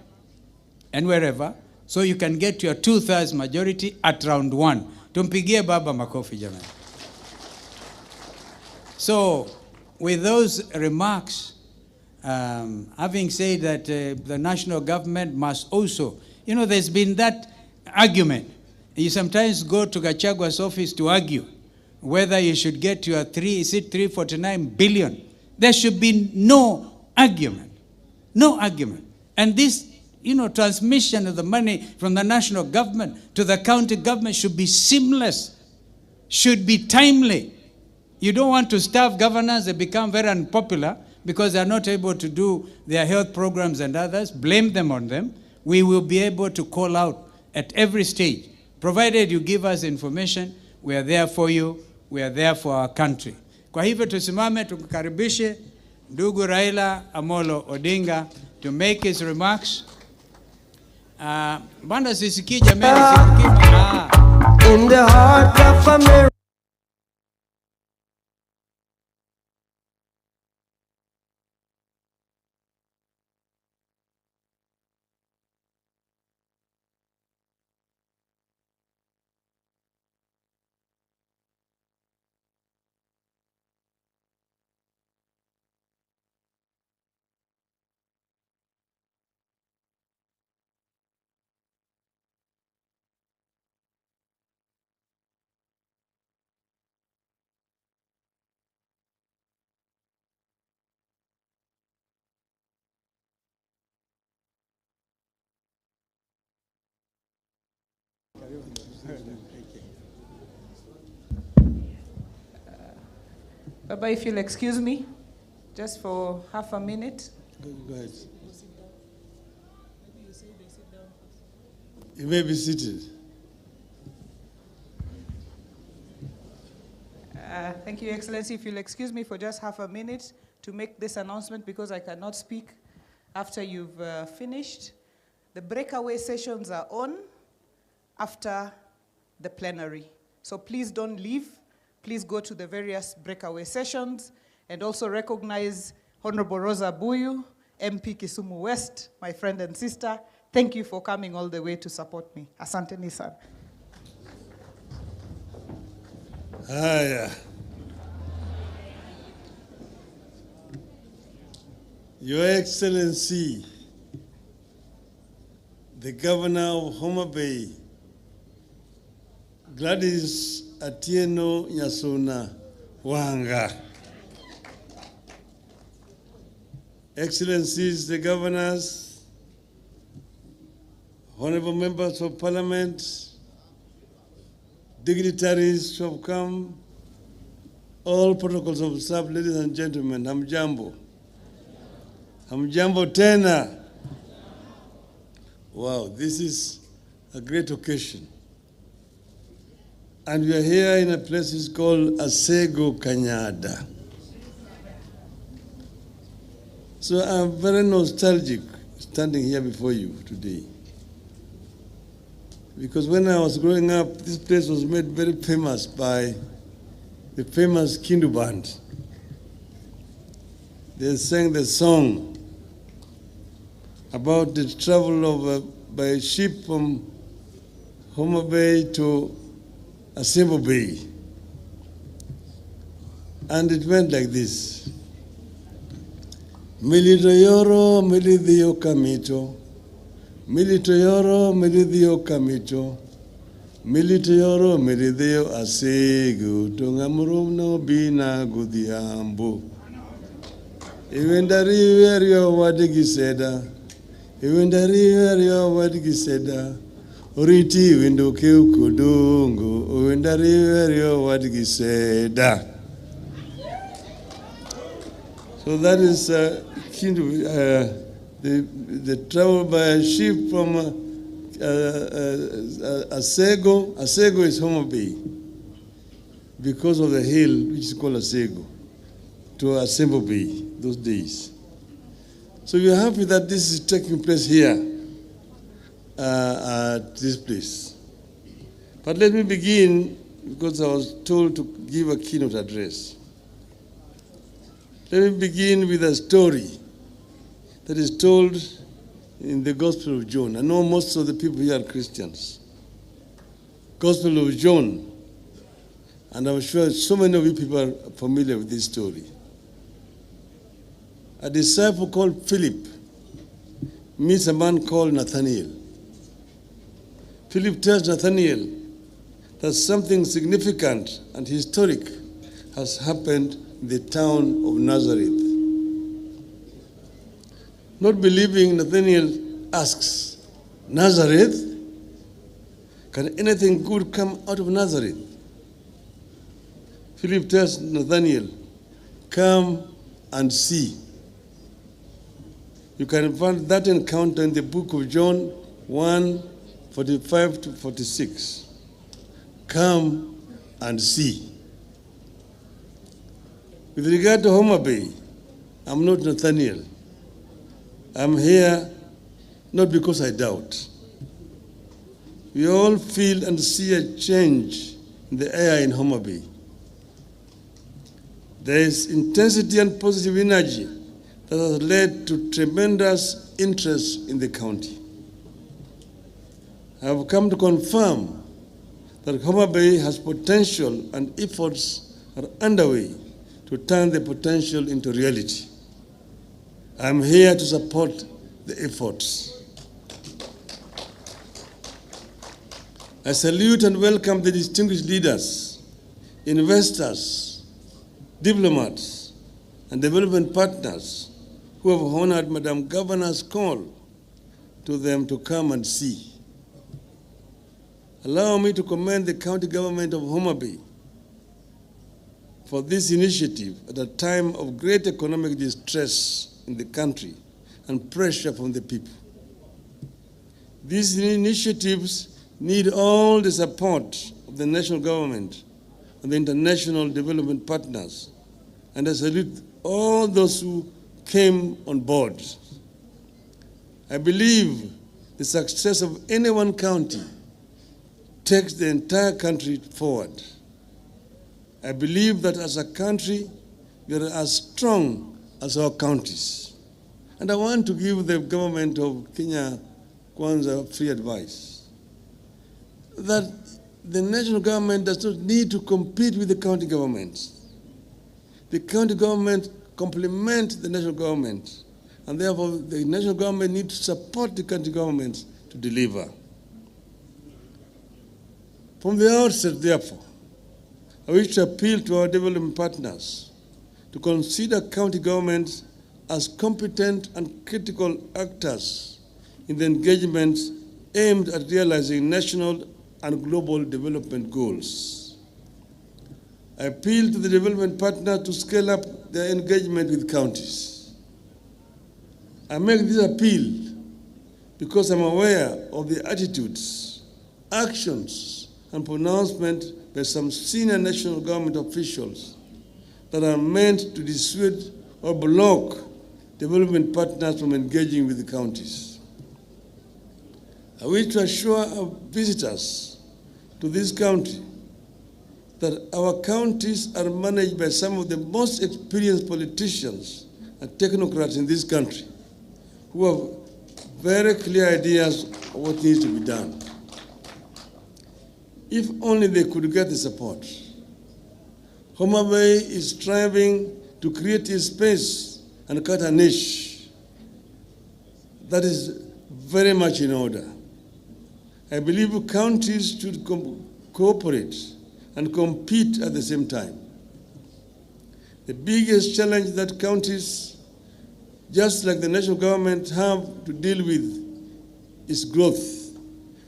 and wherever, so you can get your 2/3 majority at round 1. Tumpigie baba makofi jamani. So, with those remarks, having said that the national government must also, you know, there's been that argument. You sometimes go to Gachagua's office to argue whether you should get your 349 billion. There should be no argument. No argument. And this, you know, transmission of the money from the national government to the county government should be seamless, should be timely. You don't want to starve governors. They become very unpopular because they are not able to do their health programs and others. Blame them on them. We will be able to call out at every stage. Provided you give us information, we are there for you. We are there for our country. Kwa hivyo tusimame tukukaribishe ndugu Raila Amolo Odinga to make his remarks. Banda sisikii jamani, sisikii. In the heart of America. Baba, if you'll excuse me, just for half a minute. Go ahead. You may be seated. Thank you, Your Excellency. If you'll excuse me for just half a minute to make this announcement, because I cannot speak after you've finished. The breakaway sessions are on after the plenary. So please don't leave. Please go to the various breakaway sessions and also recognize Honorable Rosa Buyu, MP Kisumu West, my friend and sister. Thank you for coming all the way to support me. Asante Nissan. Haya. Your Excellency, the Governor of Homa Bay, Gladys Atieno Nyasona Wanga. Excellencies, the governors, honorable members of parliament, dignitaries who have come, all protocols observed, ladies and gentlemen, hamjambo. Hamjambo tena. Wow, this is a great occasion. And we are here in a place called Asego Kanyada. So I'm very nostalgic standing here before you today. Because when I was growing up, this place was made very famous by the famous Kindu band. They sang the song about the travel of by ship from Homa Bay to Asembo Bay. And it went like this. Militoyoro, milithio kamito. Militoyoro, milithio kamito. Militoyoro, milithio asegu. Tongamurum no bina gudhiambo. Iwendari verio wadigiseda. Iwendari verio wadigiseda. Oriti window kudungu. Iwendari verio wadigiseda. So that is the travel by a ship from Asego. Asego is Homa Bay because of the hill which is called Asego to Asembo Bay those days. So we are happy that this is taking place here at this place. But let me begin because I was told to give a keynote address. Let me begin with a story that is told in the Gospel of John. I know most of the people here are Christians. Gospel of John. And I'm sure so many of you people are familiar with this story. A disciple called Philip meets a man called Nathanael. Philip tells Nathanael that something significant and historic has happened in the town of Nazareth. Not believing, Nathanael asks, Nazareth? Can anything good come out of Nazareth? Philip tells Nathanael, come and see. You can find that encounter in the book of John 1:45 to 46. Come and see. With regard to Homa Bay, I'm not Nathanael. I'm here not because I doubt. We all feel and see a change in the air in Homa Bay. There is intensity and positive energy that has led to tremendous interest in the county. I have come to confirm that Homa Bay has potential and efforts are underway to turn the potential into reality. I'm here to support the efforts. I salute and welcome the distinguished leaders, investors, diplomats, and development partners who have honored Madam Governor's call to them to come and see. Allow me to commend the county government of Homa Bay for this initiative at a time of great economic distress in the country and pressure from the people. These initiatives need all the support of the national government and the international development partners, and I salute all those who came on board. I believe the success of any one county takes the entire country forward. I believe that as a country, we are as strong as our counties. And I want to give the government of Kenya Kwanza free advice that the national government does not need to compete with the county governments. The county government complement the national government, and therefore the national government needs to support the county governments to deliver. From the outset, therefore, I wish to appeal to our development partners to consider county governments as competent and critical actors in the engagements aimed at realizing national and global development goals. I appeal to the development partners to scale up their engagement with counties. I make this appeal because I'm aware of the attitudes, actions, and pronouncements by some senior national government officials that are meant to dissuade or block development partners from engaging with the counties. I wish to assure our visitors to this country that our counties are managed by some of the most experienced politicians and technocrats in this country who have very clear ideas of what needs to be done. If only they could get the support. Homa Bay is striving to create a space and cut a niche that is very much in order. I believe counties should cooperate and compete at the same time. The biggest challenge that counties, just like the national government, have to deal with is growth,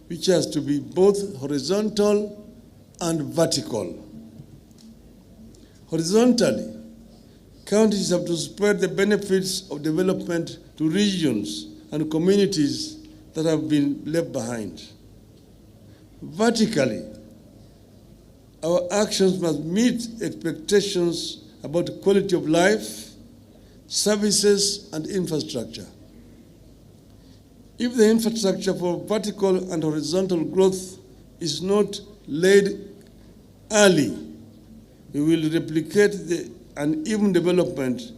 which has to be both horizontal and vertical. Horizontally, counties have to spread the benefits of development to regions and communities that have been left behind. Vertically, our actions must meet expectations about quality of life, services, and infrastructure. If the infrastructure for vertical and horizontal growth is not laid early, we will replicate the uneven development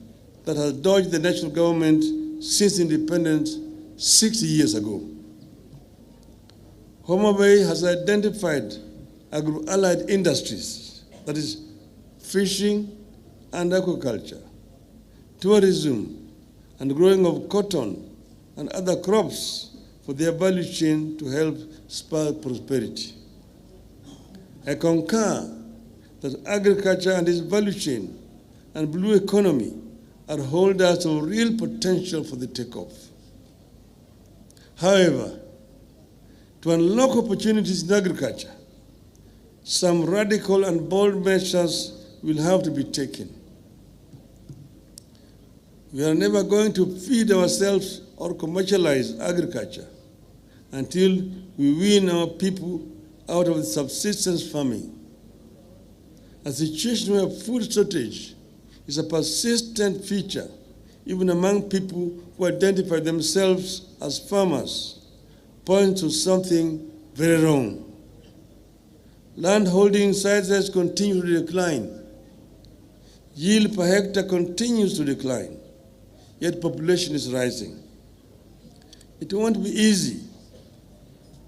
that has dogged the national government since independence 60 years ago. Homa Bay has identified agro-allied industries, that is, fishing and aquaculture, tourism, and growing of cotton and other crops for their value chain to help spur prosperity. I concur that agriculture and its value chain and blue economy are holders of real potential for the takeoff. However, to unlock opportunities in agriculture, some radical and bold measures will have to be taken. We are never going to feed ourselves or commercialize agriculture until we wean our people out of subsistence farming. A situation where food shortage is a persistent feature, even among people who identify themselves as farmers, points to something very wrong. Land holding sizes continue to decline. Yield per hectare continues to decline, yet population is rising. It won't be easy.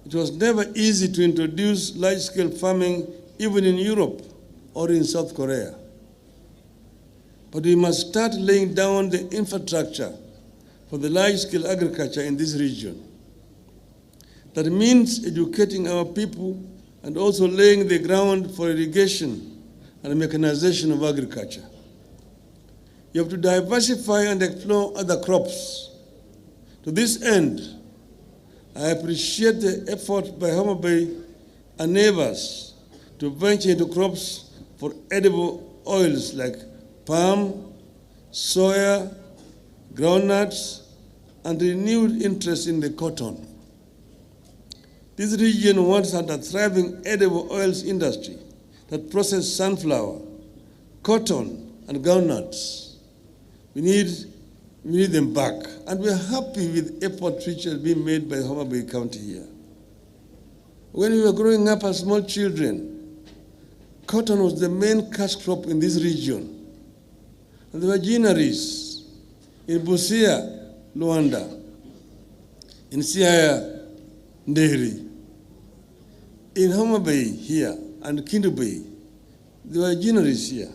It was never easy to introduce large-scale farming even in Europe or in South Korea. But we must start laying down the infrastructure for the large-scale agriculture in this region. That means educating our people and also laying the ground for irrigation and mechanization of agriculture. You have to diversify and explore other crops. To this end, I appreciate the effort by Homa Bay and neighbors to venture into crops for edible oils like palm, soya, groundnuts, and renewed interest in the cotton. This region once had a thriving edible oils industry that processed sunflower, cotton, and groundnuts. We need them back, and we're happy with efforts which has been made by Homa Bay County here. When we were growing up as small children, cotton was the main cash crop in this region. And there were ginaries in Busia, Luanda, in Siaya, Nderi, in Homa Bay here, and Kindu Bay. There were ginaries here.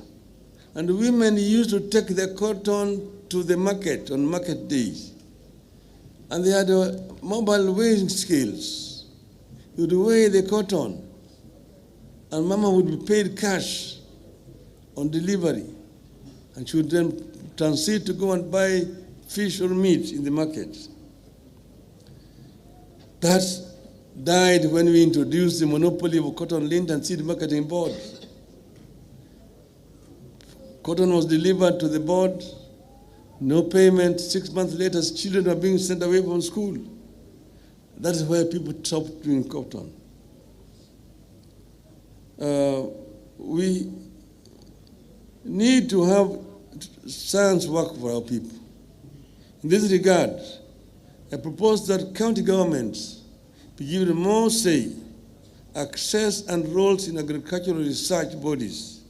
And women used to take the cotton to the market on market days. And they had mobile weighing scales. You would weigh the cotton, and Mama would be paid cash on delivery, and she would then transit to go and buy fish or meat in the market. That died when we introduced the monopoly of cotton lint and seed marketing board. Cotton was delivered to the board, no payment. 6 months later, children were being sent away from school. That is why people stopped doing cotton. We need to have science work for our people. In this regard, I propose that county governments be given more say, access, and roles in agricultural research bodies,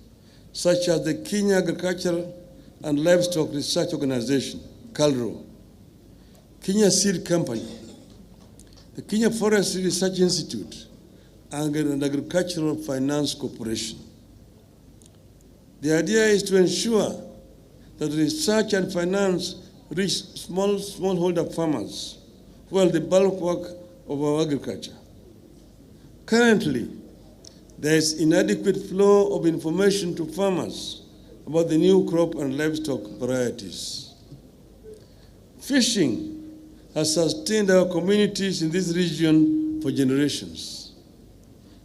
such as the Kenya Agricultural and Livestock Research Organization, KALRO, Kenya Seed Company, the Kenya Forestry Research Institute, and Agricultural Finance Corporation. The idea is to ensure that research and finance reach smallholder farmers who are the bulk work of our agriculture. Currently, there is inadequate flow of information to farmers about the new crop and livestock varieties. Fishing has sustained our communities in this region for generations.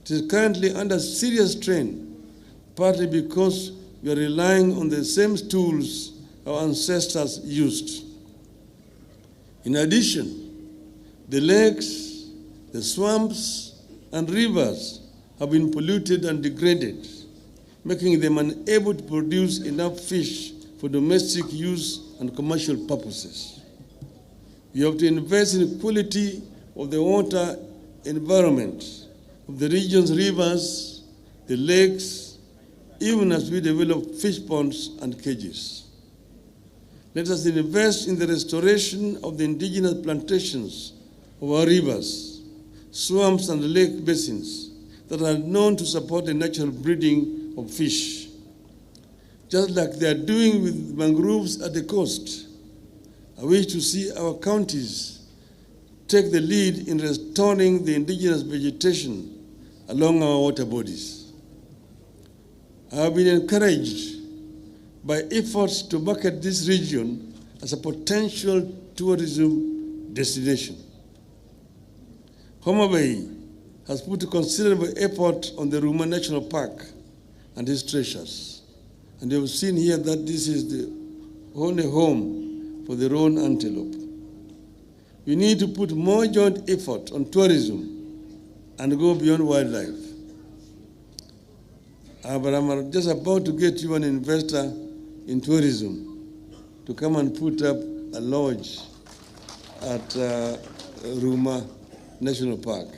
It is currently under serious strain, partly because we are relying on the same tools our ancestors used. In addition, the lakes, the swamps, and rivers have been polluted and degraded, making them unable to produce enough fish for domestic use and commercial purposes. We have to invest in the quality of the water environment of the region's rivers, the lakes, even as we develop fish ponds and cages. Let us invest in the restoration of the indigenous plantations of our rivers, swamps, and lake basins that are known to support the natural breeding of fish, just like they are doing with mangroves at the coast. I wish to see our counties take the lead in restoring the indigenous vegetation along our water bodies. I have been encouraged by efforts to market this region as a potential tourism destination. Homa Bay has put considerable effort on the Homa National Park and its treasures. And you have seen here that this is the only home for the roan antelope. We need to put more joint effort on tourism and go beyond wildlife. But I'm just about to get you an investor in tourism to come and put up a lodge at Homa National Park.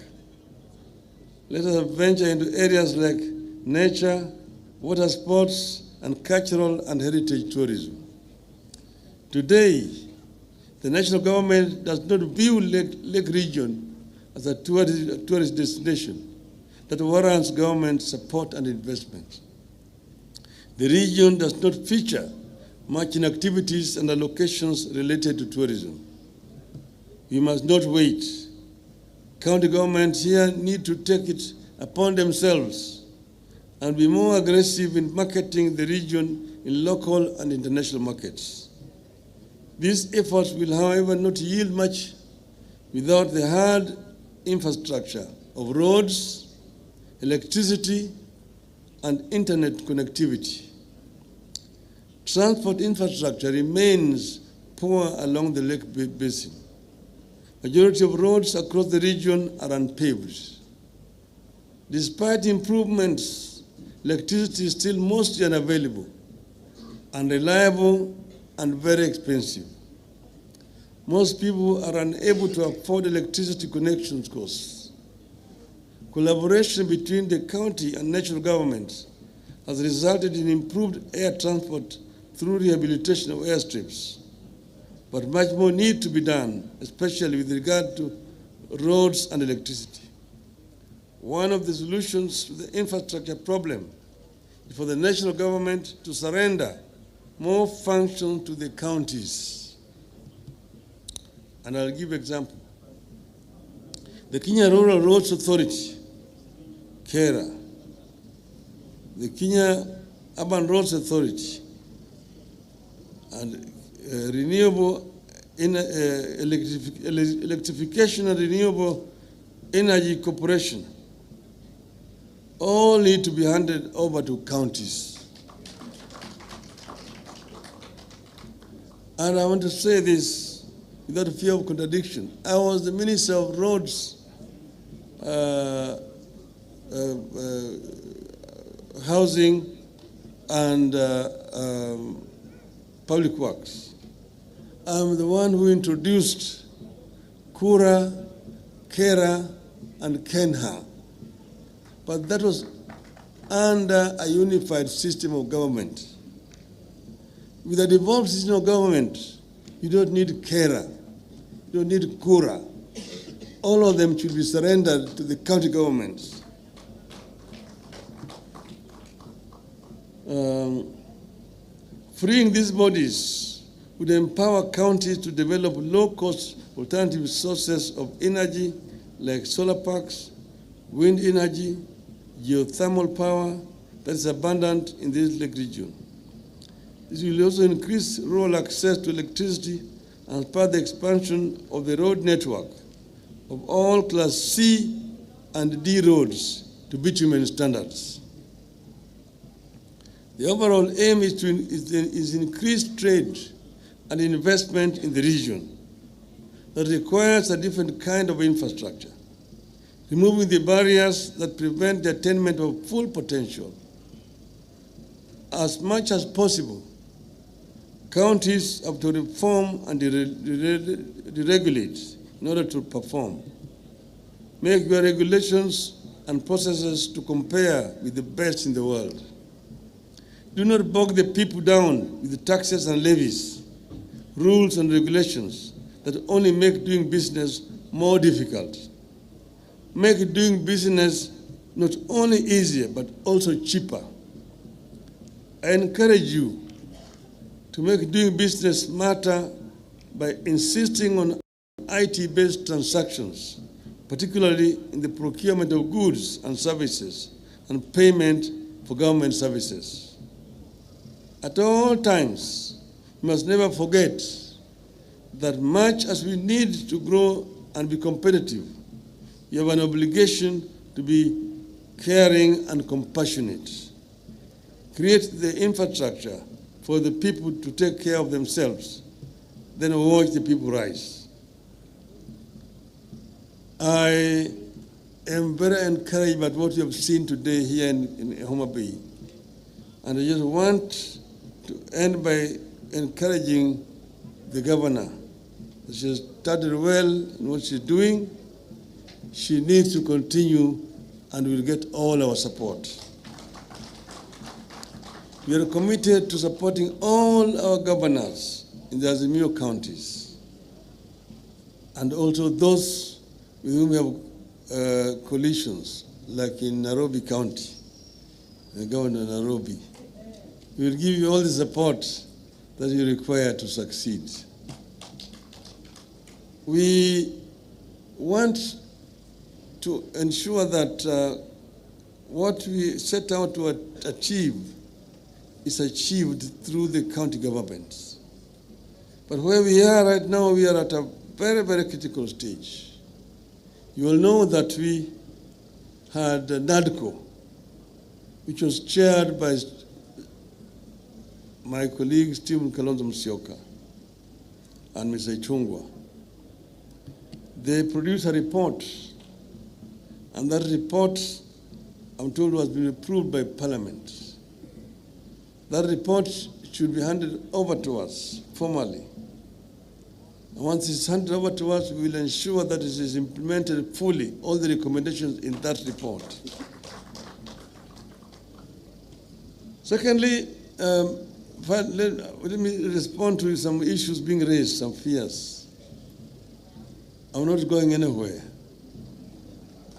Let us venture into areas like nature, water sports, and cultural and heritage tourism. Today, the national government does not view Lake Region as a tourist destination that warrants government support and investment. The region does not feature much in activities and allocations related to tourism. We must not wait. County governments here need to take it upon themselves and be more aggressive in marketing the region in local and international markets. These efforts will, however, not yield much without the hard infrastructure of roads, electricity, and internet connectivity. transport infrastructure remains poor along the lake basin. Majority of roads across the region are unpaved. Despite improvements, electricity is still mostly unavailable, unreliable, and very expensive. Most people are unable to afford electricity connection costs. Collaboration between the county and national governments has resulted in improved air transport through rehabilitation of airstrips. But much more needs to be done, especially with regard to roads and electricity. One of the solutions to the infrastructure problem is for the national government to surrender more functions to the counties. And I'll give an example. The Kenya Rural Roads Authority, KERA, the Kenya Urban Roads Authority, and Electrification and Renewable Energy Corporation all need to be handed over to counties. And I want to say this without fear of contradiction. I was the Minister of Roads, Housing, and Public Works. I'm the one who introduced Kura, KERA, and KENHA. But that was under a unified system of government. With a devolved system of government, you don't need KERA, you don't need Kura. All of them should be surrendered to the county governments. Freeing these bodies would empower counties to develop low-cost alternative sources of energy like solar parks, wind energy, geothermal power that is abundant in this lake region. This will also increase rural access to electricity and spur the expansion of the road network of all Class C and D roads to bitumen standards. The overall aim is increased trade and investment in the region that requires a different kind of infrastructure, removing the barriers that prevent the attainment of full potential. As much as possible, counties have to reform and deregulate in order to perform. Make your regulations and processes to compare with the best in the world. Do not bog the people down with the taxes and levies, rules and regulations that only make doing business more difficult. Make doing business not only easier, but also cheaper. I encourage you to make doing business smarter by insisting on IT-based transactions, particularly in the procurement of goods and services and payment for government services. At all times, we must never forget that much as we need to grow and be competitive, you have an obligation to be caring and compassionate. Create the infrastructure for the people to take care of themselves, then watch the people rise. I am very encouraged by what you have seen today here in Homa Bay. And I just want to end by encouraging the governor. She has started well in what she's doing. She needs to continue and will get all our support. We are committed to supporting all our governors in the Azimio counties and also those with whom we have coalitions, like in Nairobi County, the governor of Nairobi. We will give you all the support that you require to succeed. We want to ensure that what we set out to achieve is achieved through the county governments. But where we are right now, we are at a very, very critical stage. You will know that we had NADCO, which was chaired by my colleague Stephen Kalonzo Musyoka and Mr. Ichung'wah. They produced a report, and that report, I'm told, was been approved by Parliament. That report should be handed over to us formally. And once it's handed over to us, we will ensure that it is implemented fully, all the recommendations in that report. Secondly, let me respond to some issues being raised, some fears. I'm not going anywhere.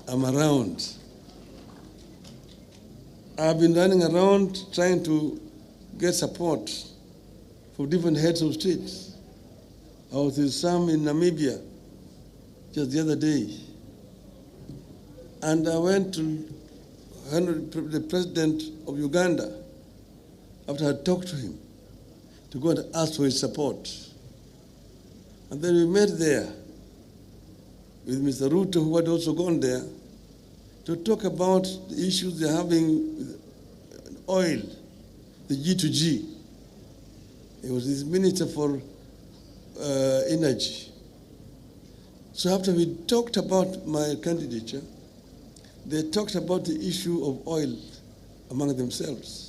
I'm around. I've been running around trying to get support from different heads of states. I was with some in Namibia just the other day. And I went to the president of Uganda after I had talked to him to go and ask for his support. And then we met there with Mr. Ruto, who had also gone there, to talk about the issues they're having with oil, the G2G. He was his minister for energy. So after we talked about my candidature, they talked about the issue of oil among themselves.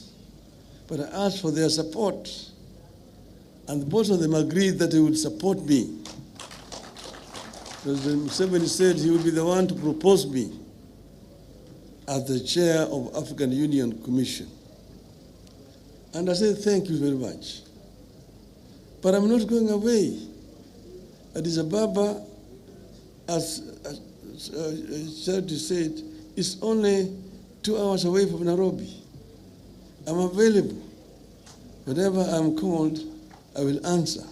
But I asked for their support, and both of them agreed that they would support me. President Museveni said he would be the one to propose me as the chair of African Union Commission. And I said, thank you very much. But I'm not going away. Addis Ababa, as Charity said, is only 2 hours away from Nairobi. I'm available. Whenever I'm called, I will answer.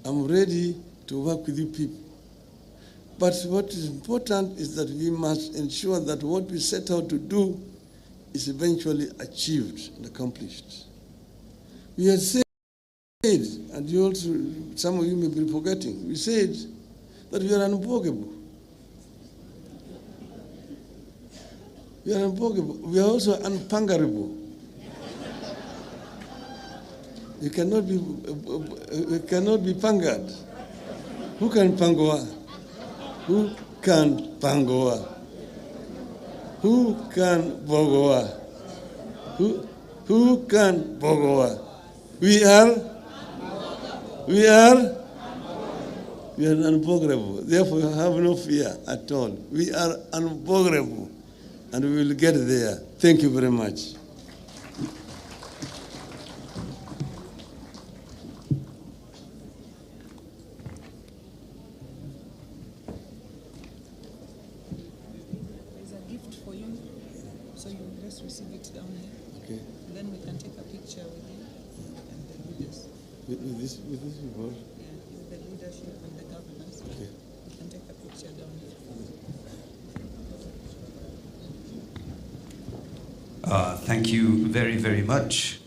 I'm ready to work with you people. But what is important is that we must ensure that what we set out to do is eventually achieved and accomplished. We had said, and you also, some of you may be forgetting, we said that we are unbogable. We are unbogable. We are also unpangarable. We cannot be pangered. Who can pangoa? Who can pangoa? Who can bogoa? Who can bogoa? We are unbogable. Therefore, have no fear at all. We are unbogable, and we will get there. Thank you very much. There's a gift for you, so you just receive it down here. Okay. And then we can take a picture with you and the leaders. With this report? Yeah, with the leadership and the governors. Okay. We can take a picture down here. Thank you very, very much.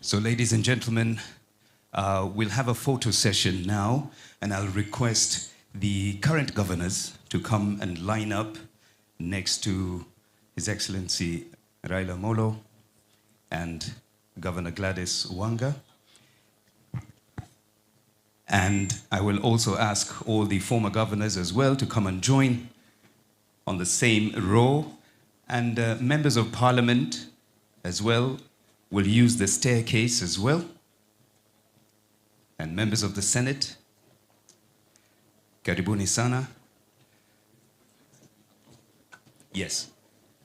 So, ladies and gentlemen, we'll have a photo session now, and I'll request the current governors to come and line up next to His Excellency Raila Molo and Governor Gladys Wanga. And I will also ask all the former governors as well to come and join on the same row, and members of parliament as well will use the staircase as well, and members of the Senate, karibuni sana. Yes,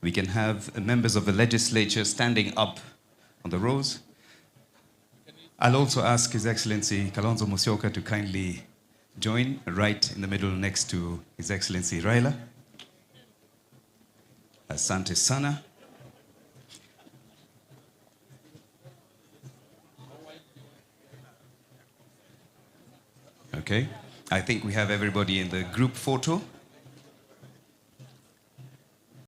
we can have members of the legislature standing up on the rows. I'll also ask His Excellency Kalonzo Musyoka to kindly join right in the middle next to His Excellency Raila. Asante sana. Okay? I think we have everybody in the group photo.